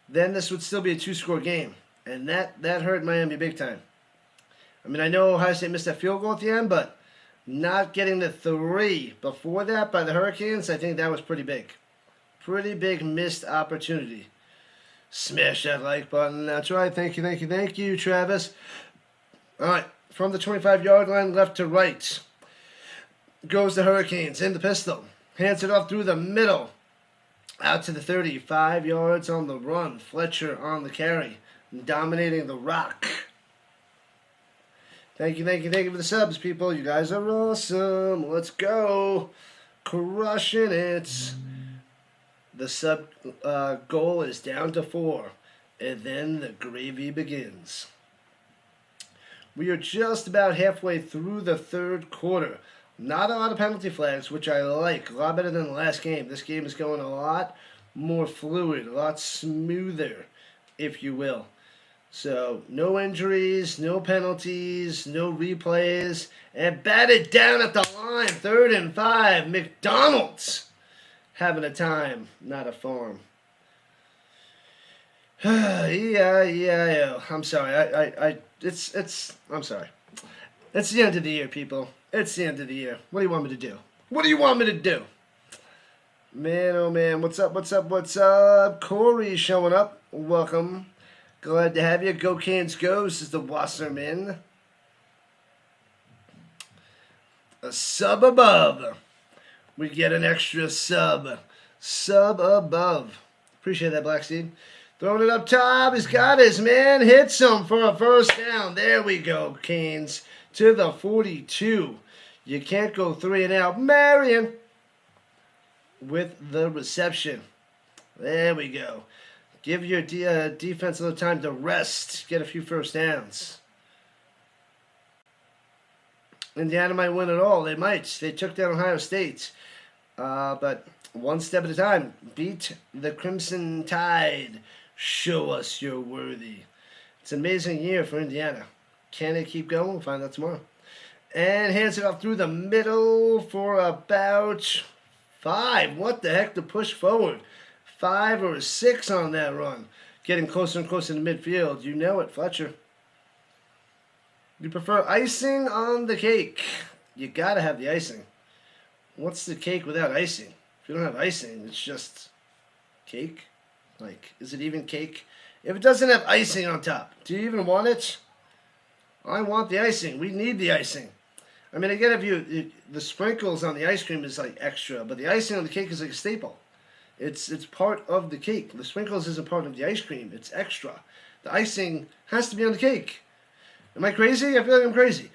then this would still be a 2-score game, and that hurt Miami big time. I mean, I know Ohio State missed that field goal at the end, but not getting the 3 before that by the Hurricanes, I think that was pretty big. Pretty big missed opportunity. Smash that like button. That's right. Thank you, Travis. All right. From the 25-yard line, left to right, goes the Hurricanes in the pistol. Hands it off through the middle. Out to the 30. 5 yards on the run. Fletcher on the carry. Dominating the rock. Thank you for the subs, people. You guys are awesome. Let's go. Crushing it. The sub goal is down to 4. And then the gravy begins. We are just about halfway through the third quarter. Not a lot of penalty flags, which I like. A lot better than the last game. This game is going a lot more fluid, a lot smoother, if you will. So, no injuries, no penalties, no replays, and batted down at the line. 3rd and 5. McDonald's having a time, not a farm. Yeah. I'm sorry. I'm sorry. It's the end of the year, people. It's the end of the year. What do you want me to do? Man, oh man. What's up? Corey's showing up. Welcome. Glad to have you. Go Canes Go. This is the Wasserman. A sub above. We get an extra sub. Sub above. Appreciate that, Black Seed. Throwing it up top. He's got his man. Hits him for a first down. There we go, Canes. To the 42. You can't go 3 and out. Marion with the reception. There we go. Give your defense a little time to rest. Get a few first downs. Indiana might win it all. They might. They took down Ohio State. But one step at a time. Beat the Crimson Tide. Show us you're worthy. It's an amazing year for Indiana. Can it keep going? We'll find out tomorrow. And hands it up through the middle for about 5. What the heck to push forward? 5 or 6 on that run. Getting closer and closer to midfield. You know it, Fletcher. You prefer icing on the cake. You gotta have the icing. What's the cake without icing? If you don't have icing, it's just cake. Like, is it even cake? If it doesn't have icing on top, do you even want it? I want the icing. We need the icing. I mean, again, the sprinkles on the ice cream is like extra, but the icing on the cake is like a staple. It's part of the cake. The sprinkles isn't part of the ice cream. It's extra. The icing has to be on the cake. Am I crazy? I feel like I'm crazy.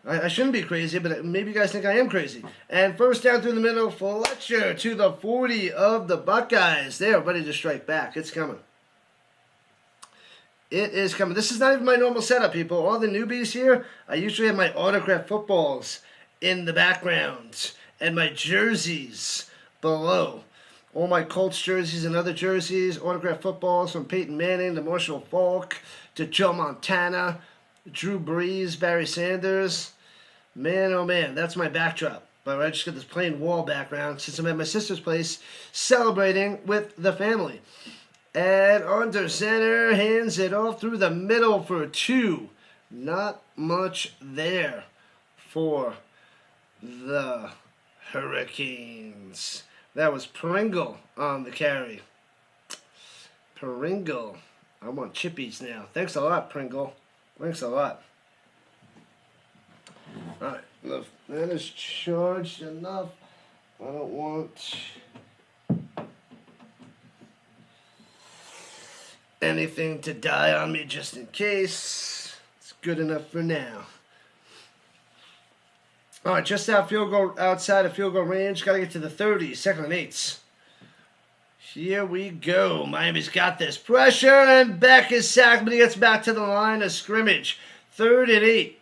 I shouldn't be crazy, but maybe you guys think I am crazy. And first down through the middle, Fletcher to the 40 of the Buckeyes. They are ready to strike back. It's coming. It is coming. This is not even my normal setup, people. All the newbies here, I usually have my autographed footballs in the background and my jerseys below. All my Colts jerseys and other jerseys, autographed footballs from Peyton Manning to Marshall Faulk to Joe Montana, Drew Brees, Barry Sanders. Man, oh man, that's my backdrop. But I just got this plain wall background since I'm at my sister's place celebrating with the family. And under center, hands it off through the middle for 2. Not much there for the Hurricanes. That was Pringle on the carry. Pringle. I want chippies now. Thanks a lot, Pringle. Thanks a lot. Alright, that is charged enough. I don't want anything to die on me just in case. It's good enough for now. Alright, just outside of field goal range. Got to get to the 30, 2nd and 8. Here we go. Miami's got this. Pressure, and Beck is sacked, but he gets back to the line of scrimmage. 3rd and 8.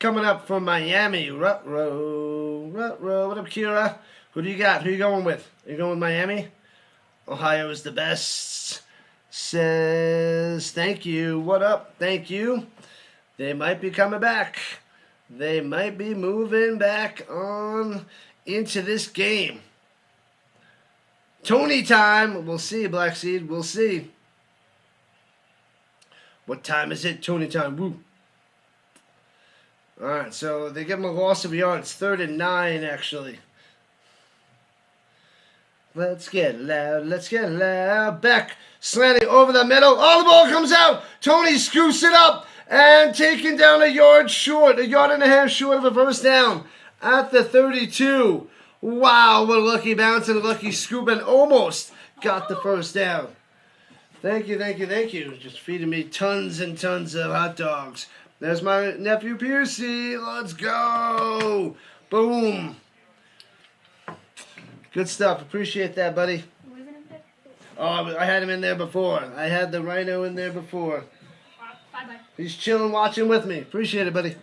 Coming up from Miami. Ruh-roh. What up, Kira? Who do you got? Who are you going with? Are you going with Miami? Ohio is the best. Says, thank you. What up? Thank you. They might be coming back. They might be moving back on into this game. Tony time. We'll see, Black Seed. We'll see. What time is it? Tony time. Woo. All right, so they give him a loss of yards. 3rd and 9, actually. Let's get loud. Let's get loud. Beck slanting over the middle. Oh, the ball comes out. Tony scoops it up and taken down a yard short, a yard and a half short of a first down at the 32. Wow, what a lucky bounce and a lucky scoop, and almost got the first down. Thank you, thank you, thank you. Just feeding me tons and tons of hot dogs. There's my nephew Piercy. Let's go. Boom. Good stuff. Appreciate that, buddy. Oh, I had him in there before. I had the Rhino in there before. Bye-bye. He's chilling, watching with me. Appreciate it, buddy.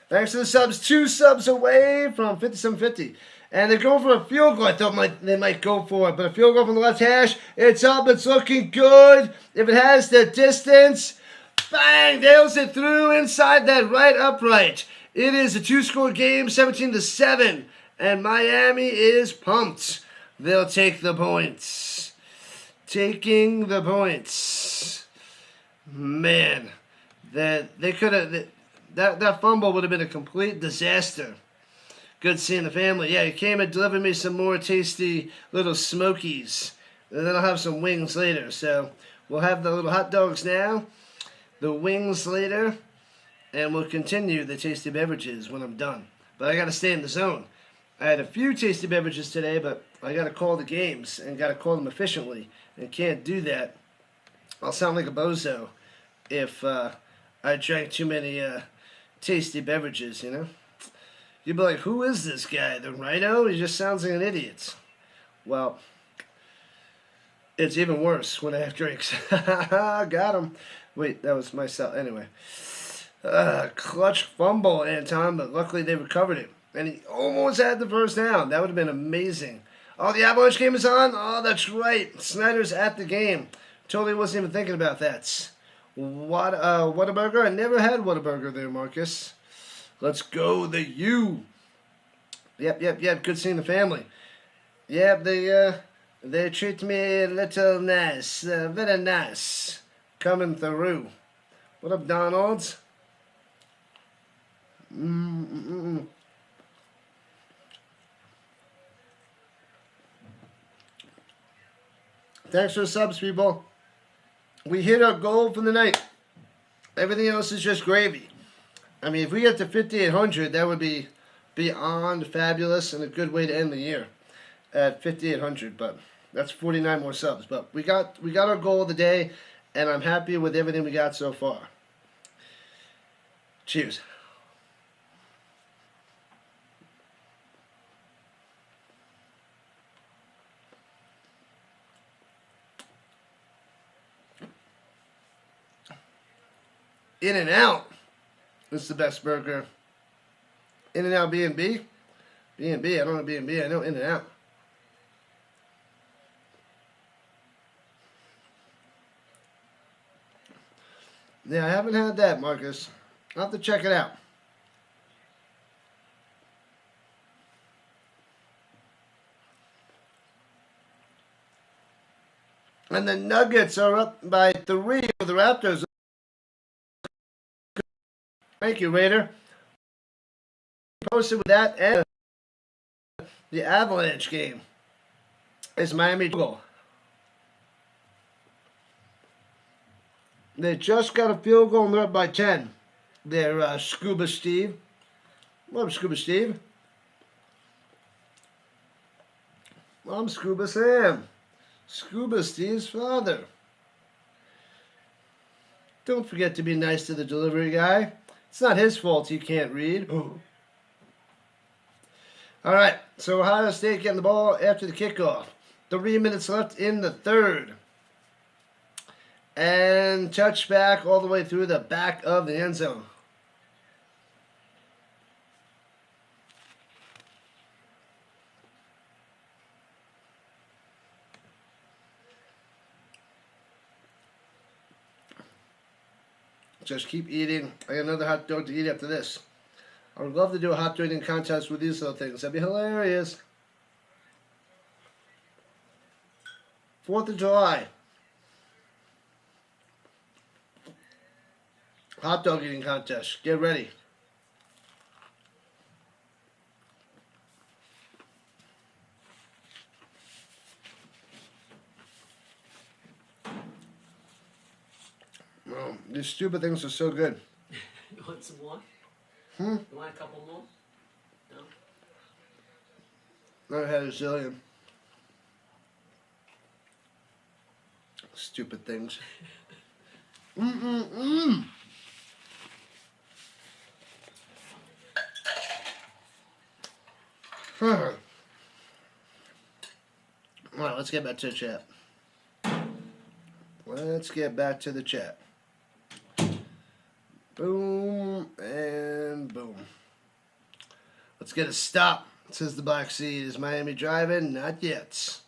Thanks for the subs. 2 subs away from 5750. And they're going for a field goal. I thought they might go for it. But a field goal from the left hash. It's up. It's looking good. If it has the distance. Bang! Nails it through inside that right upright. It is a 2-score game, 17-7. And Miami is pumped. They'll take the points. Taking the points. Man. They could have... That fumble would have been a complete disaster. Good seeing the family. Yeah, he came and delivered me some more tasty little smokies. And then I'll have some wings later. So we'll have the little hot dogs now, the wings later, and we'll continue the tasty beverages when I'm done. But I got to stay in the zone. I had a few tasty beverages today, but I got to call the games and got to call them efficiently. And can't do that. I'll sound like a bozo if I drank too many tasty beverages, you know? You'd be like, who is this guy? The Rhino? He just sounds like an idiot. Well, it's even worse when I have drinks. Got him. Wait, that was myself. Anyway. Clutch fumble, Anton, but luckily they recovered it. And he almost had the first down. That would have been amazing. Oh, the Avalanche game is on? Oh, that's right. Snyder's at the game. Totally wasn't even thinking about that. Whataburger? I never had Whataburger there, Marcus. Let's go, the U. Yep. Good seeing the family. Yep, they treat me a little nice. Very nice. Coming through. What up, Donald's? Thanks for the subs, people. We hit our goal for the night. Everything else is just gravy. I mean, if we get to 5,800, that would be beyond fabulous and a good way to end the year at 5,800. But that's 49 more subs. But we got our goal of the day, and I'm happy with everything we got so far. Cheers. In-N-Out. This is the best burger. In-N-Out B&B? B&B, I don't know B&B, I know In-N-Out. Yeah, I haven't had that, Marcus. I'll have to check it out. And the Nuggets are up by 3 with the Raptors. Thank you, Raider. Posted with that and the Avalanche game. It's Miami goal. They just got a field goal and they're up by 10. They're Scuba Steve. What up, Scuba Steve? I'm Scuba Sam. Scuba Steve's father. Don't forget to be nice to the delivery guy. It's not his fault he can't read. All right, so Ohio State getting the ball after the kickoff. 3 minutes left in the third. And touchback all the way through the back of the end zone. Just keep eating. I got another hot dog to eat after this. I would love to do a hot dog eating contest with these little things. That'd be hilarious. 4th of July. Hot dog eating contest. Get ready. Oh, these stupid things are so good. You want some more? You want a couple more? No? I've had a zillion. Stupid things. Alright, let's get back to the chat. Let's get back to the chat. Boom and boom. Let's get a stop. Says the box seat. Is Miami driving? Not yet.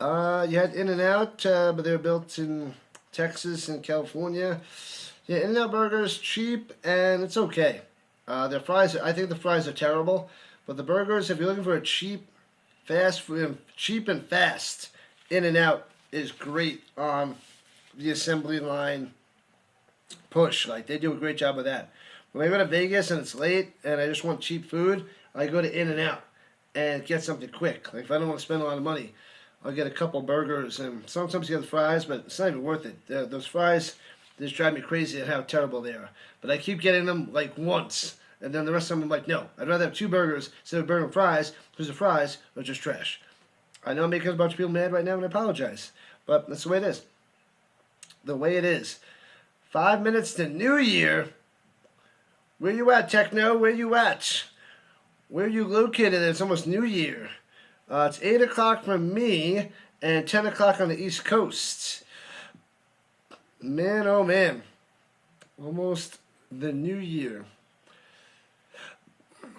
You had In-N-Out, but they're built in Texas and California. Yeah, In-N-Out burgers cheap and it's okay. Their fries, I think the fries are terrible, but the burgers, if you're looking for a cheap and fast, In-N-Out is great on the assembly line push. Like, they do a great job of that. When I go to Vegas and it's late and I just want cheap food, I go to In-N-Out and get something quick. Like, if I don't want to spend a lot of money, I'll get a couple burgers and sometimes get the fries, but it's not even worth it. Those fries, they just drive me crazy at how terrible they are. But I keep getting them like once, and then the rest of them I'm like, no, I'd rather have 2 burgers instead of burger and fries, because the fries are just trash. I know I'm making a bunch of people mad right now, and I apologize. But that's the way it is. The way it is. 5 minutes to New Year. Where you at, Techno? Where you at? Where you located? It's almost New Year. It's 8 o'clock for me and 10 o'clock on the East Coast. Man, oh man. Almost the New Year.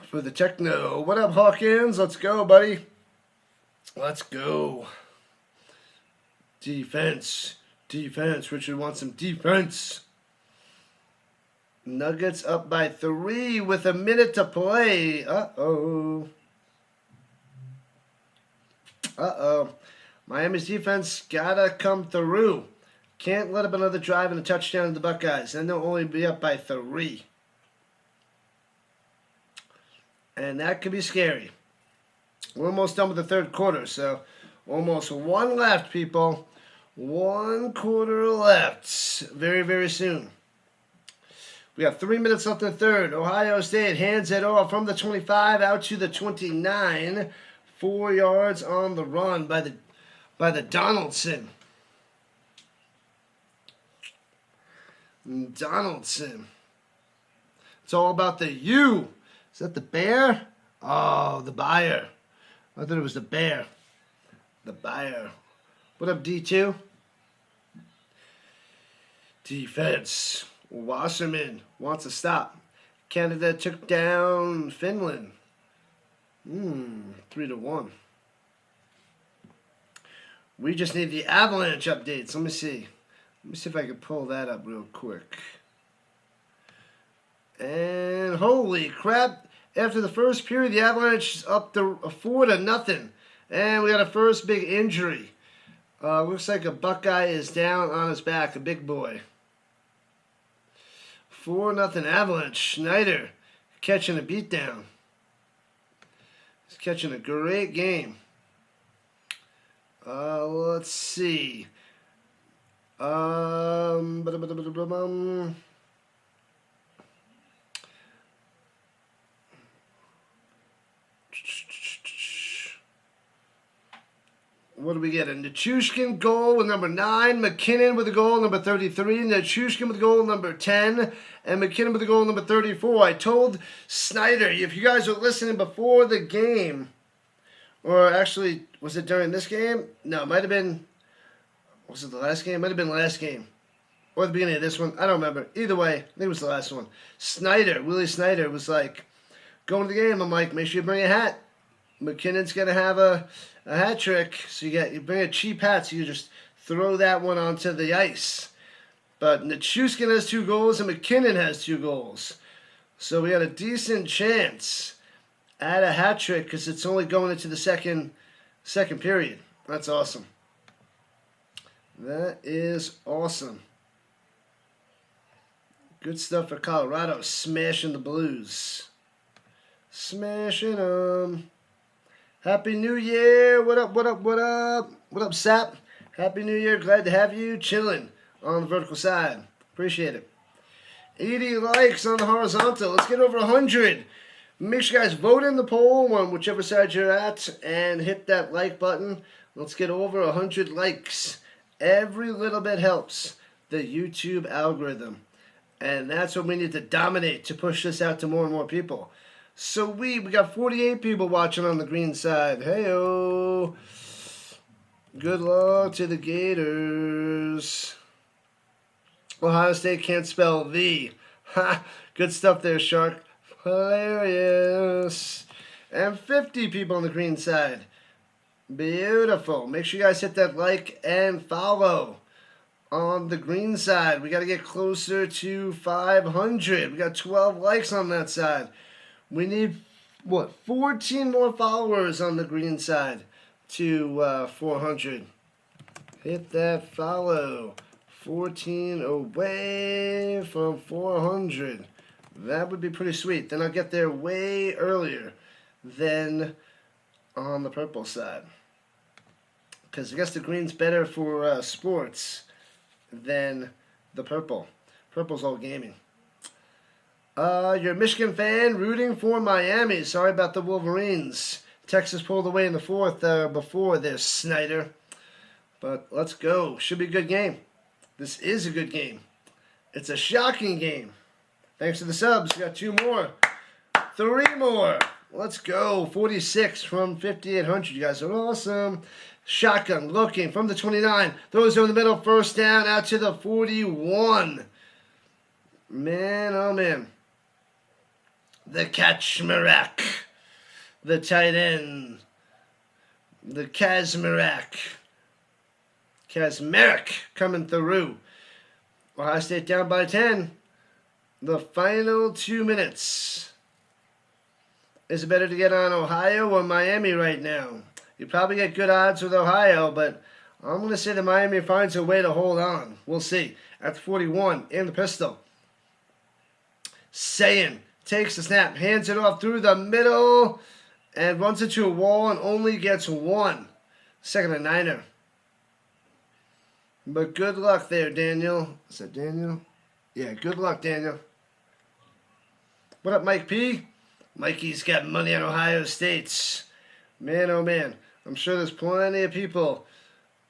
for the techno. What up, Hawkins? Let's go, buddy. Let's go. Defense. Defense. Richard wants some defense. Nuggets up by 3 with a minute to play. Uh-oh. Uh-oh. Miami's defense gotta come through. Can't let up another drive and a touchdown to the Buckeyes. Then they'll only be up by 3. And that could be scary. We're almost done with the third quarter, so almost 1 left, people. 1 quarter left. Very, very soon. We have 3 minutes left in the third. Ohio State hands it off from the 25 out to the 29. 4 yards on the run by the Donaldson. Donaldson. It's all about the U. Is that the bear? Oh, the buyer. I thought it was the bear. The buyer. What up, D2? Defense. Wasserman wants to stop. Canada took down Finland. 3-1. We just need the Avalanche updates. Let me see. Let me see if I can pull that up real quick. And holy crap. After the first period, the Avalanche is up to 4-0. And we got a first big injury. Looks like a Buckeye is down on his back, a big boy. 4-0 Avalanche. Schneider catching a beatdown. He's catching a great game. Let's see. What do we get? A Nichushkin goal with number 9. McKinnon with a goal number 33. Nichushkin with a goal number 10. And McKinnon with a goal number 34. I told Snyder, if you guys were listening before the game, or actually, was it during this game? No, it might have been, was it the last game? It might have been the last game. Or the beginning of this one. I don't remember. Either way, I think it was the last one. Willie Snyder was like, going to the game, I'm like, make sure you bring a hat. McKinnon's going to have a hat trick. So you bring a cheap hat, so you just throw that one onto the ice. But Nichushkin has 2 goals and McKinnon has 2 goals. So we got a decent chance at a hat trick because it's only going into the second period. That's awesome. That is awesome. Good stuff for Colorado. Smashing the Blues. Smashing them. Happy New Year. What up, what up, what up? What up, Sap? Happy New Year. Glad to have you chilling on the vertical side. Appreciate it. 80 likes on the horizontal. Let's get over 100. Make sure you guys vote in the poll on whichever side you're at and hit that like button. Let's get over 100 likes. Every little bit helps the YouTube algorithm. And that's what we need to dominate to push this out to more and more people. So we got 48 people watching on the green side. Hey-o. Good luck to the Gators. Ohio State can't spell the. Ha! Good stuff there, Shark. Hilarious. And 50 people on the green side. Beautiful. Make sure you guys hit that like and follow on the green side. We got to get closer to 500. We got 12 likes on that side. We need, 14 more followers on the green side to 400. Hit that follow. 14 away from 400. That would be pretty sweet. Then I'll get there way earlier than on the purple side. Because I guess the green's better for sports than the purple. Purple's all gaming. You're a Michigan fan rooting for Miami. Sorry about the Wolverines. Texas pulled away in the fourth before this, Snyder. But let's go. Should be a good game. This is a good game. It's a shocking game. Thanks to the subs. We got 2 more. 3 more. Let's go. 46 from 5,800. You guys are awesome. Shotgun looking from the 29. Throws over the middle. First down out to the 41. Man, oh man. the Kaczmarek, the tight end, the Kaczmarek coming through. Ohio State down by 10. The final 2 minutes. Is it better to get on Ohio or Miami right now? You probably get good odds with Ohio, but I'm going to say that Miami finds a way to hold on. We'll see. At 41, in the pistol. Sayin takes the snap, hands it off through the middle, and runs into a wall and only gets one. Second and Niner. But good luck there, Daniel. Is that Daniel? Yeah, good luck, Daniel. What up, Mike P? Mikey's got money on Ohio State. Man, oh man. I'm sure there's plenty of people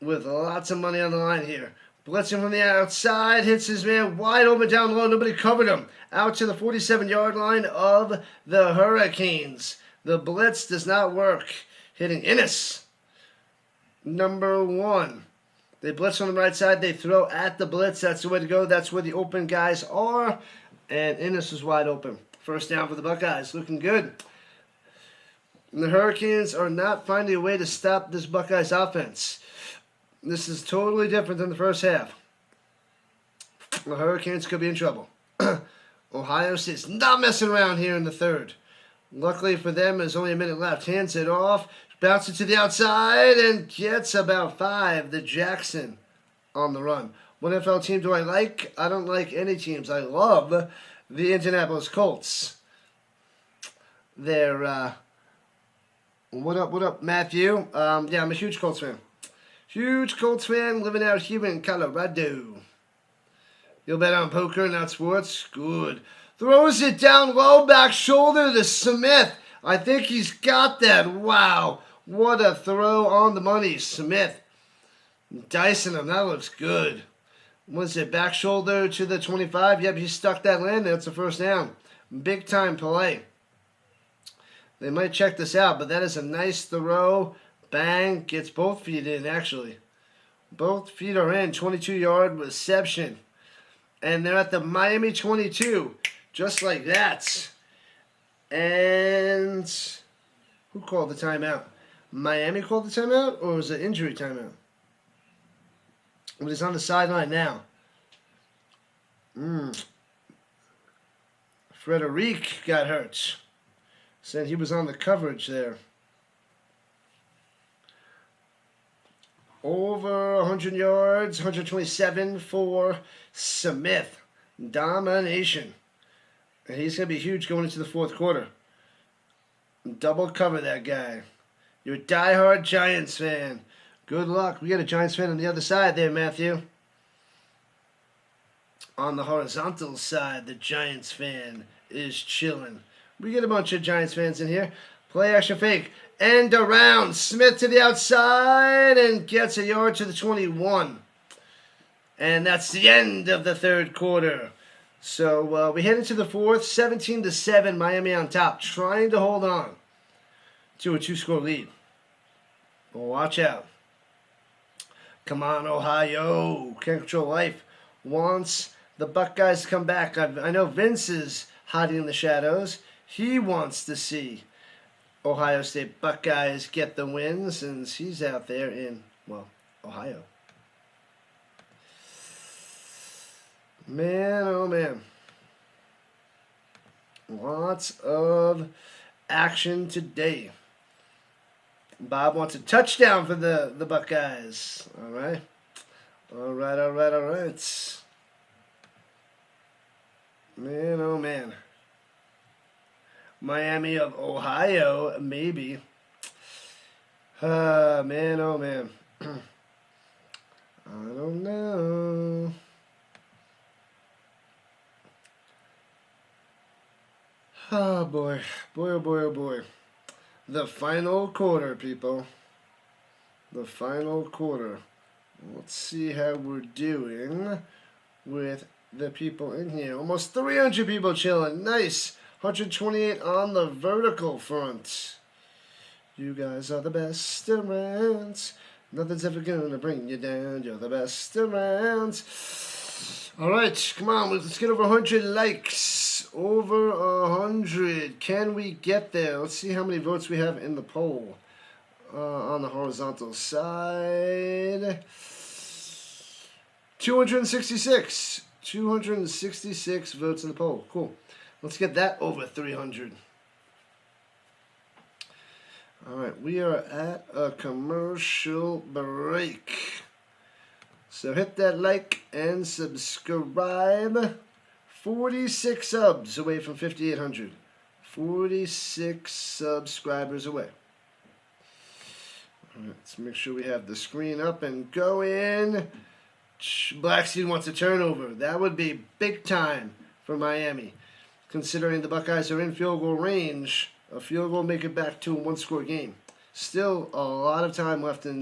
with lots of money on the line here. Blitzing from the outside, hits his man wide open down low. Nobody covered him. Out to the 47-yard line of the Hurricanes. The blitz does not work. Hitting Innis. Number 1. They blitz on the right side. They throw at the blitz. That's the way to go. That's where the open guys are. And Innis is wide open. First down for the Buckeyes. Looking good. And the Hurricanes are not finding a way to stop this Buckeyes offense. This is totally different than the first half. The Hurricanes could be in trouble. Ohio State's not messing around here in the third. Luckily for them, there's only a minute left. Hands it off. Bounces to the outside and gets about 5. The Jackson on the run. What NFL team do I like? I don't like any teams. I love the Indianapolis Colts. They're, what up, Matthew? Yeah, I'm a huge Colts fan. Huge Colts fan living out here in Colorado. You'll bet on poker, not sports? Good. Throws it down low, back shoulder to Smith. I think he's got that. Wow. What a throw on the money. Smith dicing him. That looks good. Was it back shoulder to the 25? Yep, he stuck that landing. That's a first down. Big time play. They might check this out, but that is a nice throw. Bang. Gets both feet in, actually. Both feet are in. 22-yard reception. And they're at the Miami 22. Just like that. And who called the timeout? Miami called the timeout, or was it injury timeout? Well, he's on the sideline now. Frederic got hurt. Said he was on the coverage there. Over 100 yards, 127 for Smith. Domination. And he's going to be huge going into the fourth quarter. Double cover that guy. You're a diehard Giants fan. Good luck. We got a Giants fan on the other side there, Matthew. On the horizontal side, the Giants fan is chilling. We get a bunch of Giants fans in here. Play action fake. End around. Smith to the outside and gets a yard to the 21. And that's the end of the third quarter. So we head into the fourth, 17-7, Miami on top, trying to hold on to a 2-score lead. Well, watch out. Come on, Ohio. Can't control life. Wants the Buckeyes to come back. I know Vince is hiding in the shadows. He wants to see Ohio State Buckeyes get the win since he's out there in, well, Ohio. Man, oh man. Lots of action today. Bob wants a touchdown for the Buckeyes. All right. All right. Man, oh man. Miami of Ohio, maybe. Man, oh man. I don't know. Oh boy. Oh boy. The final quarter, people. The final quarter. Let's see how we're doing with the people in here. Almost 300 people chilling. Nice. 128 on the vertical front. You guys are the best around. Nothing's ever gonna bring you down. You're the best around. All right, come on. Let's get over 100 likes. Over 100 300. Can we get there? Let's see how many votes we have in the poll. On the horizontal side. 266. 266 votes in the poll. Cool. Let's get that over 300. All right, we are at a commercial break. So hit that like and subscribe. 46 subs away from 5,800. 46 subscribers away. All right, let's make sure we have the screen up and going. Blackstein wants a turnover. That would be big time for Miami, considering the Buckeyes are in field goal range. A field goal make it back to a one-score game. Still a lot of time left in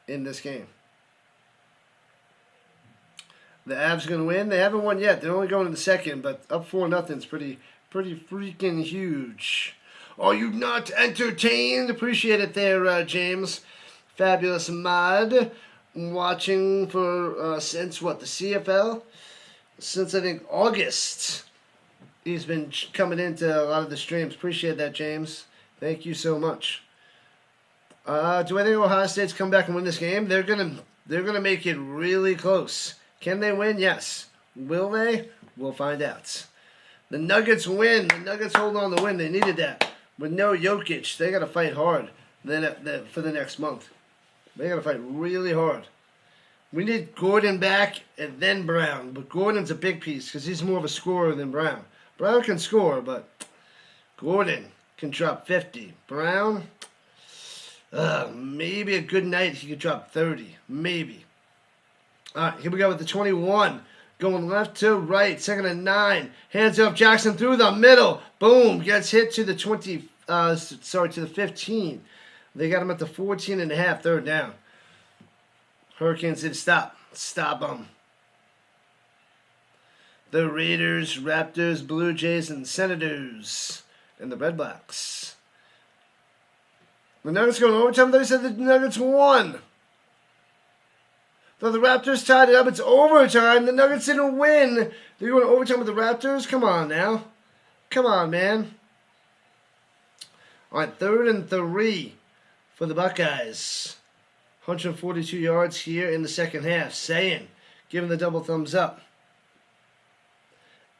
this game. The Avs going to win. They haven't won yet. They're only going in the second, but up 4-0 is pretty freaking huge. Are you not entertained? Appreciate it there, James. Fabulous mod. Watching for since what, the CFL? Since I think August. He's been coming into a lot of the streams. Appreciate that, James. Thank you so much. Do I think Ohio State's come back and win this game? They're gonna make it really close. Can they win? Yes. Will they? We'll find out. The Nuggets win. The Nuggets hold on to win. They needed that. With no Jokic, they got to fight hard for the next month. They got to fight really hard. We need Gordon back and then Brown. But Gordon's a big piece because he's more of a scorer than Brown. Brown can score, but Gordon can drop 50. Brown, maybe a good night he could drop 30. Maybe. All right, here we go with the 21. Going left to right, 2nd and 9. Hands off Jackson through the middle. Boom, gets hit to the to the 15. They got him at the 14.5, 3rd down. Hurricanes did stop. Stop them. The Raiders, Raptors, Blue Jays, and Senators. And the Red Blacks. The Nuggets going overtime. They said the Nuggets won. Though the Raptors tied it up, it's overtime. The Nuggets didn't win. They're going to overtime with the Raptors? Come on now. Come on, man. All right, 3rd and 3 for the Buckeyes. 142 yards here in the second half. Saying, giving the double thumbs up.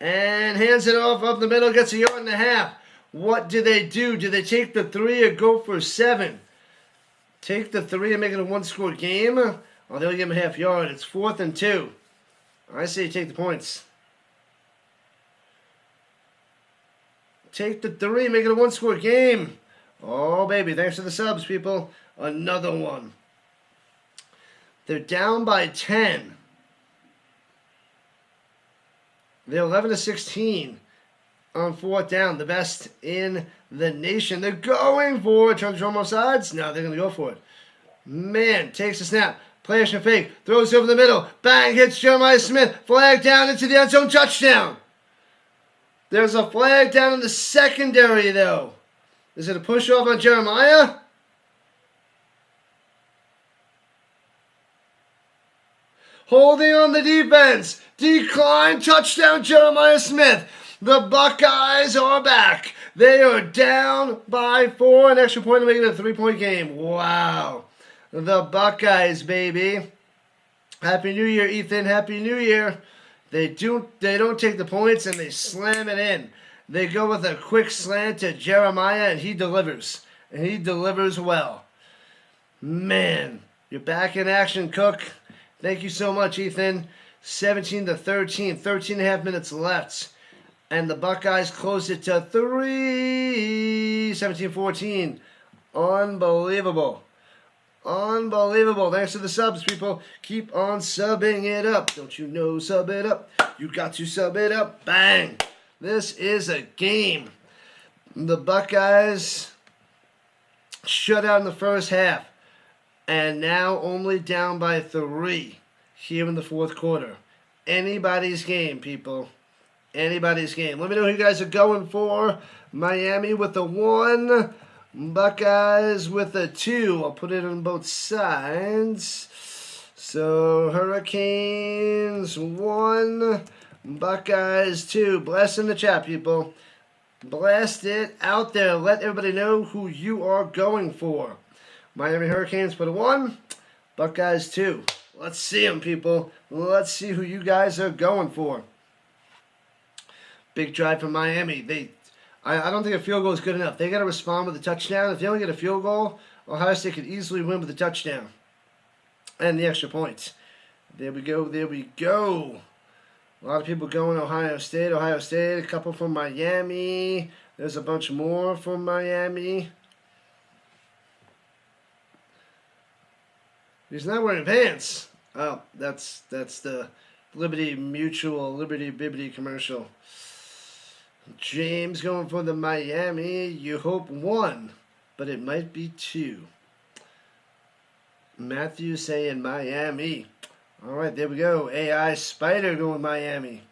And hands it off up the middle, gets a 1.5 yards. What do? Do they take the 3 or go for 7? Take the 3 and make it a one-score game? Oh, they'll give him a half yard. It's 4th and 2. I say take the points. Take the 3, make it a one-score game. Oh, baby, thanks for the subs, people. Another one. They're down by 10. They're 11-16 on 4th down. The best in the nation. They're going for it. Trying to draw more sides? No, they're going to go for it. Man, takes a snap. Play action fake. Throws over the middle. Bang, hits Jeremiah Smith. Flag down into the end zone. Touchdown. There's a flag down in the secondary, though. Is it a push off on Jeremiah? Holding on the defense. Decline. Touchdown, Jeremiah Smith. The Buckeyes are back. They are down by 4. An extra point to make it a 3-point game. Wow. The Buckeyes, baby. Happy New Year, Ethan. Happy New Year. They don't take the points and they slam it in. They go with a quick slant to Jeremiah and he delivers. And he delivers well. Man, you're back in action, Cook. Thank you so much, Ethan. 17-13. 13.5 minutes left. And the Buckeyes close it to 3. 17-14. Unbelievable. Unbelievable. Thanks to the subs, people. Keep on subbing it up. Don't you know, sub it up. You got to sub it up. Bang. This is a game. The Buckeyes shut out in the first half. And now only down by 3 here in the 4th quarter. Anybody's game, people. Anybody's game. Let me know who you guys are going for. Miami with a 1. Buckeyes with a 2. I'll put it on both sides. So, Hurricanes 1. Buckeyes 2. Bless in the chat, people. Blast it out there. Let everybody know who you are going for. Miami Hurricanes put a 1. Buckeyes 2. Let's see them, people. Let's see who you guys are going for. Big drive from Miami. I don't think a field goal is good enough. They got to respond with a touchdown. If they only get a field goal, Ohio State could easily win with a touchdown and the extra points. There we go. There we go. A lot of people going Ohio State. Ohio State. A couple from Miami. There's a bunch more from Miami. He's not wearing pants. Oh, that's the Liberty Mutual, Liberty Bibbity commercial. James going for the Miami. You hope 1, but it might be 2. Matthew saying Miami. All right, there we go. AI Spider going with Miami.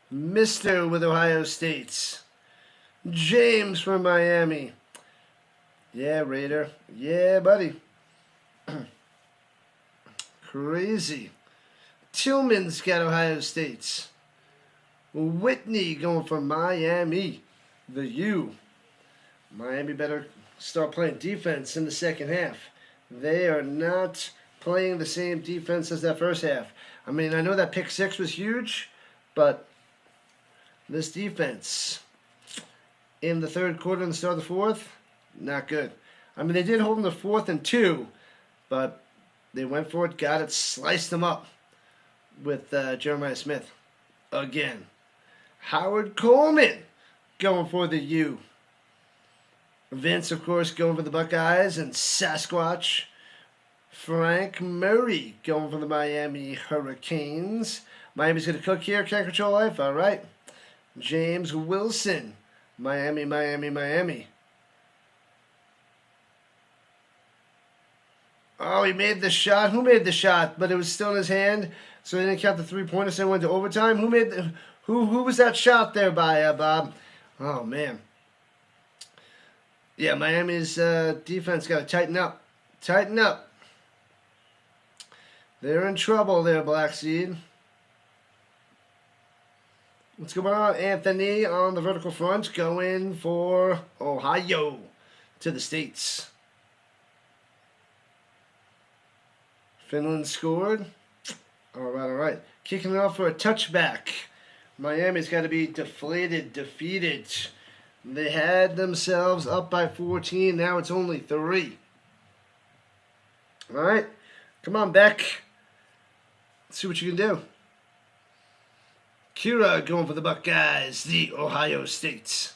Mister with Ohio State. James from Miami. Yeah, Raider. Yeah, buddy. Crazy. Tillman's got Ohio State. Whitney going for Miami. The U. Miami better start playing defense in the second half. They are not playing the same defense as that first half. I mean, I know that pick 6 was huge, but this defense in the third quarter and the start of the fourth, not good. I mean, they did hold them to 4th and 2, but they went for it, got it, sliced them up with Jeremiah Smith again. Howard Coleman going for the U. Vince, of course, going for the Buckeyes, and Sasquatch. Frank Murray going for the Miami Hurricanes. Miami's going to cook here. Can't control life. All right. James Wilson. Miami, Miami, Miami. Oh, he made the shot. Who made the shot? But it was still in his hand, so he didn't count the 3-pointer, so it went to overtime. Who was that shot there by, Bob? Oh, man. Yeah, Miami's defense got to tighten up. Tighten up. They're in trouble there, Black Seed. What's going on? Anthony on the vertical front going for Ohio to the States. Finland scored. All right. Kicking it off for a touchback. Miami's got to be defeated. They had themselves up by 14. Now it's only 3. All right. Come on, Beck. Let's see what you can do. Kira going for the Buckeyes, the Ohio States.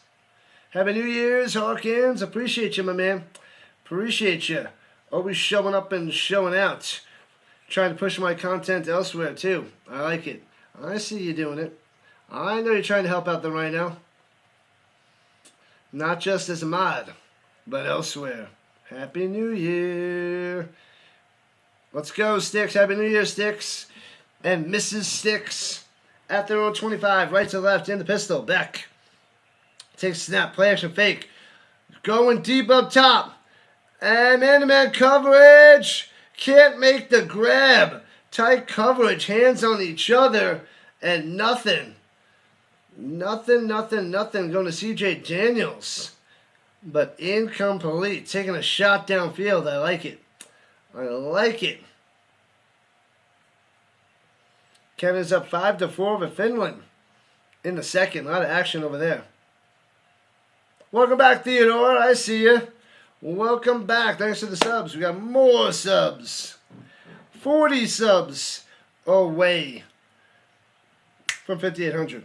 Happy New Year's, Hawkins. Appreciate you, my man. Appreciate you. Always showing up and showing out. Trying to push my content elsewhere, too. I like it. I see you doing it. I know you're trying to help out the Rhino. Not just as a mod, but elsewhere. Happy New Year. Let's go, Sticks. Happy New Year, Sticks. And Mrs. Sticks at their own 25. Right to left in the pistol. Beck. Takes a snap. Play action fake. Going deep up top. And man-to-man coverage. Can't make the grab. Tight coverage. Hands on each other. And nothing. Nothing. Going to CJ Daniels. But incomplete. Taking a shot downfield. I like it. Kevin's up 5-4 over Finland in the second. A lot of action over there. Welcome back, Theodore. I see you. Welcome back. Thanks for the subs. We got more subs. 40 subs away from 5,800.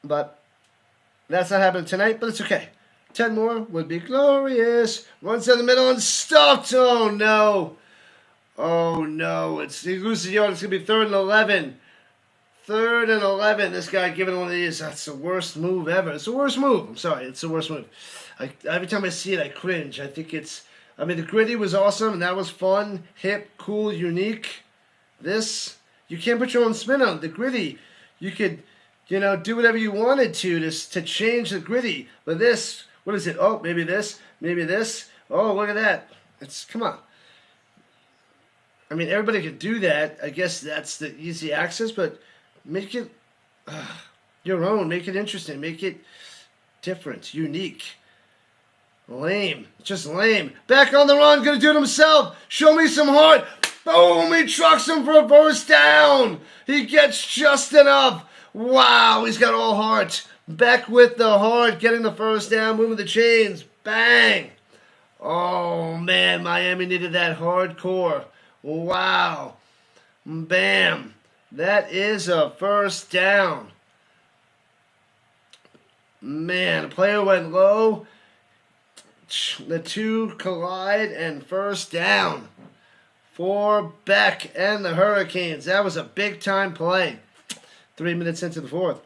But that's not happening tonight, but it's okay. 10 more would be glorious. Runs down the middle and stopped. Oh, no. Oh, no. He loses yard. It's going to be 3rd and 11. 3rd and 11. This guy giving one of these. That's the worst move ever. It's the worst move. I'm sorry. It's the worst move. Every time I see it, I cringe. I think the gritty was awesome, and that was fun, hip, cool, unique. This, you can't put your own spin on it. The gritty, you could, do whatever you wanted to change the gritty. But this, what is it? Oh, maybe this. Oh, look at that. Come on. I mean, everybody could do that. I guess that's the easy access, but make it your own. Make it interesting. Make it different, unique. Lame. Just lame. Back on the run. Gonna do it himself. Show me some heart. Boom. He trucks him for a first down. He gets just enough. Wow. He's got all heart. Beck with the heart. Getting the first down. Moving the chains. Bang. Oh, man. Miami needed that hardcore. Wow. Bam. That is a first down. Man, the player went low. The two collide and first down for Beck and the Hurricanes. That was a big-time play. 3 minutes into the fourth.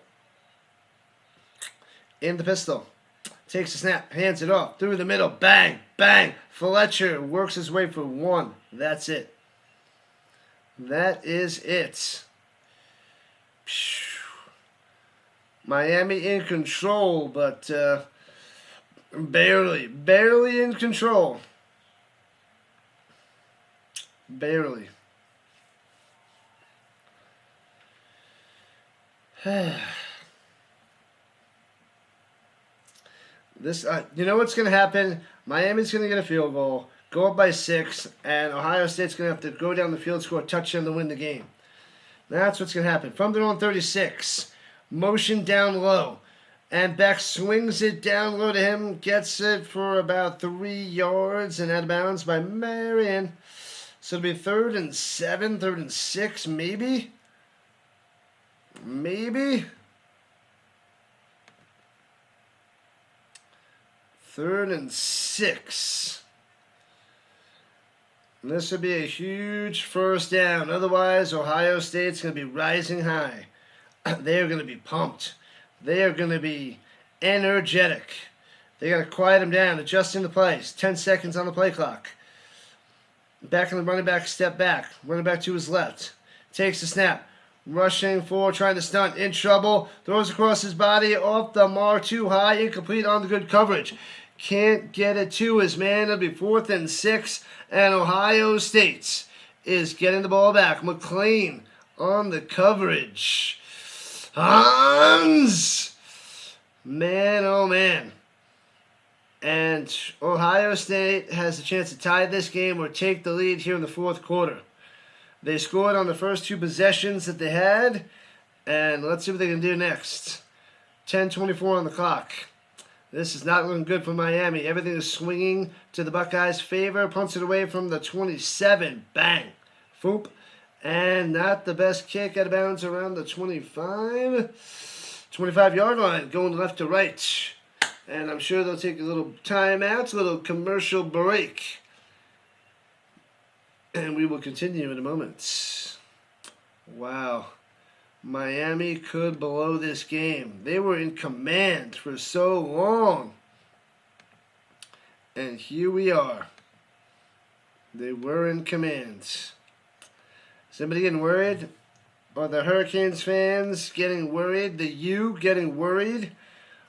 In the pistol. Takes a snap. Hands it off. Through the middle. Bang. Bang. Fletcher works his way for one. That's it. That is it. Miami in control, but barely in control. Barely. This, you know what's going to happen? Miami's going to get a field goal, go up by 6, and Ohio State's going to have to go down the field, score a touchdown to win the game. That's what's going to happen. From their own 36, motion down low. And Beck swings it down low to him, gets it for about 3 yards and out of bounds by Marion. So it'll be 3rd and 7, 3rd and 6, maybe? Maybe? 3rd and 6. And this would be a huge first down. Otherwise, Ohio State's going to be rising high. They're going to be pumped. They are going to be energetic. They got to quiet them down, adjusting the plays. 10 seconds on the play clock. Back in the running back, step back. Running back to his left. Takes the snap. Rushing forward, trying to stunt. In trouble. Throws across his body. Off the mark. Too high. Incomplete on the good coverage. Can't get it to his man. It'll be 4th and 6. And Ohio State is getting the ball back. McLean on the coverage. Hans! Man, oh man. And Ohio State has a chance to tie this game or take the lead here in the fourth quarter. They scored on the first 2 possessions that they had. And let's see what they can do next. 10:24 on the clock. This is not looking good for Miami. Everything is swinging to the Buckeyes' favor. Punts it away from the 27. Bang. Foop. And not the best kick out of bounds around the 25-yard line, going left to right. And I'm sure they'll take a little timeout, a little commercial break. And we will continue in a moment. Wow. Miami could blow this game. They were in command for so long. And here we are. They were in command. Is anybody getting worried? Are the Hurricanes fans getting worried? The U getting worried?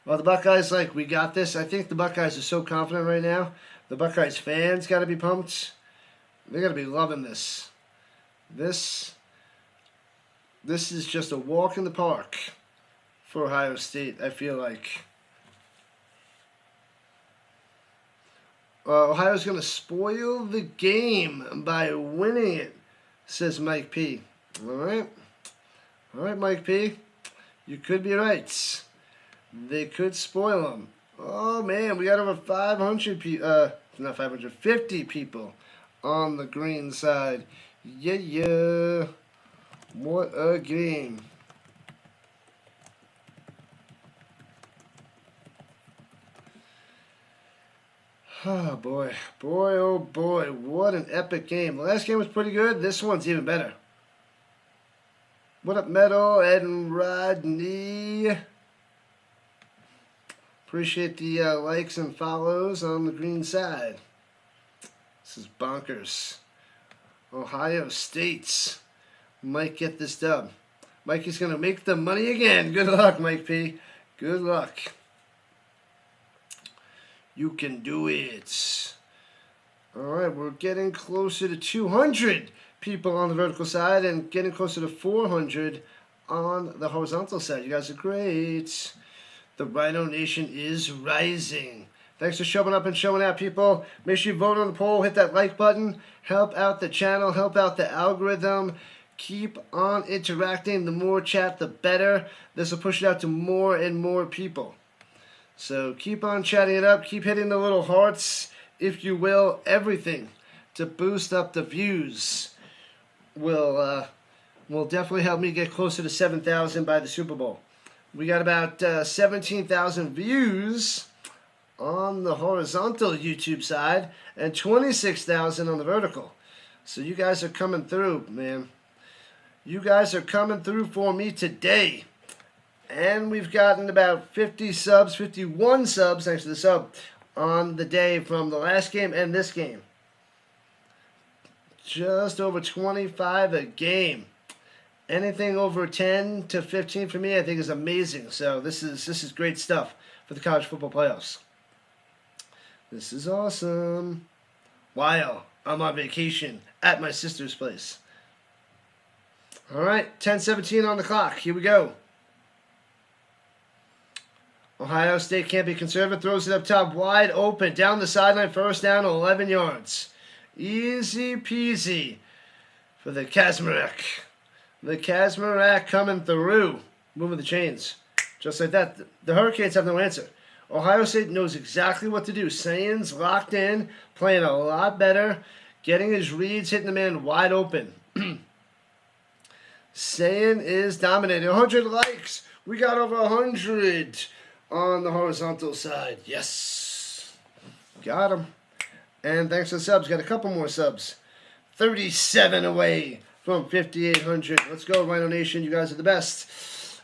Are the Buckeyes like, we got this? I think the Buckeyes are so confident right now. The Buckeyes fans got to be pumped. They got to be loving this. This is just a walk in the park for Ohio State, I feel like. Ohio's going to spoil the game by winning it, says Mike P. All right, Mike P. You could be right. They could spoil them. Oh, man, we got over 500 people. Not 550 people on the green side. Yeah. What a game. Oh, boy. Boy, oh, boy. What an epic game. The last game was pretty good. This one's even better. What up, Meadow, Ed and Rodney? Appreciate the likes and follows on the green side. This is bonkers. Ohio State might get this dub. Mikey's going to make the money again. Good luck, Mike P. Good luck. You can do it. All right, we're getting closer to 200 people on the vertical side and getting closer to 400 on the horizontal side. You guys are great. The Rhino Nation is rising. Thanks for showing up and showing out, people. Make sure you vote on the poll, hit that like button, help out the channel, help out the algorithm. Keep on interacting. The more chat, the better. This will push it out to more and more people. So keep on chatting it up. Keep hitting the little hearts, if you will. Everything to boost up the views will definitely help me get closer to 7,000 by the Super Bowl. We got about 17,000 views on the horizontal YouTube side and 26,000 on the vertical. So you guys are coming through, man. You guys are coming through for me today. And we've gotten about 50 subs, 51 subs, thanks to the sub, on the day from the last game and this game. Just over 25 a game. Anything over 10 to 15 for me, I think, is amazing. So this is great stuff for the college football playoffs. This is awesome. While I'm on vacation at my sister's place. All right, 10:17 on the clock. Here we go. Ohio State can't be conservative. Throws it up top, wide open. Down the sideline, first down, 11 yards. Easy peasy for the Kazmarek. The Kazmarek coming through. Moving the chains. Just like that. The Hurricanes have no answer. Ohio State knows exactly what to do. Sayan's locked in, playing a lot better, getting his reads, hitting the man wide open. Sayan is dominating. 100 likes. We got over 100 on the horizontal side. Yes. Got him. And thanks to the subs. Got a couple more subs. 37 away from 5,800. Let's go, Rhino Nation. You guys are the best.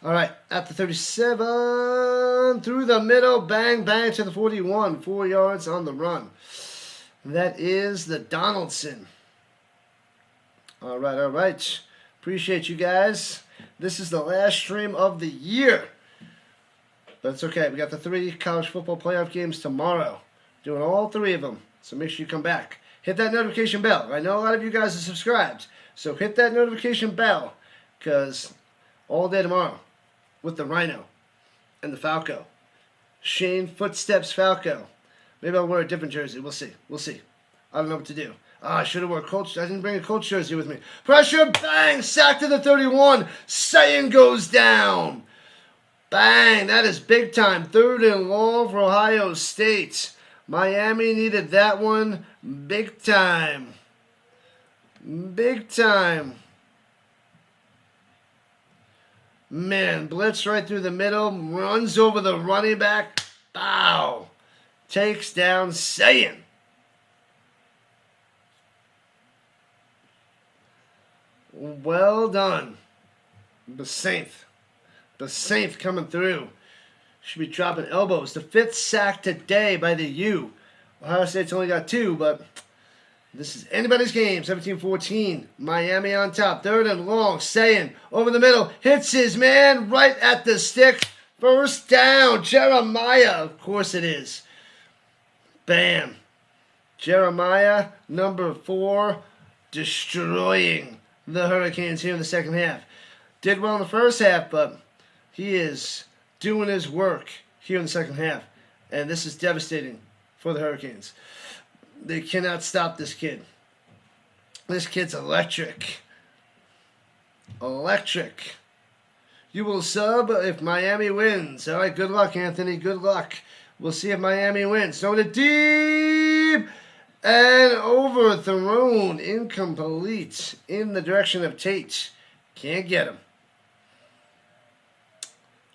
All right. At the 37. Through the middle. Bang, bang to the 41. 4 yards on the run. That is the Donaldson. All right, all right. Appreciate you guys. This is the last stream of the year. But it's okay. We got the 3 college football playoff games tomorrow. Doing all 3 of them. So make sure you come back. Hit that notification bell. I know a lot of you guys are subscribed. So hit that notification bell. Because all day tomorrow with the Rhino and the Falco. Shane Footsteps Falco. Maybe I'll wear a different jersey. We'll see. We'll see. I don't know what to do. I should have worn a Colts. I didn't bring a Colts jersey with me. Pressure, bang, sack to the 31. Sayan goes down. Bang, that is big time. 3rd and long for Ohio State. Miami needed that one big time. Big time. Man, blitz right through the middle. Runs over the running back. Bow. Takes down Sayan. Well done. Basainth coming through. Should be dropping elbows. The 5th sack today by the U. Ohio State's only got 2, but this is anybody's game. 17-14. Miami on top. 3rd and long. Sayan over the middle. Hits his man right at the stick. First down. Jeremiah. Of course it is. Bam. Jeremiah, number 4, destroying the Hurricanes here in the second half. Did well in the first half, but he is doing his work here in the second half. And this is devastating for the Hurricanes. They cannot stop this kid. This kid's electric. Electric. You will sub if Miami wins. All right, good luck, Anthony. Good luck. We'll see if Miami wins. Throw it deep. And overthrown, incomplete, in the direction of Tate. Can't get him.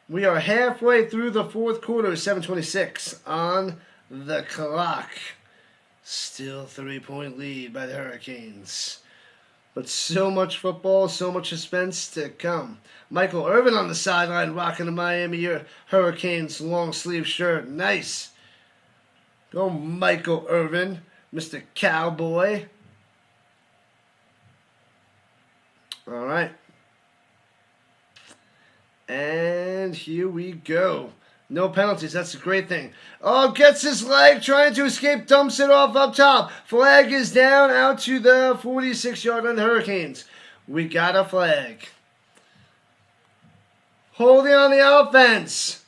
We are halfway through the 4th quarter, 7:26 on the clock. Still 3-point lead by the Hurricanes. But so much football, so much suspense to come. Michael Irvin on the sideline rocking the Miami Hurricanes long sleeve shirt. Nice. Go Michael Irvin. Mr. Cowboy. All right. And here we go. No penalties. That's a great thing. Oh, gets his leg, trying to escape, dumps it off up top. Flag is down out to the 46-yard line. The Hurricanes. We got a flag. Holding on the offense.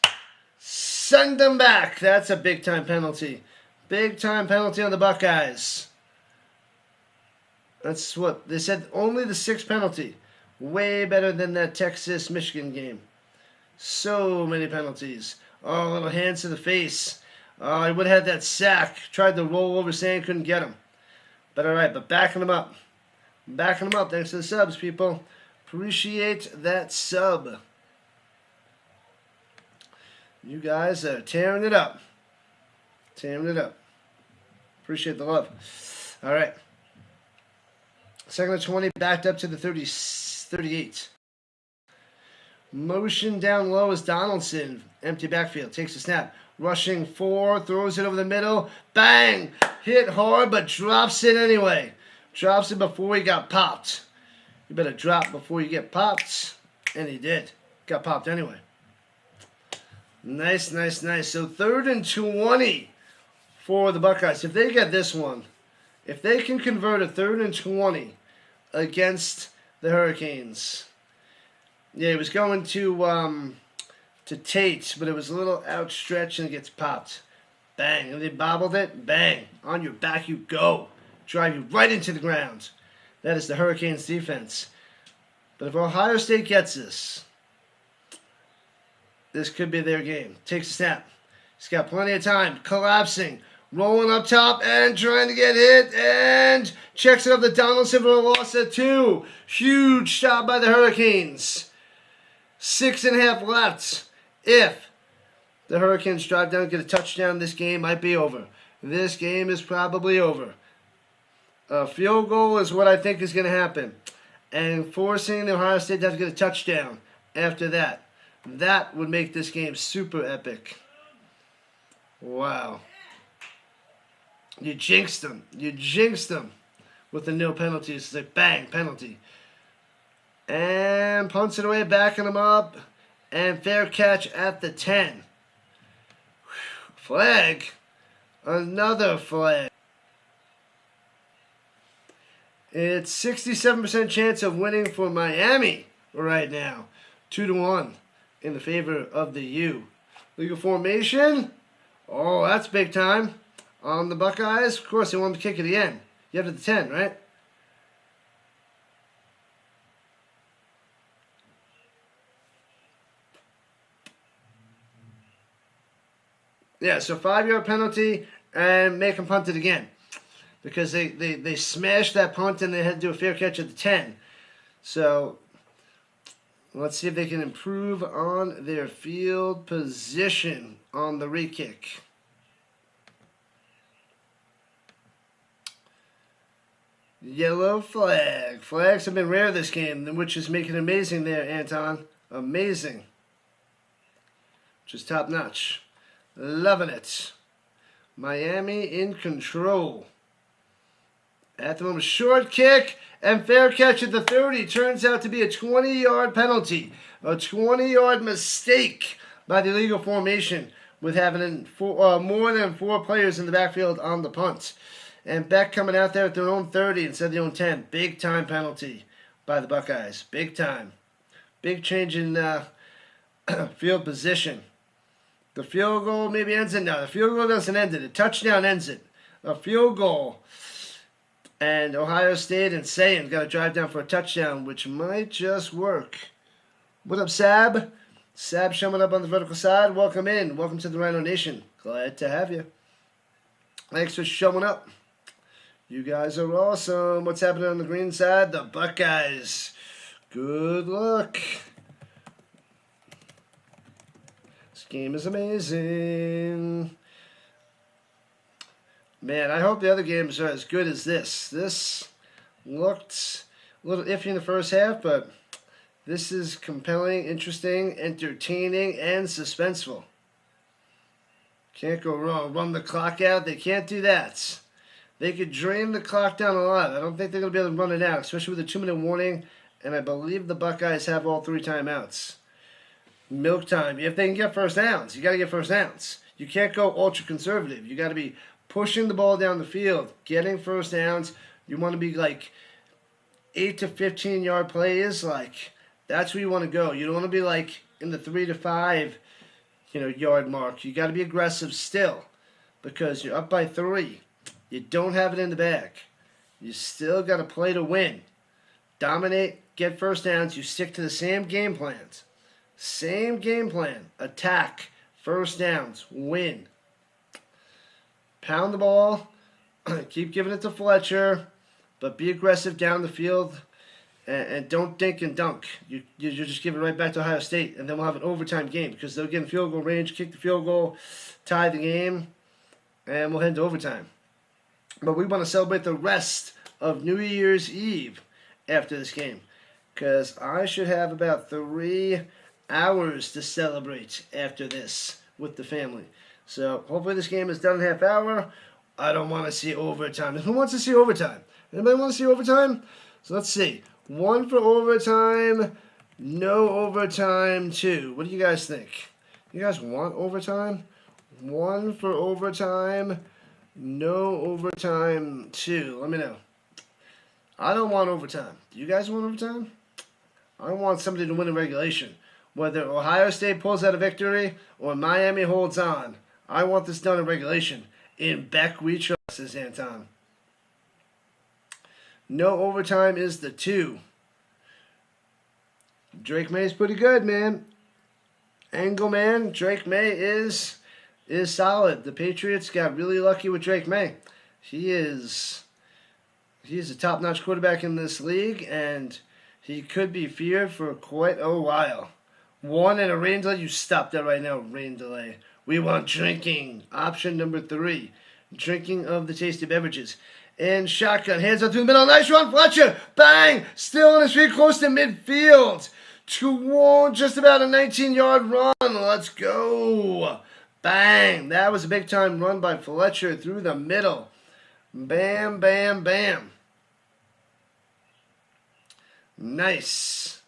Send them back. That's a big-time penalty. Big-time penalty on the Buckeyes. That's what they said. Only the 6th penalty. Way better than that Texas-Michigan game. So many penalties. Oh, little hands to the face. Oh, he would have had that sack. Tried to roll over Sand, couldn't get him. But all right, but backing him up. Backing them up. Thanks to the subs, people. Appreciate that sub. You guys are tearing it up. Tearing it up. Appreciate the love. All right. Second and 20, backed up to the 38. Motion down low is Donaldson. Empty backfield. Takes a snap. Rushing 4. Throws it over the middle. Bang! Hit hard, but drops it anyway. Drops it before he got popped. You better drop before you get popped. And he did. Got popped anyway. Nice, nice, nice. So 3rd and 20 for the Buckeyes. If they get this one, if they can convert a 3rd and 20 against the Hurricanes. Yeah, he was going to Tate, but it was a little outstretched and it gets popped. Bang. And they bobbled it. Bang. On your back you go. Drive you right into the ground. That is the Hurricanes defense. But if Ohio State gets this, this could be their game. Takes a snap. He's got plenty of time. Collapsing. Rolling up top and trying to get hit. And checks it up to Donaldson for a loss of 2. Huge shot by the Hurricanes. 6.5 left. If the Hurricanes drive down and get a touchdown, this game might be over. This game is probably over. A field goal is what I think is going to happen. And forcing the Ohio State to have to get a touchdown after that. That would make this game super epic. Wow. You jinxed them. You jinxed them with the no penalties. It's like, bang, penalty. And punts it away, backing them up. And fair catch at the 10. Flag. Another flag. It's 67% chance of winning for Miami right now. 2-1 in the favor of the U. Legal formation. Oh, that's big time. On the Buckeyes, of course, they want to kick at the end. You have to the 10, right? Yeah, so 5-yard penalty and make them punt it again. Because they smashed that punt and they had to do a fair catch at the 10. So let's see if they can improve on their field position on the re-kick. Yellow flag. Flags have been rare this game, which is making it amazing there, Anton. Amazing. Just top notch. Loving it. Miami in control. At the moment, short kick and fair catch at the 30. Turns out to be a 20-yard penalty. A 20-yard mistake by the illegal formation with having more than 4 players in the backfield on the punt. And Beck coming out there at their own 30 instead of their own 10. Big time penalty by the Buckeyes. Big time. Big change in field position. The field goal maybe ends it. No, the field goal doesn't end it. A touchdown ends it. A field goal. And Ohio State and Sayin got to drive down for a touchdown, which might just work. What up, Sab? Sab showing up on the vertical side. Welcome in. Welcome to the Rhino Nation. Glad to have you. Thanks for showing up. You guys are awesome. What's happening on the green side? The Buckeyes. Good luck. This game is amazing. Man, I hope the other games are as good as this. This looked a little iffy in the first half, but this is compelling, interesting, entertaining, and suspenseful. Can't go wrong. Run the clock out. They can't do that. They could drain the clock down a lot. I don't think they're going to be able to run it out, especially with a 2-minute warning. And I believe the Buckeyes have all 3 timeouts. Milk time. If they can get first downs, you got to get first downs. You can't go ultra conservative. You got to be pushing the ball down the field, getting first downs. You want to be like 8 to 15 yard plays. Like that's where you want to go. You don't want to be like in the 3 to 5, yard mark. You got to be aggressive still because you're up by 3. You don't have it in the bag. You still got to play to win. Dominate, get first downs. You stick to the same game plans. Same game plan. Attack, first downs, win. Pound the ball. Keep giving it to Fletcher, but be aggressive down the field. And don't dink and dunk. You just give it right back to Ohio State, and then we'll have an overtime game because they'll get in field goal range, kick the field goal, tie the game, and we'll head to overtime. But we want to celebrate the rest of New Year's Eve after this game because I should have about 3 hours to celebrate after this with the family. So hopefully this game is done in a half hour. I don't want to see overtime. Who wants to see overtime? Anybody want to see overtime? So let's see. 1 for overtime, no overtime 2. What do you guys think? You guys want overtime? 1 for overtime, no overtime 2. Let me know. I don't want overtime. Do you guys want overtime? I want somebody to win in regulation. Whether Ohio State pulls out a victory or Miami holds on. I want this done in regulation. In Beck we trust, says Anton. No overtime is the 2. Drake May's pretty good, man. Engelman, Drake May is solid. The Patriots got really lucky with Drake May. He's a top-notch quarterback in this league, and he could be feared for quite a while. 1 and a rain delay. You stop that right now, rain delay. We want drinking. Option number 3. Drinking of the tasty beverages. And shotgun. Hands up through the middle. Nice run, Fletcher. Bang. Still on his feet, close to midfield. Just about a 19-yard run. Let's go. Bang. That was a big-time run by Fletcher through the middle. Bam, bam, bam. Nice.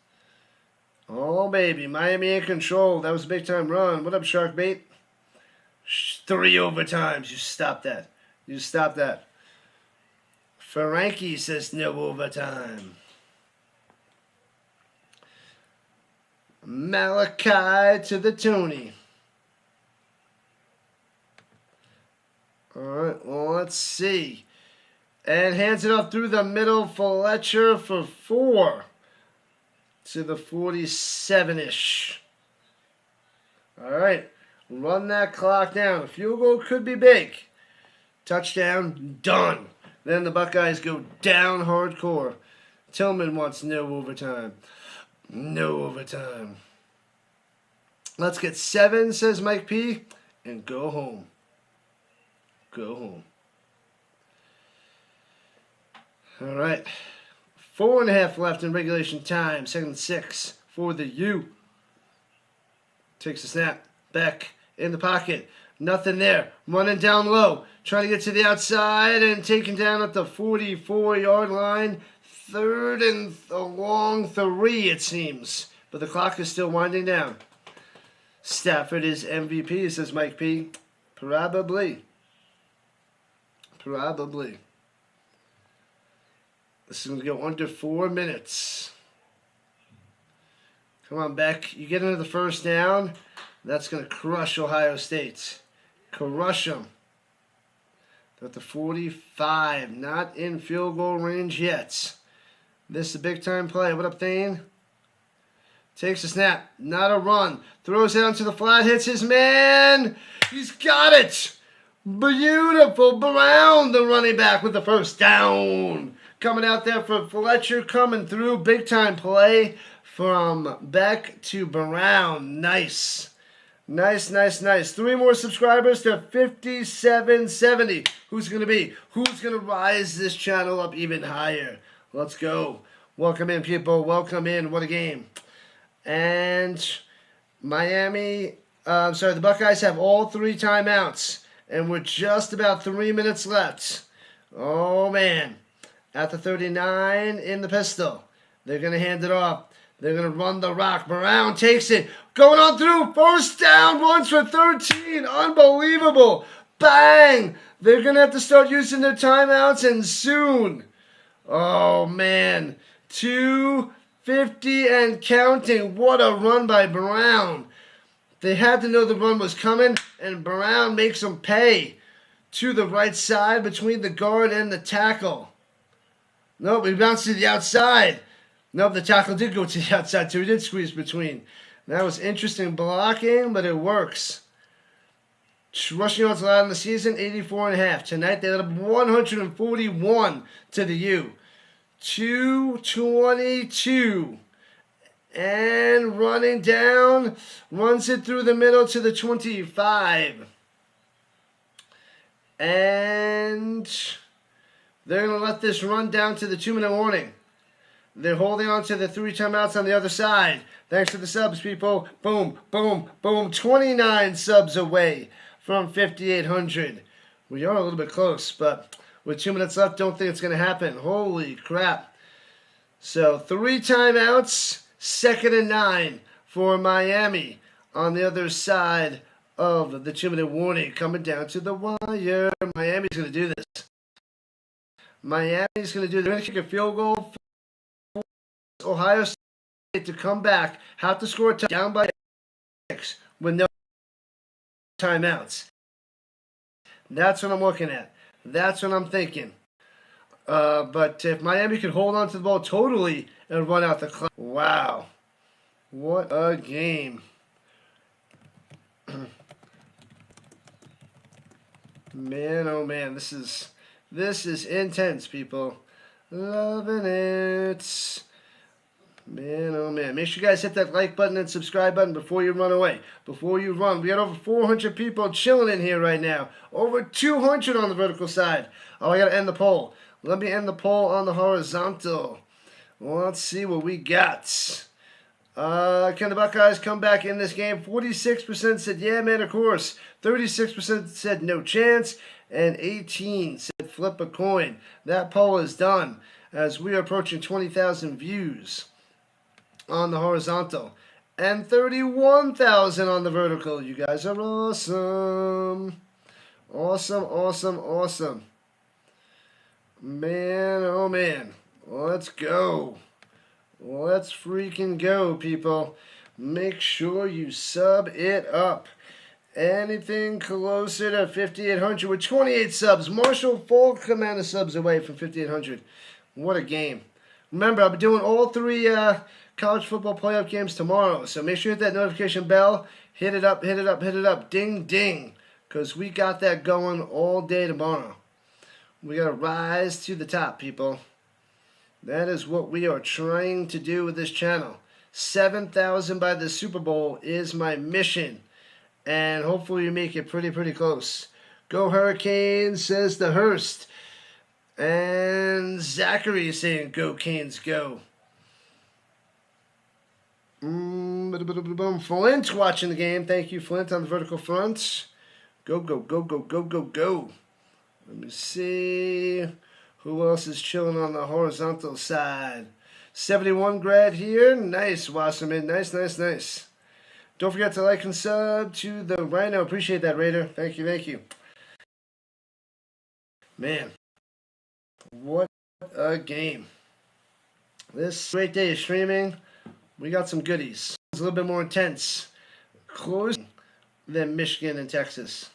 Oh, baby. Miami in control. That was a big-time run. What up, Sharkbait? 3 overtimes. You stop that. You stop that. Frankie says no overtime. Malachi to the Tony. All right, well, let's see. And hands it off through the middle. Fletcher for 4 to the 47-ish. All right, run that clock down. A field goal could be big. Touchdown, done. Then the Buckeyes go down hardcore. Tillman wants no overtime. No overtime. Let's get 7, says Mike P, and go home. Go home. All right. 4.5 left in regulation time. 2nd and 6 for the U. Takes a snap. Beck in the pocket. Nothing there. Running down low. Trying to get to the outside and taken down at the 44-yard line. 3rd and a long 3, it seems. But the clock is still winding down. Stafford is MVP, says Mike P. Probably. Probably. This is going to go under 4 minutes. Come on, Beck. You get into the first down. That's going to crush Ohio State. Crush them. They're at the 45. Not in field goal range yet. This is a big-time play. What up, Thane? Takes a snap. Not a run. Throws it onto the flat. Hits his man. He's got it. Beautiful. Brown, the running back, with the first down. Coming out there for Fletcher. Coming through. Big-time play from Beck to Brown. Nice. Nice, nice, nice. 3 more subscribers to 5770. Who's going to be? Who's going to rise this channel up even higher? Let's go. Welcome in, people. Welcome in. What a game. And the Buckeyes have all 3 timeouts. And we're just about 3 minutes left. Oh, man. At the 39 in the pistol. They're going to hand it off. They're going to run the rock. Brown takes it. Going on through. First down. Runs for 13. Unbelievable. Bang. They're going to have to start using their timeouts, and soon. Oh, man. 2:50 and counting. What a run by Brown. They had to know the run was coming, and Brown makes them pay to the right side between the guard and the tackle. Nope, he bounced to the outside. Nope, the tackle did go to the outside too. He did squeeze between. That was interesting blocking, but it works. Rushing yards allowed in the season, 84.5. Tonight they let up 141 to the U. 222. And running down, runs it through the middle to the 25. And they're going to let this run down to the 2-minute warning. They're holding on to the 3 timeouts on the other side. Thanks to the subs, people. Boom, boom, boom. 29 subs away from 5,800. We are a little bit close, but with 2 minutes left, don't think it's going to happen. Holy crap. So 3 timeouts, 2nd and 9 for Miami on the other side of the 2-minute warning. Coming down to the wire. Miami's going to do this. Miami's going to do this. They're going to kick a field goal for Ohio State to come back. Have to score a touchdown down by 6 with no timeouts. That's what I'm looking at. That's what I'm thinking. But if Miami could hold on to the ball totally and run out the clock. Wow. What a game. Man, oh man, this is intense, people. Loving it. Man, oh man. Make sure you guys hit that like button and subscribe button before you run away. Before you run. We got over 400 people chilling in here right now. Over 200 on the vertical side. Oh, I got to end the poll. Let me end the poll on the horizontal. Well, let's see what we got. Can the Buckeyes come back in this game? 46% said, yeah, man, of course. 36% said no chance. And 18% said flip a coin. That poll is done as we are approaching 20,000 views on the horizontal. And 31,000 on the vertical. You guys are awesome. Awesome, awesome, awesome. Man, oh man. Let's go. Let's freaking go, people. Make sure you sub it up. Anything closer to 5,800 with 28 subs. Marshall Falk amount of subs away from 5,800. What a game. Remember, I'll be doing all 3 college football playoff games tomorrow. So make sure you hit that notification bell. Hit it up, hit it up, hit it up. Ding, ding. Because we got that going all day tomorrow. We got to rise to the top, people. That is what we are trying to do with this channel. 7,000 by the Super Bowl is my mission. And hopefully we make it pretty close. Go Hurricanes, says the Hurst. And Zachary is saying, go Canes, go. Flint watching the game. Thank you, Flint, on the vertical front. Go, go, go, go, go, go, go. Let me see. Who else is chilling on the horizontal side? 71 grad here. Nice, Wasserman. Nice, nice, nice. Don't forget to like and sub to the Rhino. Appreciate that, Raider. Thank you, thank you. Man, what a game. This great day of streaming. We got some goodies. It's a little bit more intense. Closer than Michigan and Texas.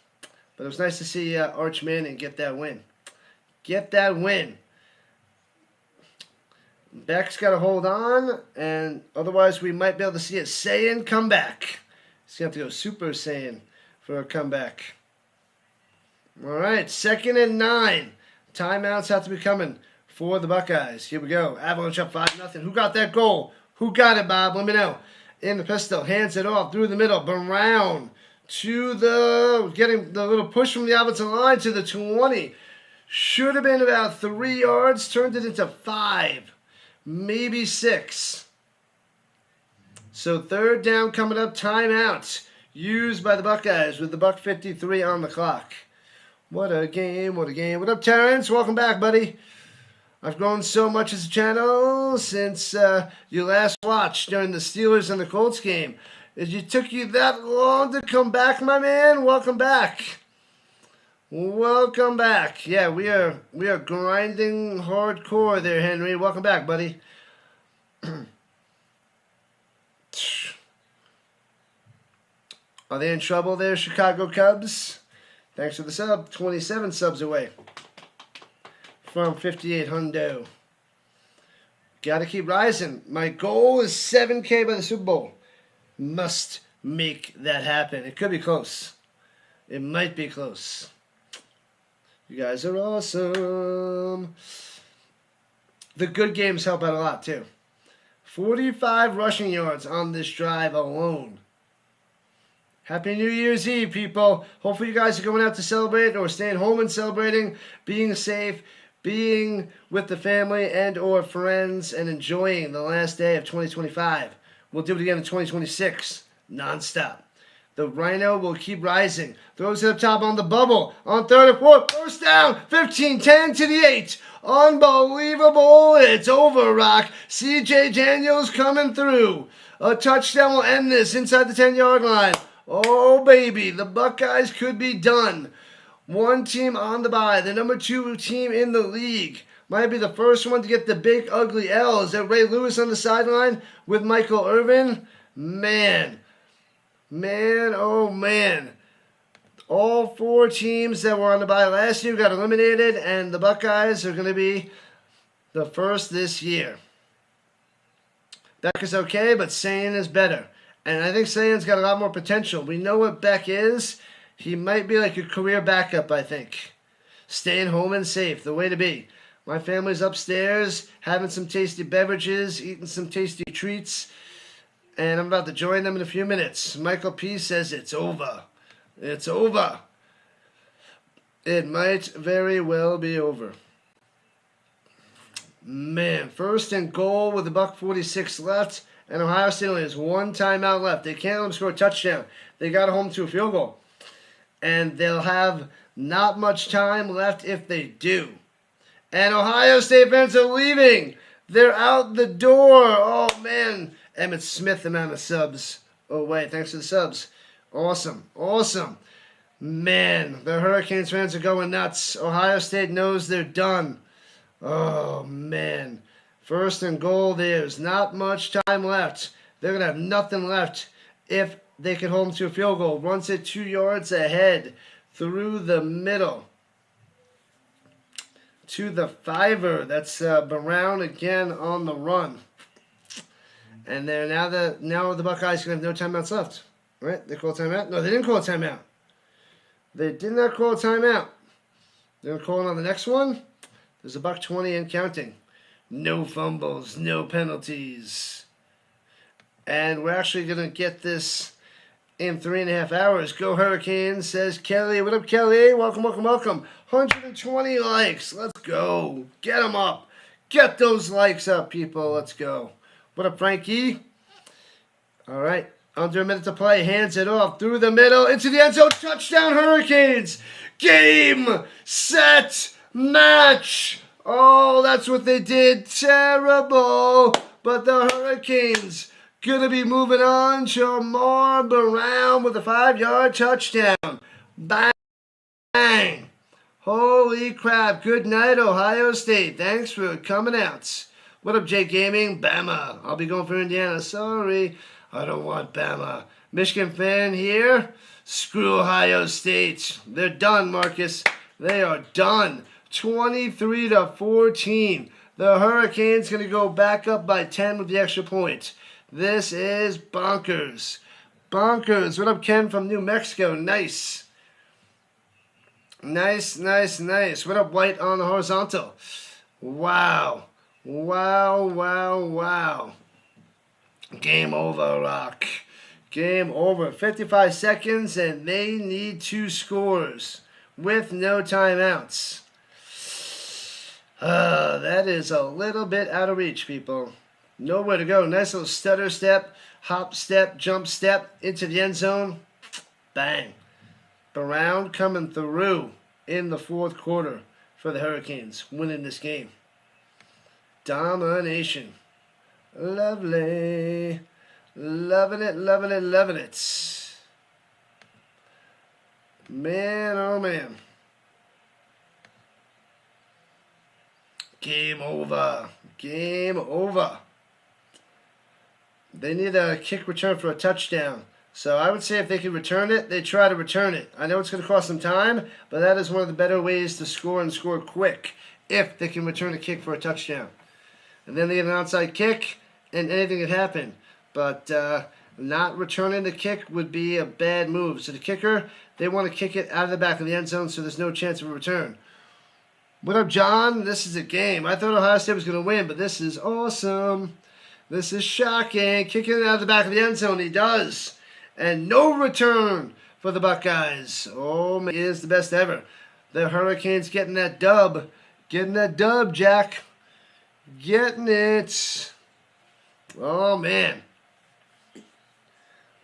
But it was nice to see Arch Manning get that win. Get that win. Beck's got to hold on, and otherwise we might be able to see a Saiyan comeback. He's going to have to go Super Saiyan for a comeback. All right, 2nd and 9. Timeouts have to be coming for the Buckeyes. Here we go. Avalanche up 5-0. Who got that goal? Who got it, Bob? Let me know. In the pistol, hands it off through the middle. Brown to the, getting the little push from the offensive line to the 20. Should have been about 3 yards. Turned it into 5. Maybe 6. So 3rd down coming up. Timeout used by the Buckeyes with the $1:53 on the clock. What a game. What a game. What up, Terrence? Welcome back, buddy. I've grown so much as a channel since you last watched during the Steelers and the Colts game. It took you that long to come back, my man? Welcome back. Welcome back. Yeah, we are grinding hardcore there, Henry. Welcome back, buddy. Are they in trouble there, Chicago Cubs? Thanks for the sub. 27 subs away from 58 hundo. Gotta keep rising. My goal is 7K by the Super Bowl. Must make that happen. It could be close. It might be close. You guys are awesome. The good games help out a lot, too. 45 rushing yards on this drive alone. Happy New Year's Eve, people. Hopefully you guys are going out to celebrate or staying home and celebrating, being safe, being with the family and or friends, and enjoying the last day of 2025. We'll do it again in 2026, nonstop. The Rhino will keep rising. Throws it up top on the bubble. On third and fourth. First down. 15-10 to the 8. Unbelievable. It's over, Rock. C.J. Daniels coming through. A touchdown will end this inside the 10-yard line. Oh, baby. The Buckeyes could be done. One team on the bye. The number 2 team in the league. Might be the first one to get the big, ugly L. Is that Ray Lewis on the sideline with Michael Irvin? Man, oh man. All 4 teams that were on the bye last year got eliminated, and the Buckeyes are going to be the first this year. Beck is okay, but Sayin is better. And I think Sayin's got a lot more potential. We know what Beck is. He might be like a career backup, I think. Staying home and safe, the way to be. My family's upstairs, having some tasty beverages, eating some tasty treats, and I'm about to join them in a few minutes. Michael P. says it's over. It's over. It might very well be over. Man, first and goal with $1:46 left, and Ohio State only has 1 timeout left. They can't let them score a touchdown. They got home to a field goal. And they'll have not much time left if they do. And Ohio State fans are leaving. They're out the door. Oh, man. Emmett Smith amount of subs. Oh, wait. Thanks for the subs. Awesome. Awesome. Man, the Hurricanes fans are going nuts. Ohio State knows they're done. Oh, man. First and goal. There's not much time left. They're going to have nothing left if they can hold them to a field goal. Runs it 2 yards ahead through the middle. To the 5. That's Brown again on the run. And they're now the Buckeyes can have no timeouts left. Right? They call a timeout? No, they didn't call a timeout. They did not call a timeout. They're going to call it on the next one. There's $1:20 and counting. No fumbles, no penalties. And we're actually going to get this in 3.5 hours. Go Hurricanes, says Kelly. What up, Kelly? Welcome, welcome, welcome. 120 likes. Let's go. Get them up. Get those likes up, people. Let's go. What up, Frankie? All right. Under a minute to play. Hands it off through the middle. Into the end zone. Touchdown, Hurricanes. Game, set, match. Oh, that's what they did. Terrible. But the Hurricanes gonna be moving on. Shamar Brown with a 5-yard touchdown. Bang. Holy crap. Good night, Ohio State. Thanks for coming out. What up, Jake Gaming? Bama. I'll be going for Indiana. Sorry. I don't want Bama. Michigan fan here. Screw Ohio State. They're done, Marcus. They are done. 23-14. The Hurricanes going to go back up by 10 with the extra point. This is bonkers. Bonkers. What up, Ken from New Mexico? Nice. Nice, nice, nice. What up, White on the horizontal? Wow. Wow, wow, wow. Game over, Rock. Game over. 55 seconds, and they need 2 scores with no timeouts. That is a little bit out of reach, people. Nowhere to go. Nice little stutter step, hop step, jump step into the end zone. Bang. Brown coming through in the 4th quarter for the Hurricanes, winning this game. Domination. Lovely. Loving it, loving it, loving it. Man, oh man. Game over. Game over. They need a kick return for a touchdown. So I would say if they could return it, they try to return it. I know it's going to cost them time, but that is one of the better ways to score and score quick if they can return a kick for a touchdown. And then they get an onside kick, and anything could happen. But not returning the kick would be a bad move. So the kicker, they want to kick it out of the back of the end zone so there's no chance of a return. What up, John? This is a game. I thought Ohio State was going to win, but this is awesome. This is shocking. Kicking it out of the back of the end zone. He does. And no return for the Buckeyes. Oh, man, it is the best ever. The Hurricanes getting that dub. Getting that dub, Jack. Getting it. Oh, man.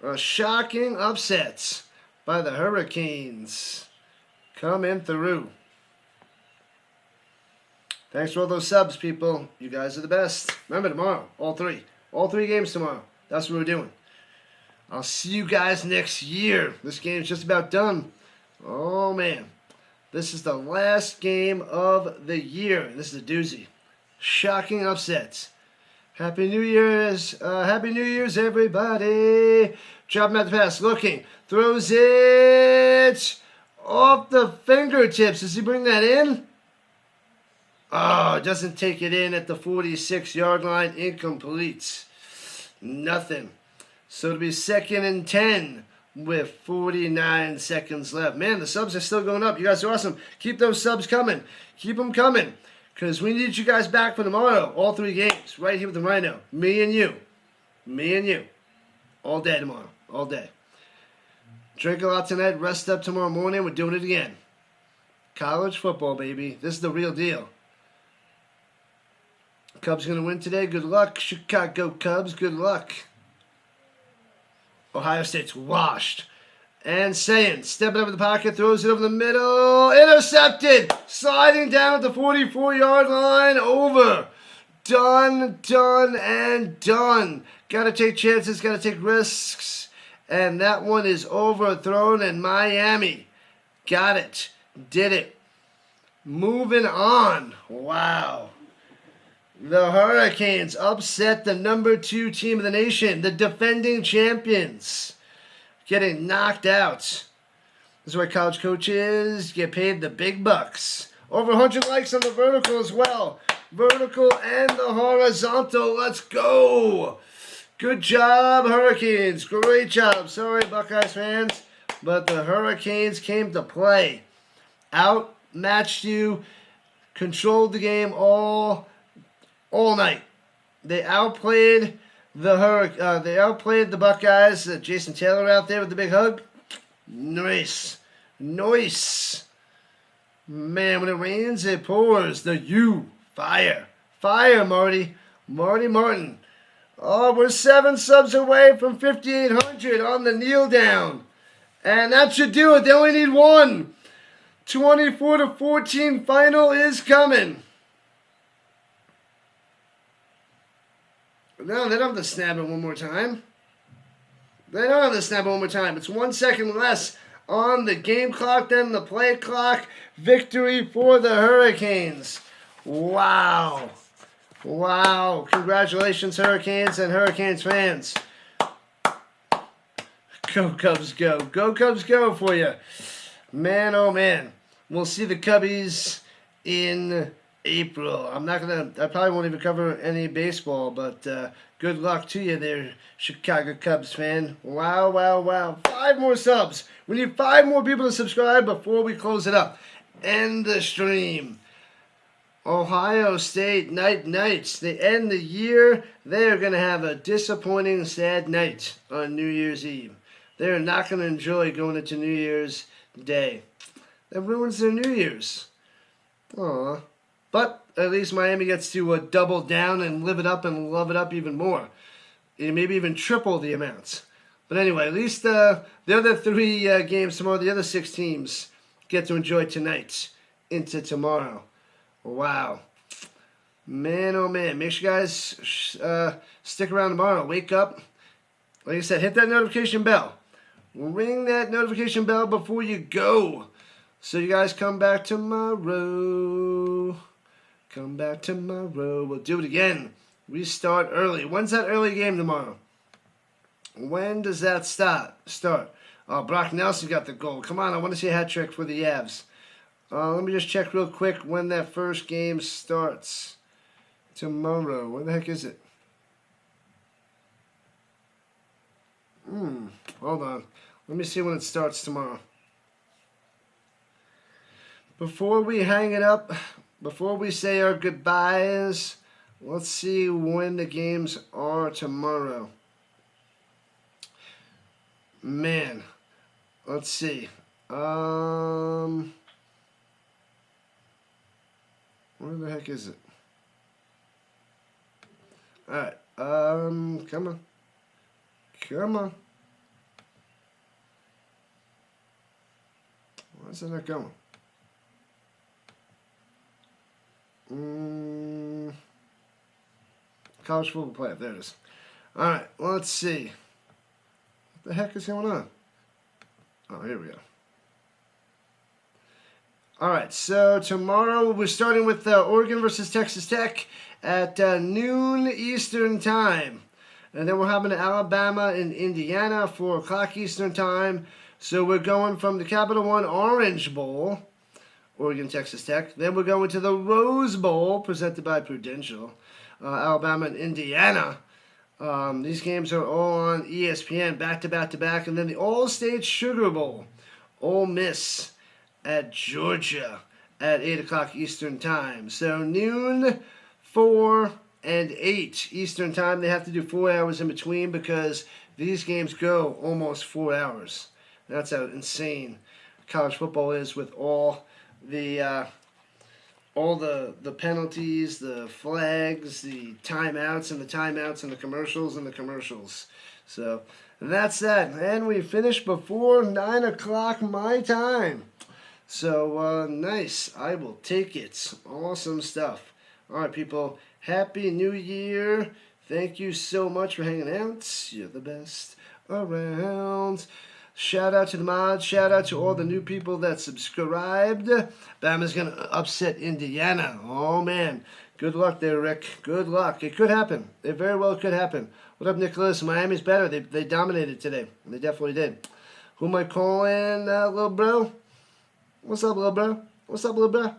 A shocking upset by the Hurricanes. Coming through. Thanks for all those subs, people. You guys are the best. Remember, tomorrow, all three. All 3 games tomorrow. That's what we're doing. I'll see you guys next year. This game's just about done. Oh, man. This is the last game of the year. This is a doozy. Shocking upsets. Happy New Year's. Happy New Year's, everybody. Dropping at the pass. Looking. Throws it off the fingertips. Does he bring that in? Oh, doesn't take it in at the 46-yard line. Incomplete. Nothing. So it'll be 2nd and 10 with 49 seconds left. Man, the subs are still going up. You guys are awesome. Keep those subs coming. Keep them coming. Because we need you guys back for tomorrow. All 3 games. Right here with the Rhino. Me and you. Me and you. All day tomorrow. All day. Drink a lot tonight. Rest up tomorrow morning. We're doing it again. College football, baby. This is the real deal. Cubs going to win today. Good luck. Chicago Cubs. Good luck. Ohio State's washed. And Saying, stepping up in the pocket, throws it over the middle. Intercepted. Sliding down at the 44-yard line. Over. Done, done, and done. Got to take chances. Got to take risks. And that one is overthrown in Miami. Got it. Did it. Moving on. Wow. The Hurricanes upset the number 2 team of the nation, the defending champions, getting knocked out. This is why college coaches get paid the big bucks. Over 100 likes on the vertical as well. Vertical and the horizontal. Let's go. Good job, Hurricanes. Great job. Sorry, Buckeyes fans, but the Hurricanes came to play. Outmatched you, controlled the game all night. They outplayed the Buckeyes. Jason Taylor out there with the big hug. Nice. Nice. Man, when it rains, it pours. The U. Fire. Fire, Marty. Marty Martin. Oh, we're 7 subs away from 5,800 on the kneel down. And that should do it. They only need 1. 24-14 final is coming. No, they don't have to snap it one more time. They don't have to snap it one more time. It's 1 second less on the game clock than the play clock. Victory for the Hurricanes. Wow. Wow. Congratulations, Hurricanes and Hurricanes fans. Go Cubs, go. Go Cubs, go for you. Man, oh man. We'll see the Cubbies in April. I probably won't even cover any baseball, but good luck to you there, Chicago Cubs fan. Wow, wow, wow. 5 more subs. We need 5 more people to subscribe before we close it up. End the stream. Ohio State Knights. They end the year. They're going to have a disappointing, sad night on New Year's Eve. They're not going to enjoy going into New Year's Day. That ruins their New Year's. Aww. But at least Miami gets to double down and live it up and love it up even more. And maybe even triple the amounts. But anyway, at least the other 3 games tomorrow, the other 6 teams get to enjoy tonight into tomorrow. Wow. Man, oh man. Make sure you guys stick around tomorrow. Wake up. Like I said, hit that notification bell. Ring that notification bell before you go. So you guys come back tomorrow. Come back tomorrow. We'll do it again. We start early. When's that early game tomorrow? When does that start? Oh, Brock Nelson got the goal. Come on, I want to see a hat trick for the Avs. Let me just check real quick when that first game starts. Tomorrow. When the heck is it? Hold on. Let me see when it starts tomorrow. Before we hang it up, before we say our goodbyes, let's see when the games are tomorrow. Man, let's see. Where the heck is it? Alright, come on. Come on. Why is it not going? College football playoff. There it is. Alright, let's see. What the heck is going on? Oh, here we go. Alright, so tomorrow we're starting with Oregon versus Texas Tech at noon Eastern Time. And then we're having Alabama and Indiana, 4 o'clock Eastern Time. So we're going from the Capital One Orange Bowl, Oregon, Texas Tech. Then we're going to the Rose Bowl, presented by Prudential, Alabama and Indiana. These games are all on ESPN, back to back to back. And then the All-State Sugar Bowl, Ole Miss at Georgia at 8 o'clock Eastern Time. So noon, 4, and 8 Eastern Time. They have to do 4 hours in between because these games go almost 4 hours. That's how insane college football is with all the penalties, the flags, the timeouts, and the commercials and the commercials. So that's that. And we finished before 9 o'clock my time. So nice. I will take it. Awesome stuff. All right, people. Happy New Year. Thank you so much for hanging out. You're the best around. Shout out to the mods. Shout out to all the new people that subscribed. Bama's going to upset Indiana. Oh, man. Good luck there, Rick. Good luck. It could happen. It very well could happen. What up, Nicholas? Miami's better. They dominated today. They definitely did. Who am I calling, little bro? What's up, little bro? What's up, little bro?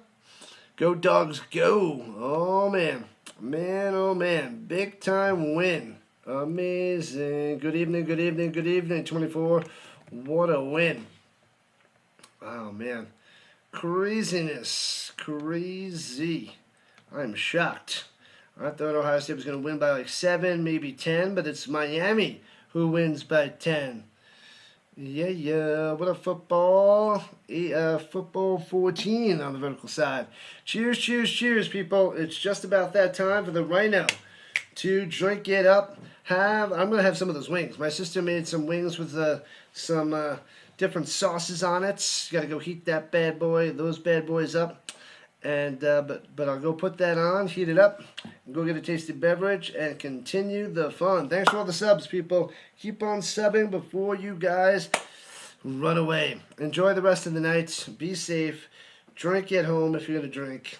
Go Dogs, go. Oh, man. Man, oh man, big time win. Amazing. Good evening, good evening, good evening, 24. What a win. Oh man. Craziness. Crazy. I'm shocked. I thought Ohio State was going to win by like 7, maybe 10, but it's Miami who wins by 10. Yeah. What a football. Football 14 on the vertical side. Cheers, cheers, cheers, people. It's just about that time for the Rhino to drink it up. I'm going to have some of those wings. My sister made some wings with some different sauces on it. Got to go heat those bad boys up. And but I'll go put that on, heat it up, and go get a tasty beverage and continue the fun. Thanks for all the subs, people. Keep on subbing before you guys run away. Enjoy the rest of the night. Be safe. Drink at home if you're going to drink.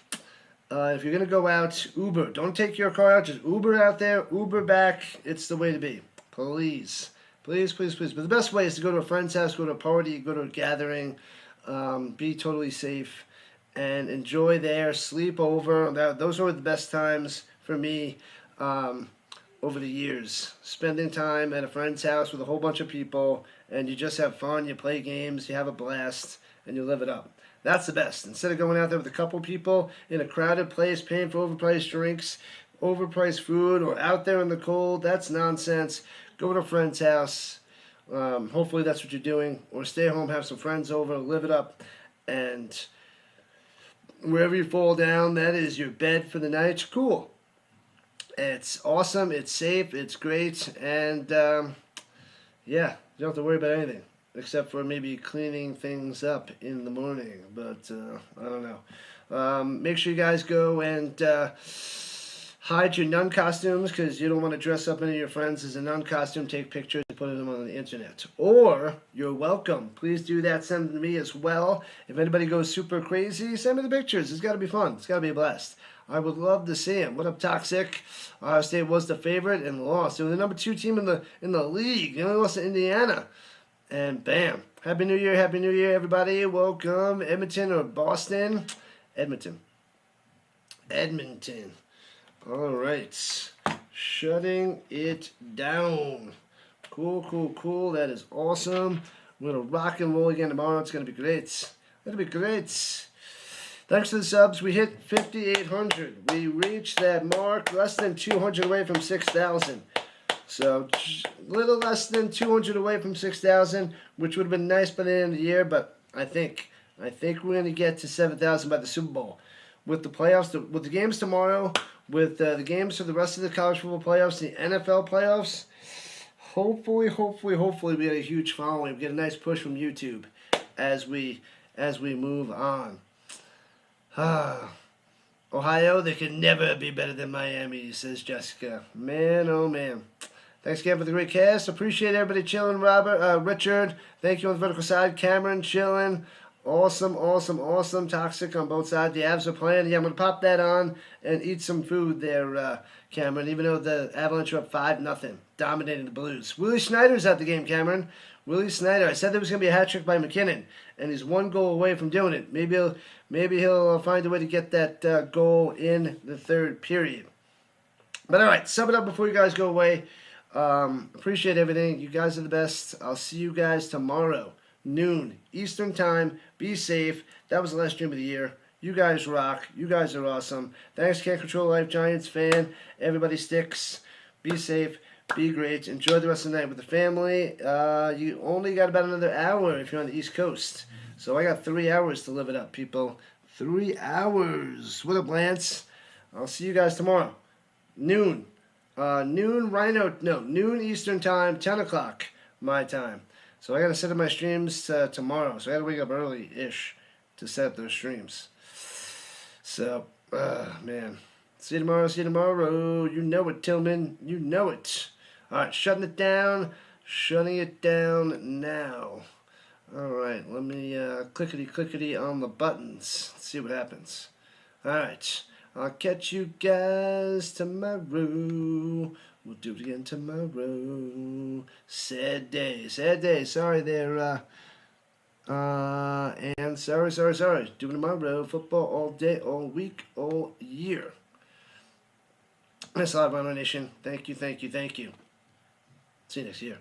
If you're going to go out, Uber. Don't take your car out. Just Uber out there. Uber back. It's the way to be. Please. Please, please, please. But the best way is to go to a friend's house, go to a party, go to a gathering. Be totally safe. And enjoy there, sleep over. Those are the best times for me over the years. Spending time at a friend's house with a whole bunch of people, and you just have fun, you play games, you have a blast, and you live it up. That's the best. Instead of going out there with a couple people in a crowded place, paying for overpriced drinks, overpriced food, or out there in the cold, that's nonsense. Go to a friend's house. Hopefully that's what you're doing. Or stay home, have some friends over, live it up, and wherever you fall down, that is your bed for the night. Cool. It's awesome. It's safe. It's great. And, you don't have to worry about anything. Except for maybe cleaning things up in the morning. But, I don't know. Make sure you guys go and hide your nun costumes. Because you don't want to dress up any of your friends as a nun costume. Take pictures and put them on the internet. Or, you're welcome. Please do that. Send them to me as well. If anybody goes super crazy, send me the pictures. It's got to be fun. It's got to be a blast. I would love to see him. What up, Toxic? Ohio State was the favorite and lost. They were the number 2 team in the league. They only lost to Indiana. And bam. Happy New Year, everybody. Welcome. Edmonton or Boston? Edmonton. All right. Shutting it down. Cool. That is awesome. We're going to rock and roll again tomorrow. It's going to be great. It'll be great. Thanks to the subs, we hit 5,800. We reached that mark, less than 200 away from 6,000. So, a little less than 200 away from 6,000, which would have been nice by the end of the year, but I think we're going to get to 7,000 by the Super Bowl. With the playoffs, with the games tomorrow, with the games for the rest of the college football playoffs, the NFL playoffs, hopefully we get a huge following. We get a nice push from YouTube as we move on. Ohio, they can never be better than Miami, says Jessica. Man, oh man. Thanks again for the great cast. Appreciate everybody chilling. Richard, thank you on the vertical side. Cameron, chilling. Awesome. Toxic on both sides. The Avs are playing. Yeah, I'm going to pop that on and eat some food there, Cameron, even though the Avalanche are up 5-0. Dominating the Blues. Willie Snyder's at the game, Cameron. Willie Snyder. I said there was going to be a hat trick by McKinnon, and he's 1 goal away from doing it. Maybe he'll find a way to get that goal in the 3rd period. But all right, sum it up before you guys go away. Appreciate everything. You guys are the best. I'll see you guys tomorrow, noon Eastern time. Be safe. That was the last stream of the year. You guys rock. You guys are awesome. Thanks, Can't Control Life Giants fan. Everybody sticks. Be safe. Be great. Enjoy the rest of the night with the family. You only got about another hour if you're on the East Coast. So I got 3 hours to live it up, people. 3 hours. What up, Lance? I'll see you guys tomorrow. Noon. Noon Eastern time, 10 o'clock my time. So I got to set up my streams tomorrow. So I got to wake up early-ish to set up those streams. So, man. See you tomorrow. You know it, Tillman. You know it. All right, shutting it down now. All right, let me clickety on the buttons. Let's see what happens. All right, I'll catch you guys tomorrow. We'll do it again tomorrow. Sad day. Sorry there. And sorry. Doing tomorrow. Football all day, all week, all year. That's a lot of Rhino Nation. Thank you. See you next year.